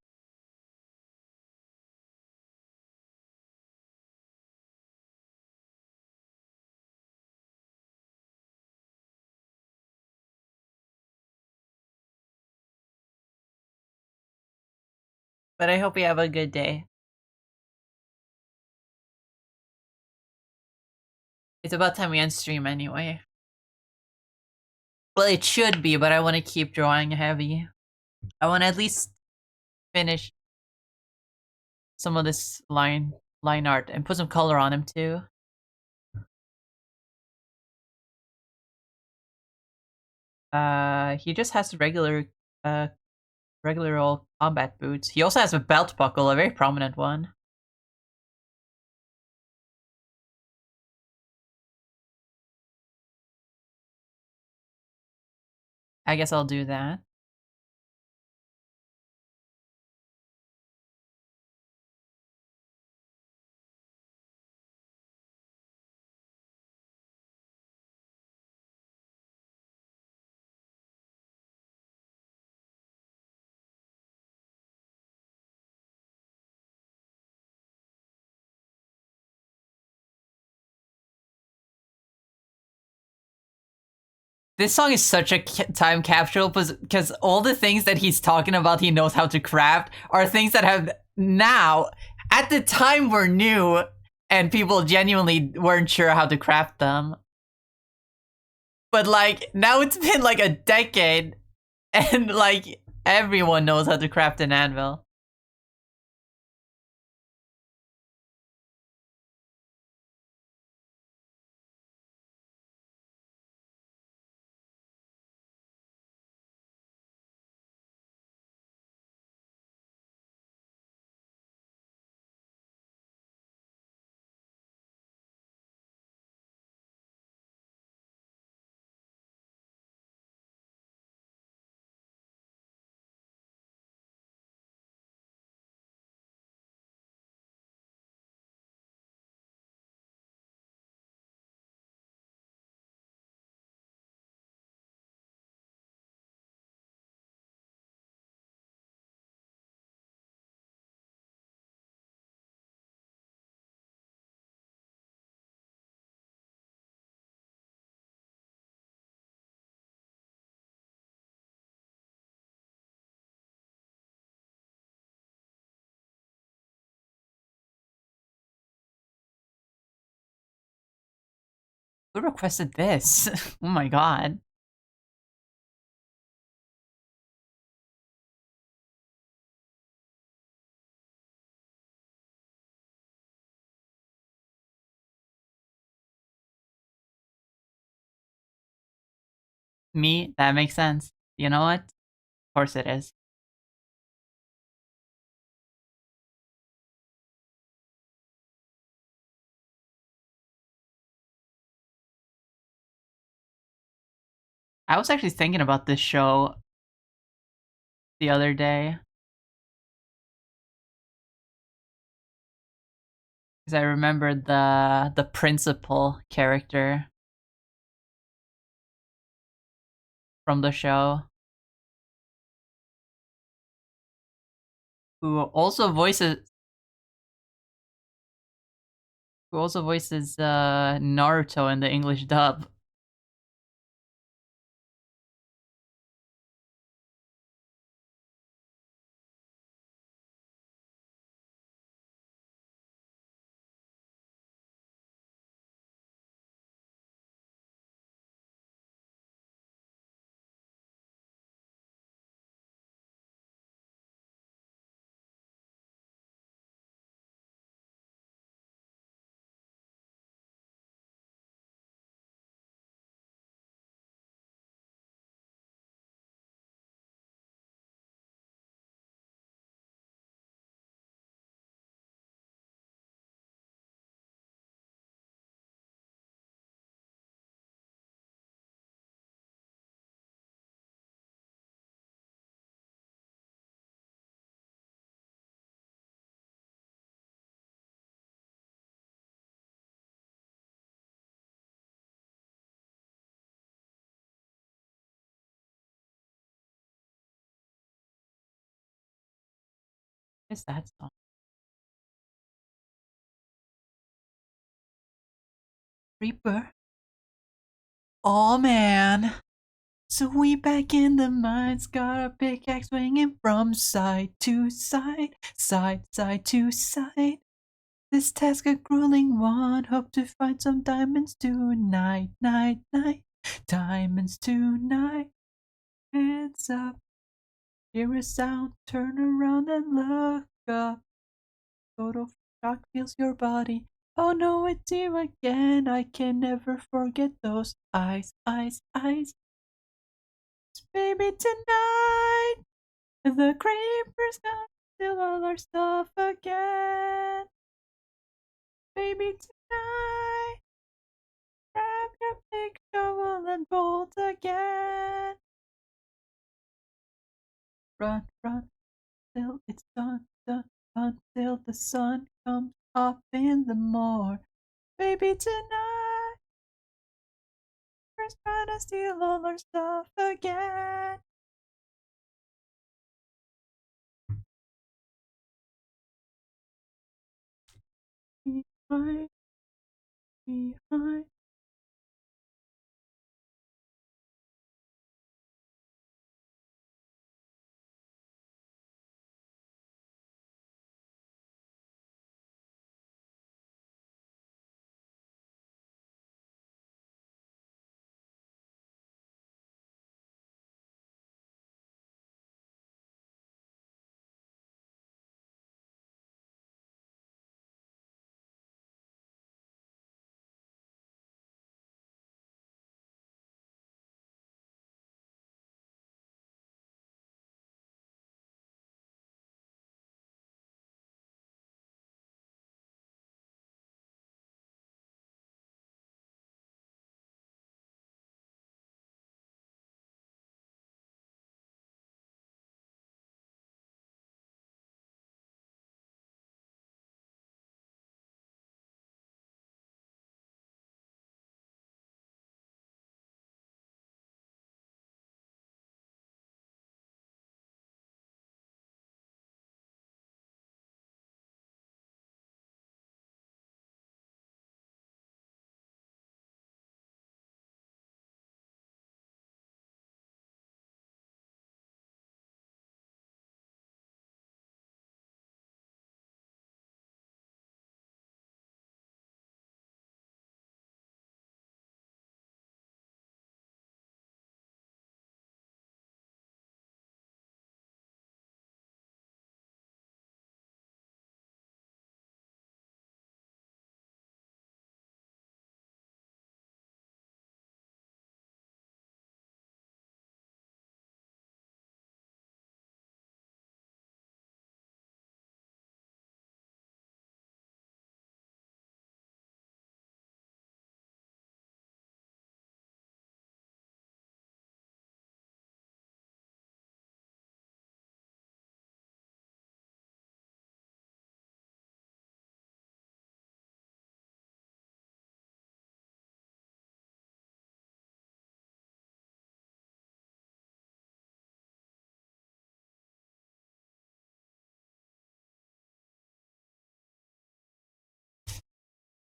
But I hope you have a good day. It's about time we end stream anyway. Well, it should be, but I want to keep drawing heavy. I want to at least finish some of this line art and put some color on him too. He just has regular old combat boots. He also has a belt buckle, a very prominent one. I guess I'll do that. This song is such a time capsule because all the things that he's talking about he knows how to craft are things that have now, at the time, were new and people genuinely weren't sure how to craft them. But like, now it's been like a decade and like, everyone knows how to craft an anvil. Who requested this? Oh my god. Me? That makes sense. You know what? Of course it is. I was actually thinking about this show the other day. Because I remembered the principal character from the show. Who also voices Naruto in the English dub. What is that song? Reaper? Oh man. So we back in the mines, got a pickaxe swinging from side to side, side to side. This task a grueling one, hope to find some diamonds tonight, night. Diamonds tonight. Hands up, hear a sound, turn around and look up. Total shock fills your body. Oh no, it's you again. I can never forget those eyes. Baby, tonight the creepers gonna steal all our stuff again. Baby, tonight grab your big shovel and bolt again. Run, till it's done, until the sun comes up in the morn. Baby, tonight we're gonna steal all our stuff again. Behind, behind.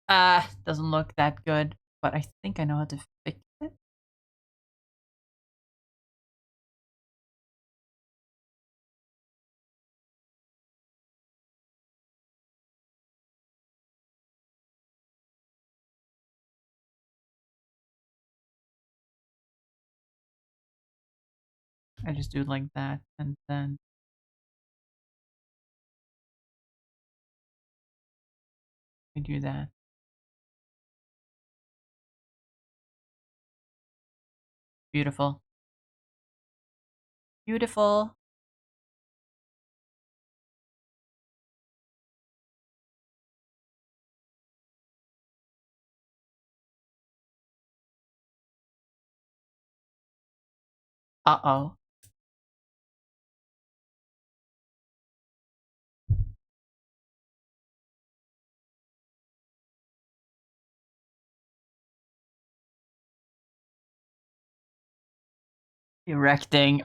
Doesn't look that good, but I think I know how to fix it. I just do it like that, and then I do that. Beautiful. Beautiful. Uh-oh. Erecting.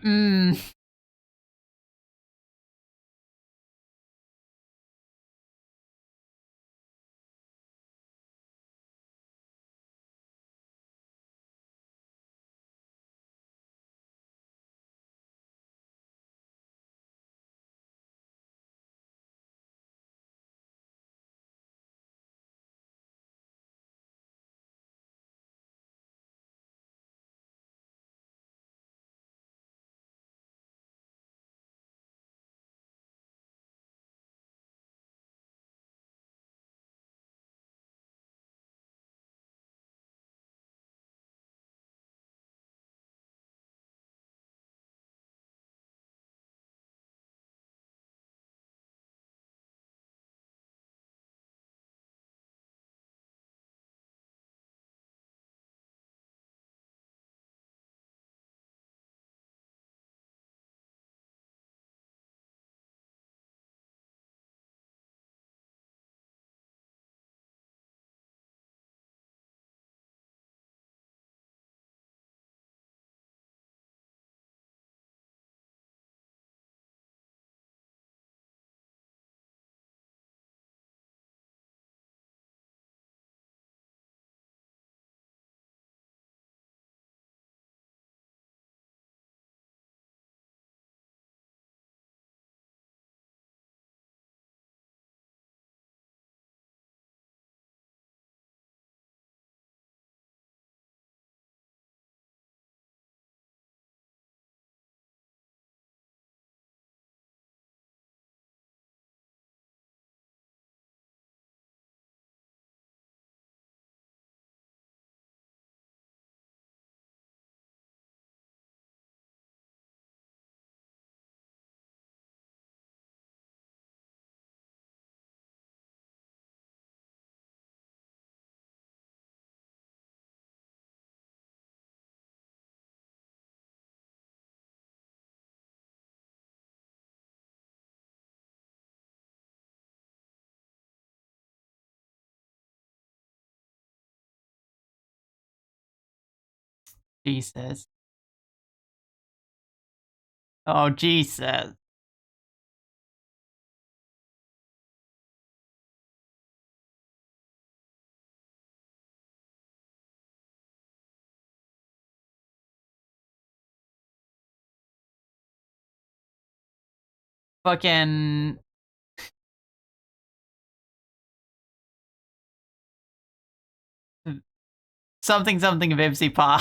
Jesus. Oh, Jesus. Fucking something something Vipsy Pop.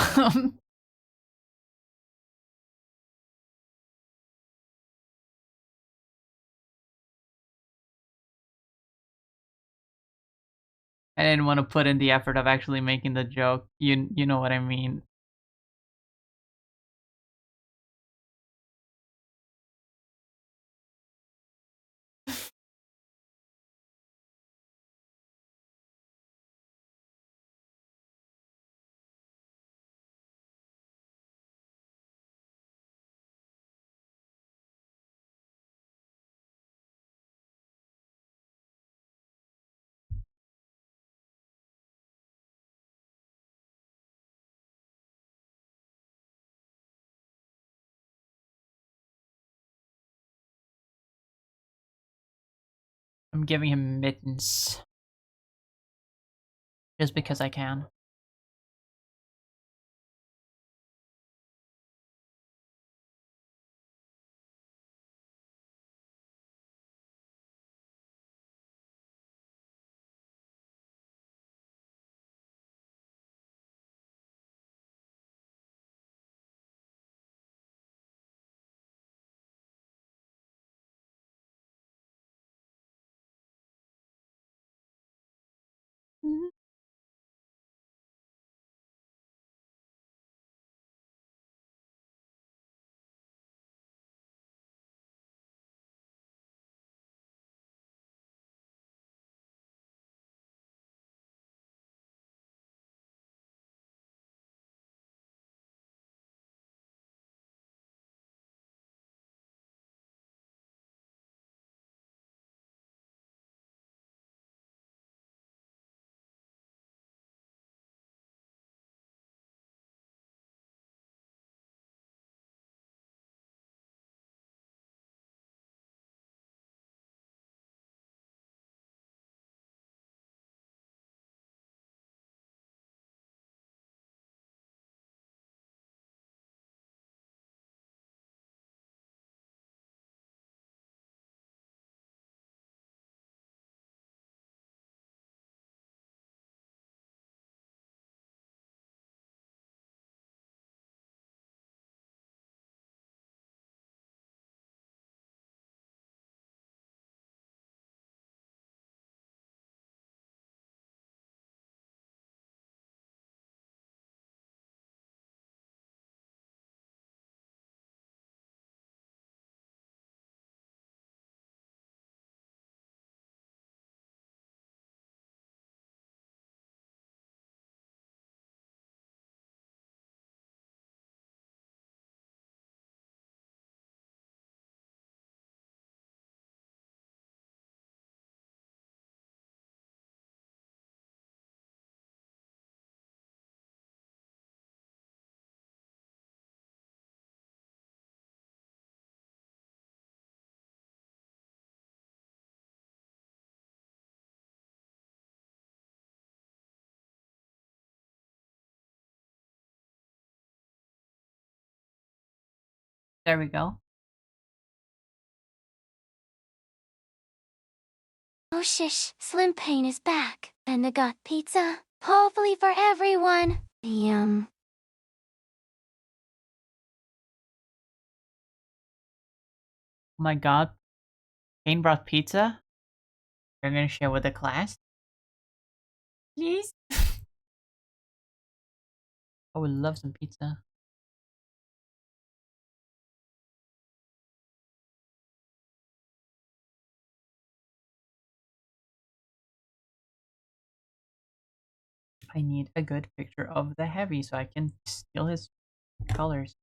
I didn't want to put in the effort of actually making the joke. You know what I mean. I'm giving him mittens. just because I can. Mhm. There we go. Oh shish, Slim Pain is back. And I got pizza. Hopefully for everyone. Yum. Oh my god. Kane brought pizza? You're gonna share with the class? Please? I would love some pizza. I need a good picture of the heavy so I can steal his colors.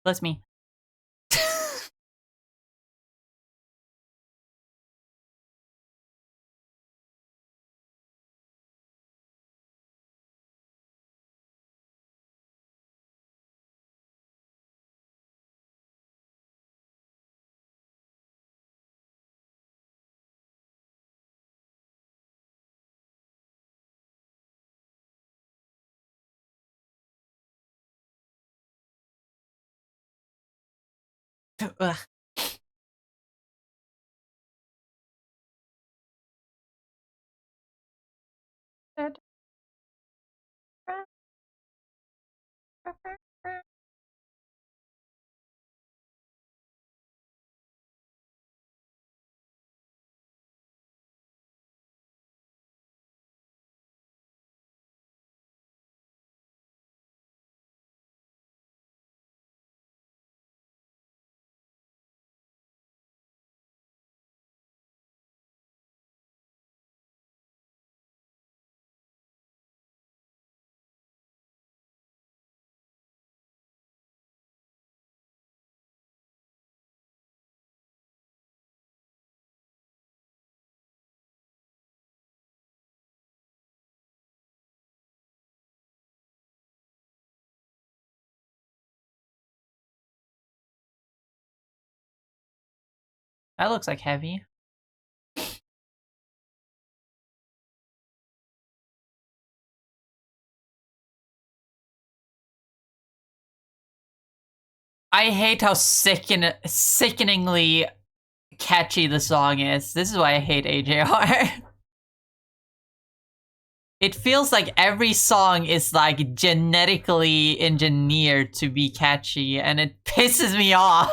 Bless me. Ugh. That looks like heavy. I hate how sickeningly catchy the song is. This is why I hate AJR. It feels like every song is like genetically engineered to be catchy, and it pisses me off.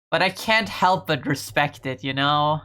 But I can't help but respect it, you know?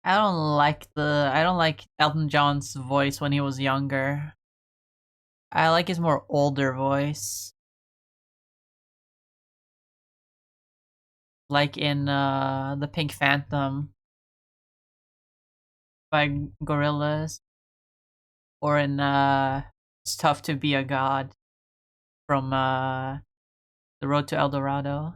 I don't like Elton John's voice when he was younger. I like his more older voice. Like in The Pink Phantom by Gorillaz, or in It's Tough to Be a God from The Road to El Dorado.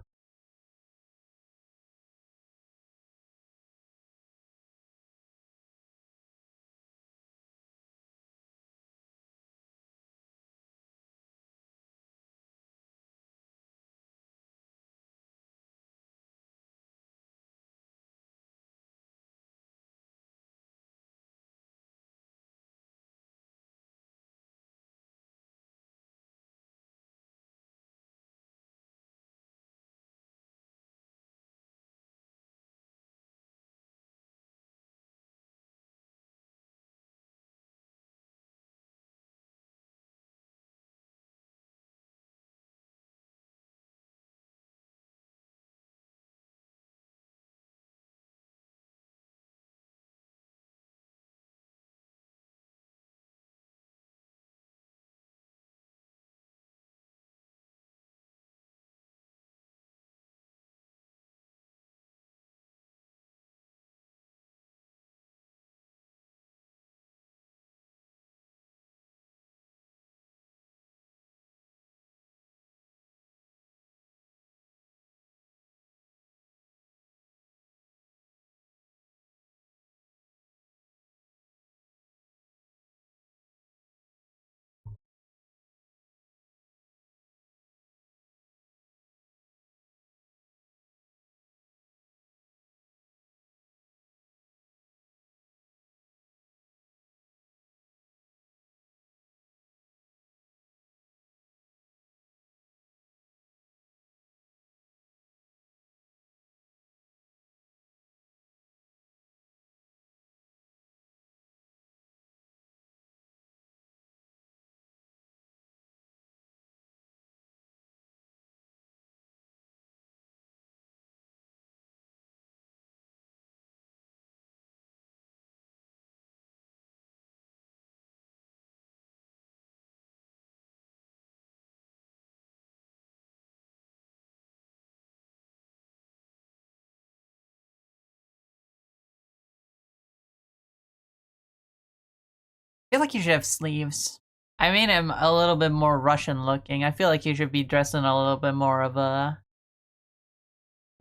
feel like you should have sleeves. I made him a little bit more Russian looking. I feel like he should be dressed in a little bit more of a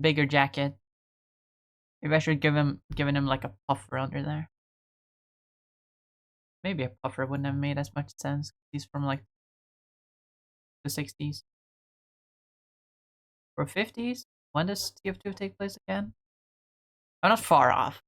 bigger jacket. Maybe I should given him like a puffer under there. Maybe a puffer wouldn't have made as much sense. He's from like the 60s or 50s. When does TF2 take place again? I'm not far off.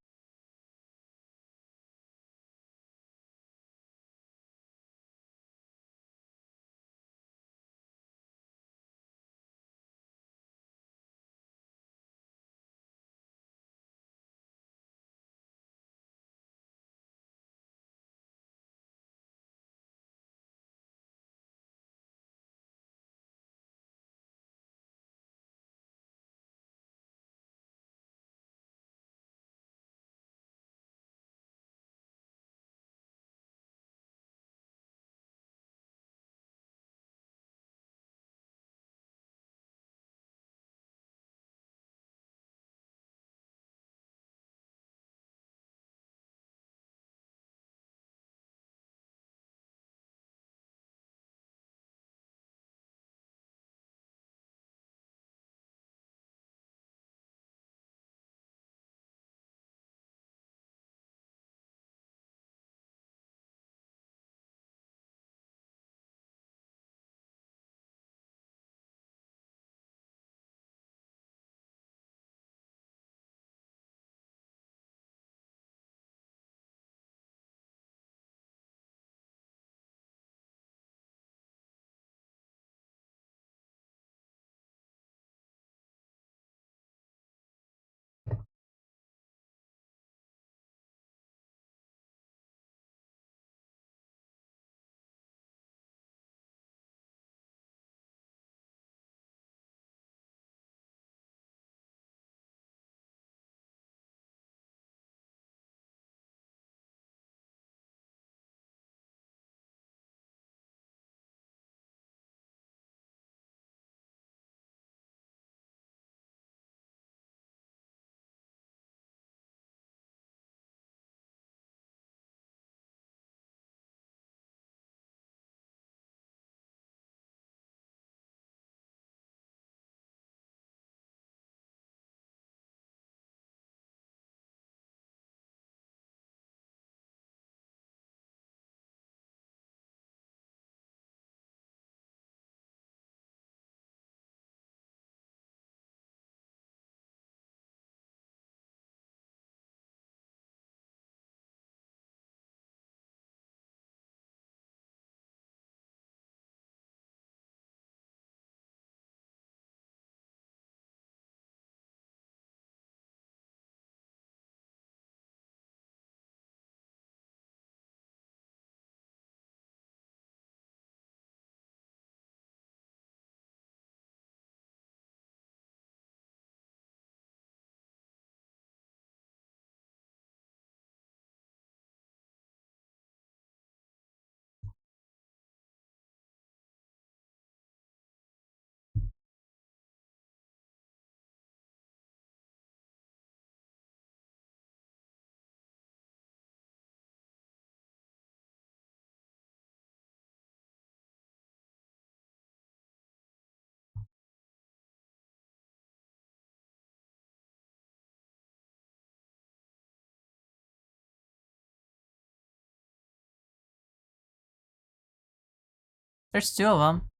There's two of them.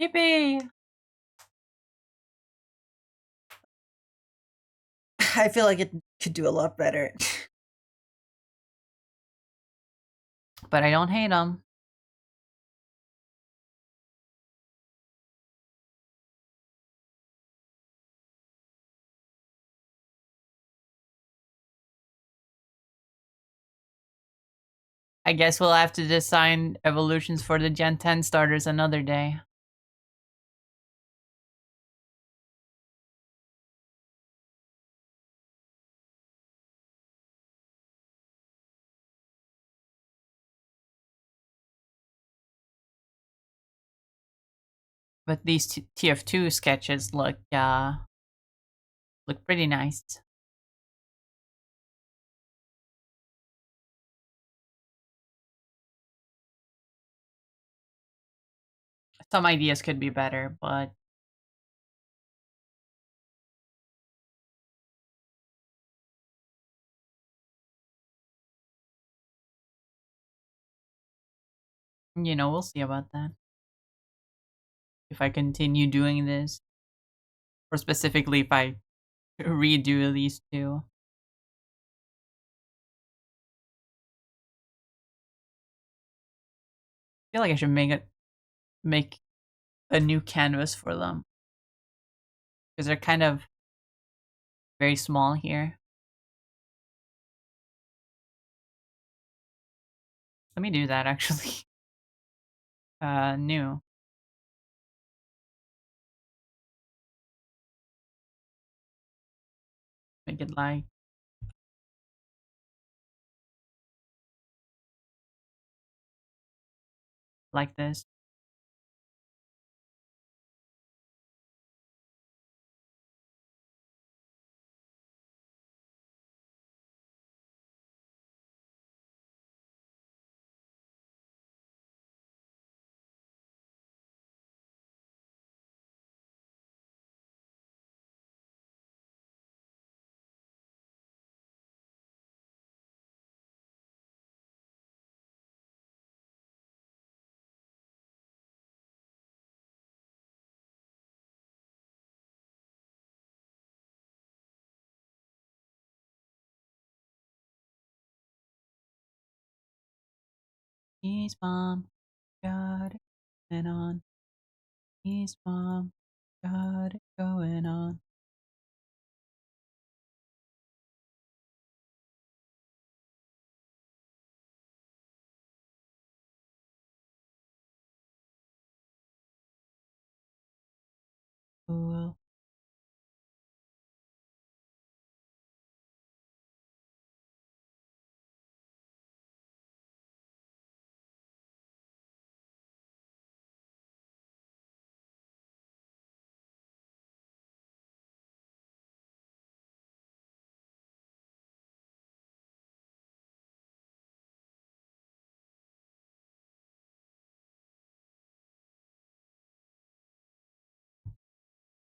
Yippee! I feel like it could do a lot better. But I don't hate them. I guess we'll have to design evolutions for the Gen 10 starters another day. But these TF2 sketches look pretty nice. Some ideas could be better, but we'll see about that. If I continue doing this, or specifically if I redo these two. I feel like I should make a new canvas for them because they're kind of very small here. Let me do that actually. New. Make it like this. Peace bomb, got it going on. Peace bomb, got it going on. Cool.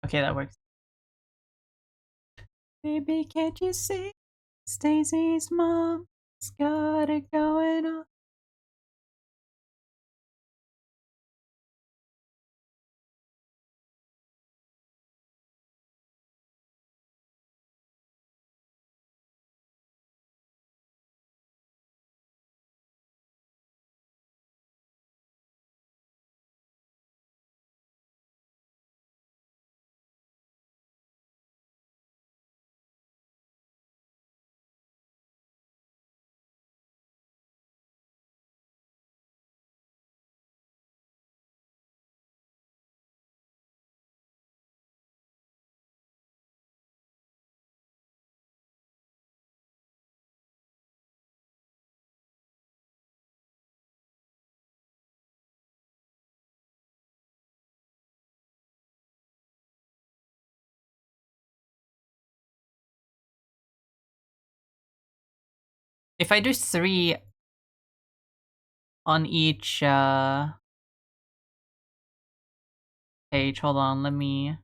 Okay, that works. Baby, can't you see? Stacy's mom's got it going on. If I do 3 on each page, hold on, let me.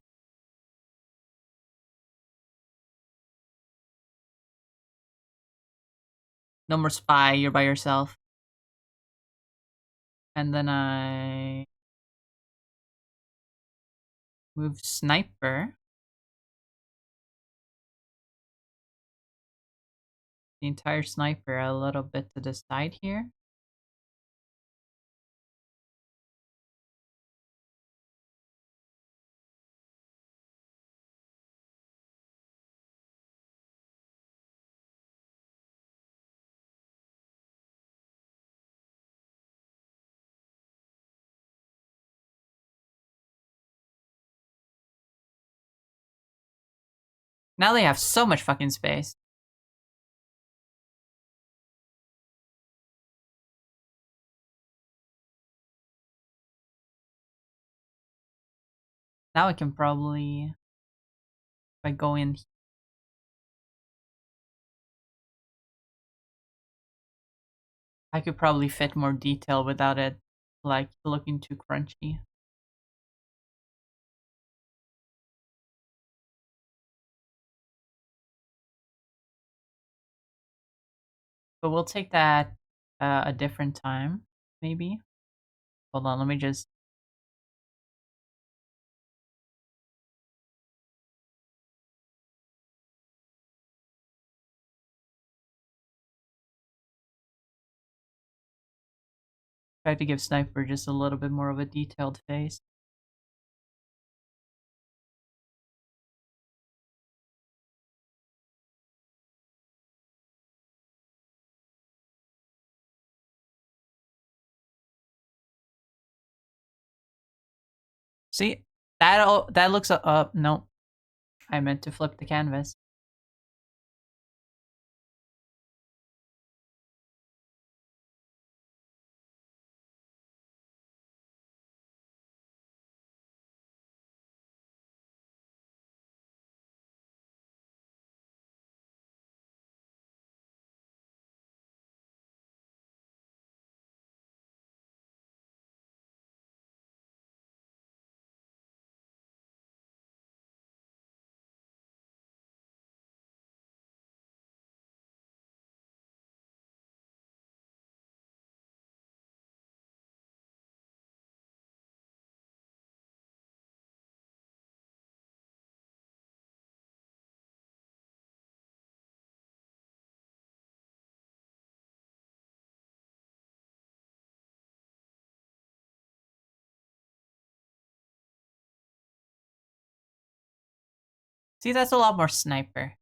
No more spy, you're by yourself. And then I move sniper. The entire sniper a little bit to the side here. Now they have so much fucking space. Now I can probably, if I go in, I could probably fit more detail without it like looking too crunchy. But we'll take that a different time, maybe. Hold on, let me just... try to give Sniper just a little bit more of a detailed face. See? That looks no. I meant to flip the canvas. See, that's a lot more Sniper.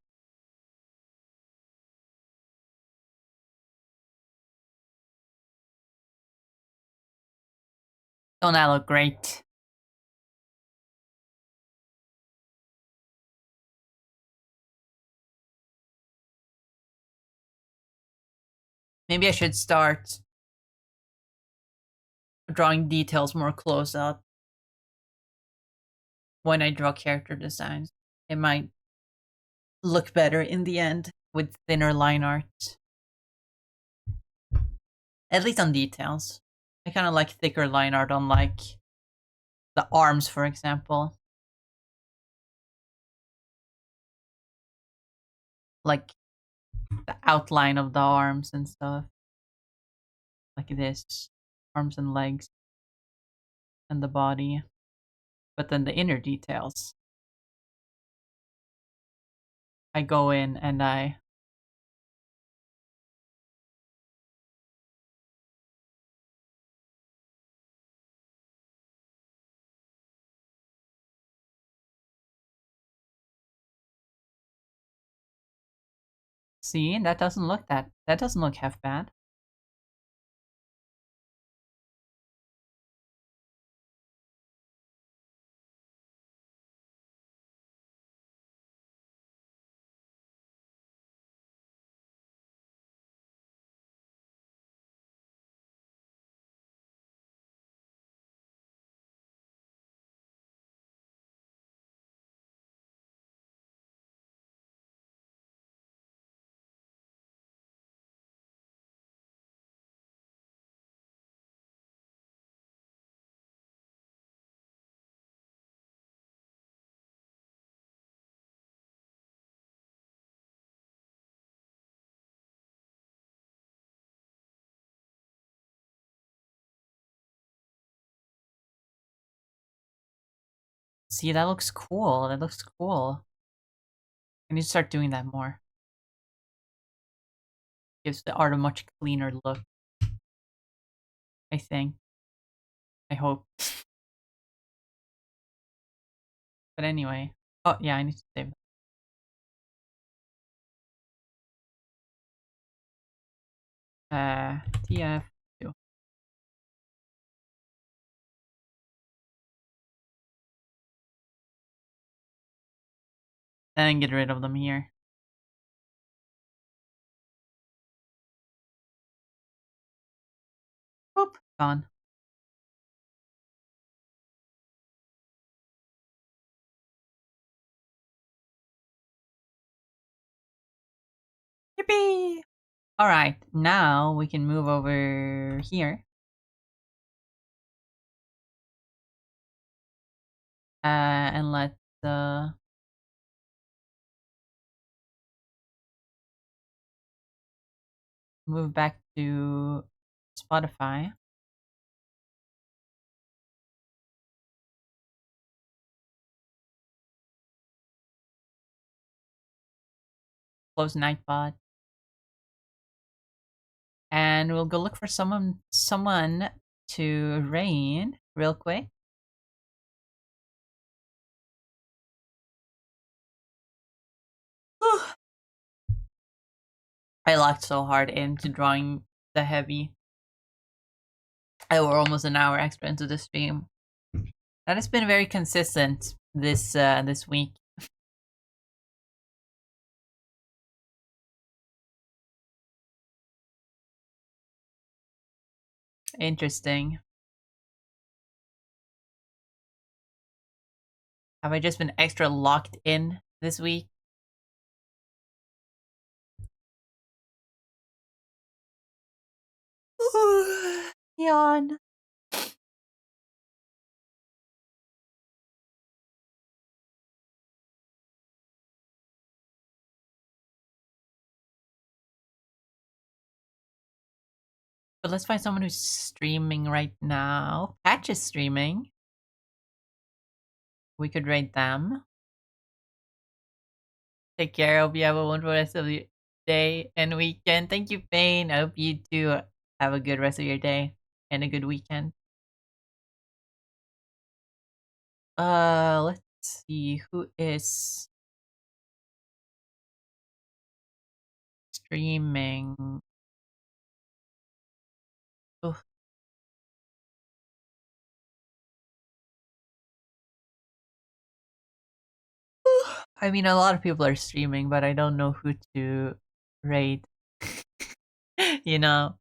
Don't that look great? Maybe I should start drawing details more close up when I draw character designs. It might look better in the end with thinner line art. At least on details. I kind of like thicker line art on, like, the arms, for example. Like, the outline of the arms and stuff. Like this. Arms and legs. And the body. But then the inner details, I go in and I... See, that doesn't look half bad. See, that looks cool. That looks cool. I need to start doing that more. Gives the art a much cleaner look, I think. I hope. But anyway. Oh, yeah, I need to save that. TF2. And get rid of them here. Boop. Gone. Yippee! Alright, now we can move over here. And let the... move back to Spotify. Close Nightbot. And we'll go look for someone to raid real quick. I locked so hard into drawing the heavy. We're almost an hour extra into the stream. That has been very consistent this week. Interesting. Have I just been extra locked in this week? Yawn. But let's find someone who's streaming right now. Patch is streaming. We could raid them. Take care. I hope you have a wonderful rest of your day and weekend. Thank you, Payne. I hope you too have a good rest of your day and a good weekend. Let's see who is streaming. Oh. I mean, a lot of people are streaming, but I don't know who to raid. You know,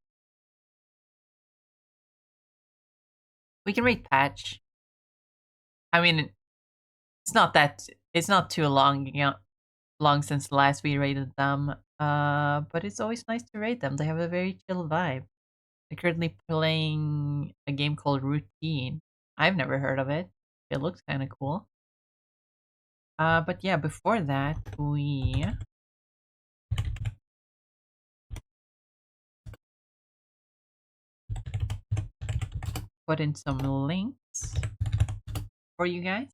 we can raid Patch. I mean, it's not too long, long since last we raided them. But it's always nice to raid them. They have a very chill vibe. They're currently playing a game called Routine. I've never heard of it. It looks kind of cool. But yeah, before that, we put in some links for you guys.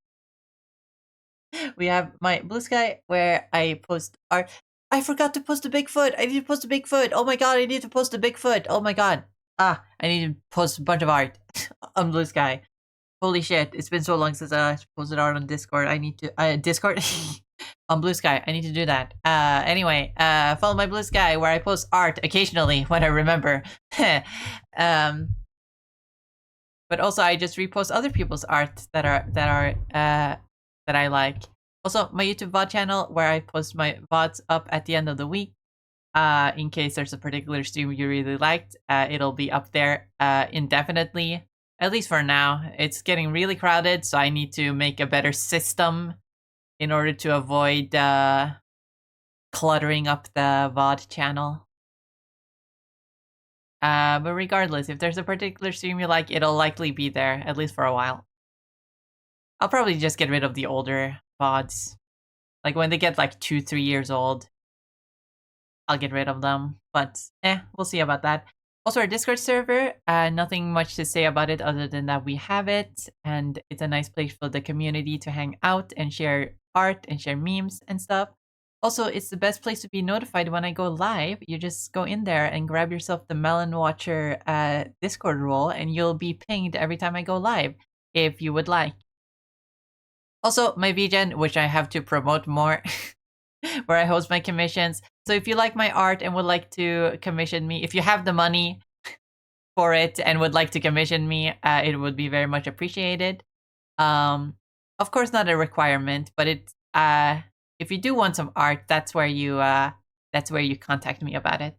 We have my Bsky where I post art. I forgot to post a Bigfoot. I need to post a Bigfoot. Oh my god, I need to post a Bigfoot. Oh my god. I need to post a bunch of art on Bsky. Holy shit, it's been so long since I posted art on Discord. I need to Discord on Bsky. I need to do that. Anyway, follow my Bsky where I post art occasionally when I remember. But also I just repost other people's art that I like. Also, my YouTube VOD channel where I post my VODs up at the end of the week. In case there's a particular stream you really liked, it'll be up there indefinitely. At least for now. It's getting really crowded, so I need to make a better system in order to avoid cluttering up the VOD channel. But regardless, if there's a particular stream you like, it'll likely be there, at least for a while. I'll probably just get rid of the older VODs. Like when they get like 2-3 years old, I'll get rid of them. But we'll see about that. Also, our Discord server, nothing much to say about it other than that we have it, and it's a nice place for the community to hang out and share art and share memes and stuff. Also, it's the best place to be notified when I go live. You just go in there and grab yourself the Melon Watcher Discord role, and you'll be pinged every time I go live, if you would like. Also, my VGen, which I have to promote more, where I host my commissions. So if you like my art and would like to commission me, if you have the money for it and would like to commission me, it would be very much appreciated. Of course, not a requirement, but it if you do want some art, that's where you contact me about it.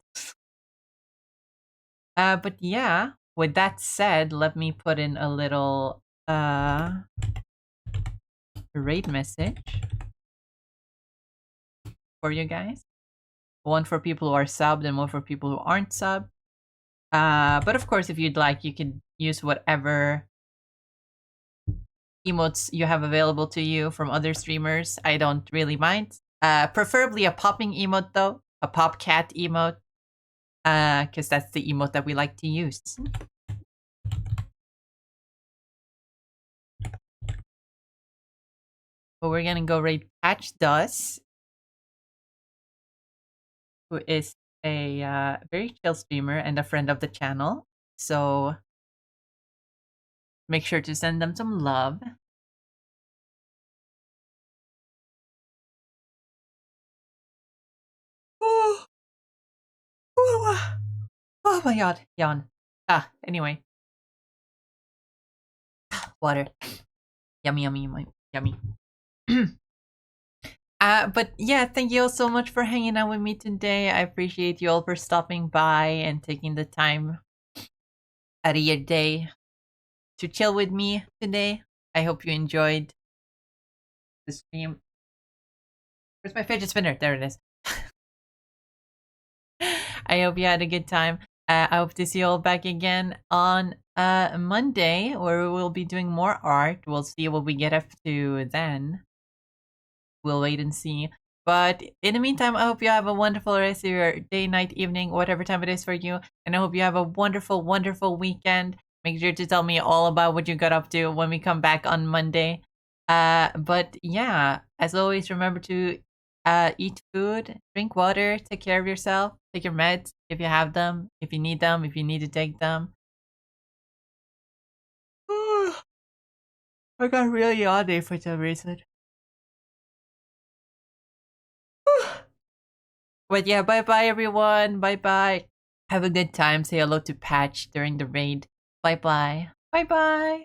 But yeah, with that said, let me put in a little raid message for you guys. One for people who are subbed and one for people who aren't subbed. But of course, if you'd like, you can use whatever emotes you have available to you from other streamers. I don't really mind. Preferably a popping emote though, a pop cat emote. because that's the emote that we like to use. But we're gonna go raid Patch Dust, who is a very chill streamer and a friend of the channel. So make sure to send them some love. Oh, oh my god, yawn. Anyway. Water. Yummy, yummy, yummy, yummy. But yeah, thank you all so much for hanging out with me today. I appreciate you all for stopping by and taking the time out of your day to chill with me today. I hope you enjoyed the stream. Where's my fidget spinner? There it is. I hope you had a good time. I hope to see you all back again on Monday, where we will be doing more art. We'll see what we get up to then. We'll wait and see. But in the meantime, I hope you have a wonderful rest of your day, night, evening, whatever time it is for you. And I hope you have a wonderful, wonderful weekend. Make sure to tell me all about what you got up to when we come back on Monday. But yeah, as always, remember to eat food, drink water, take care of yourself, take your meds if you have them, if you need to take them. I got really yawny for some reason. But yeah, bye-bye everyone. Bye-bye. Have a good time. Say hello to Patch during the raid. Bye-bye. Bye-bye.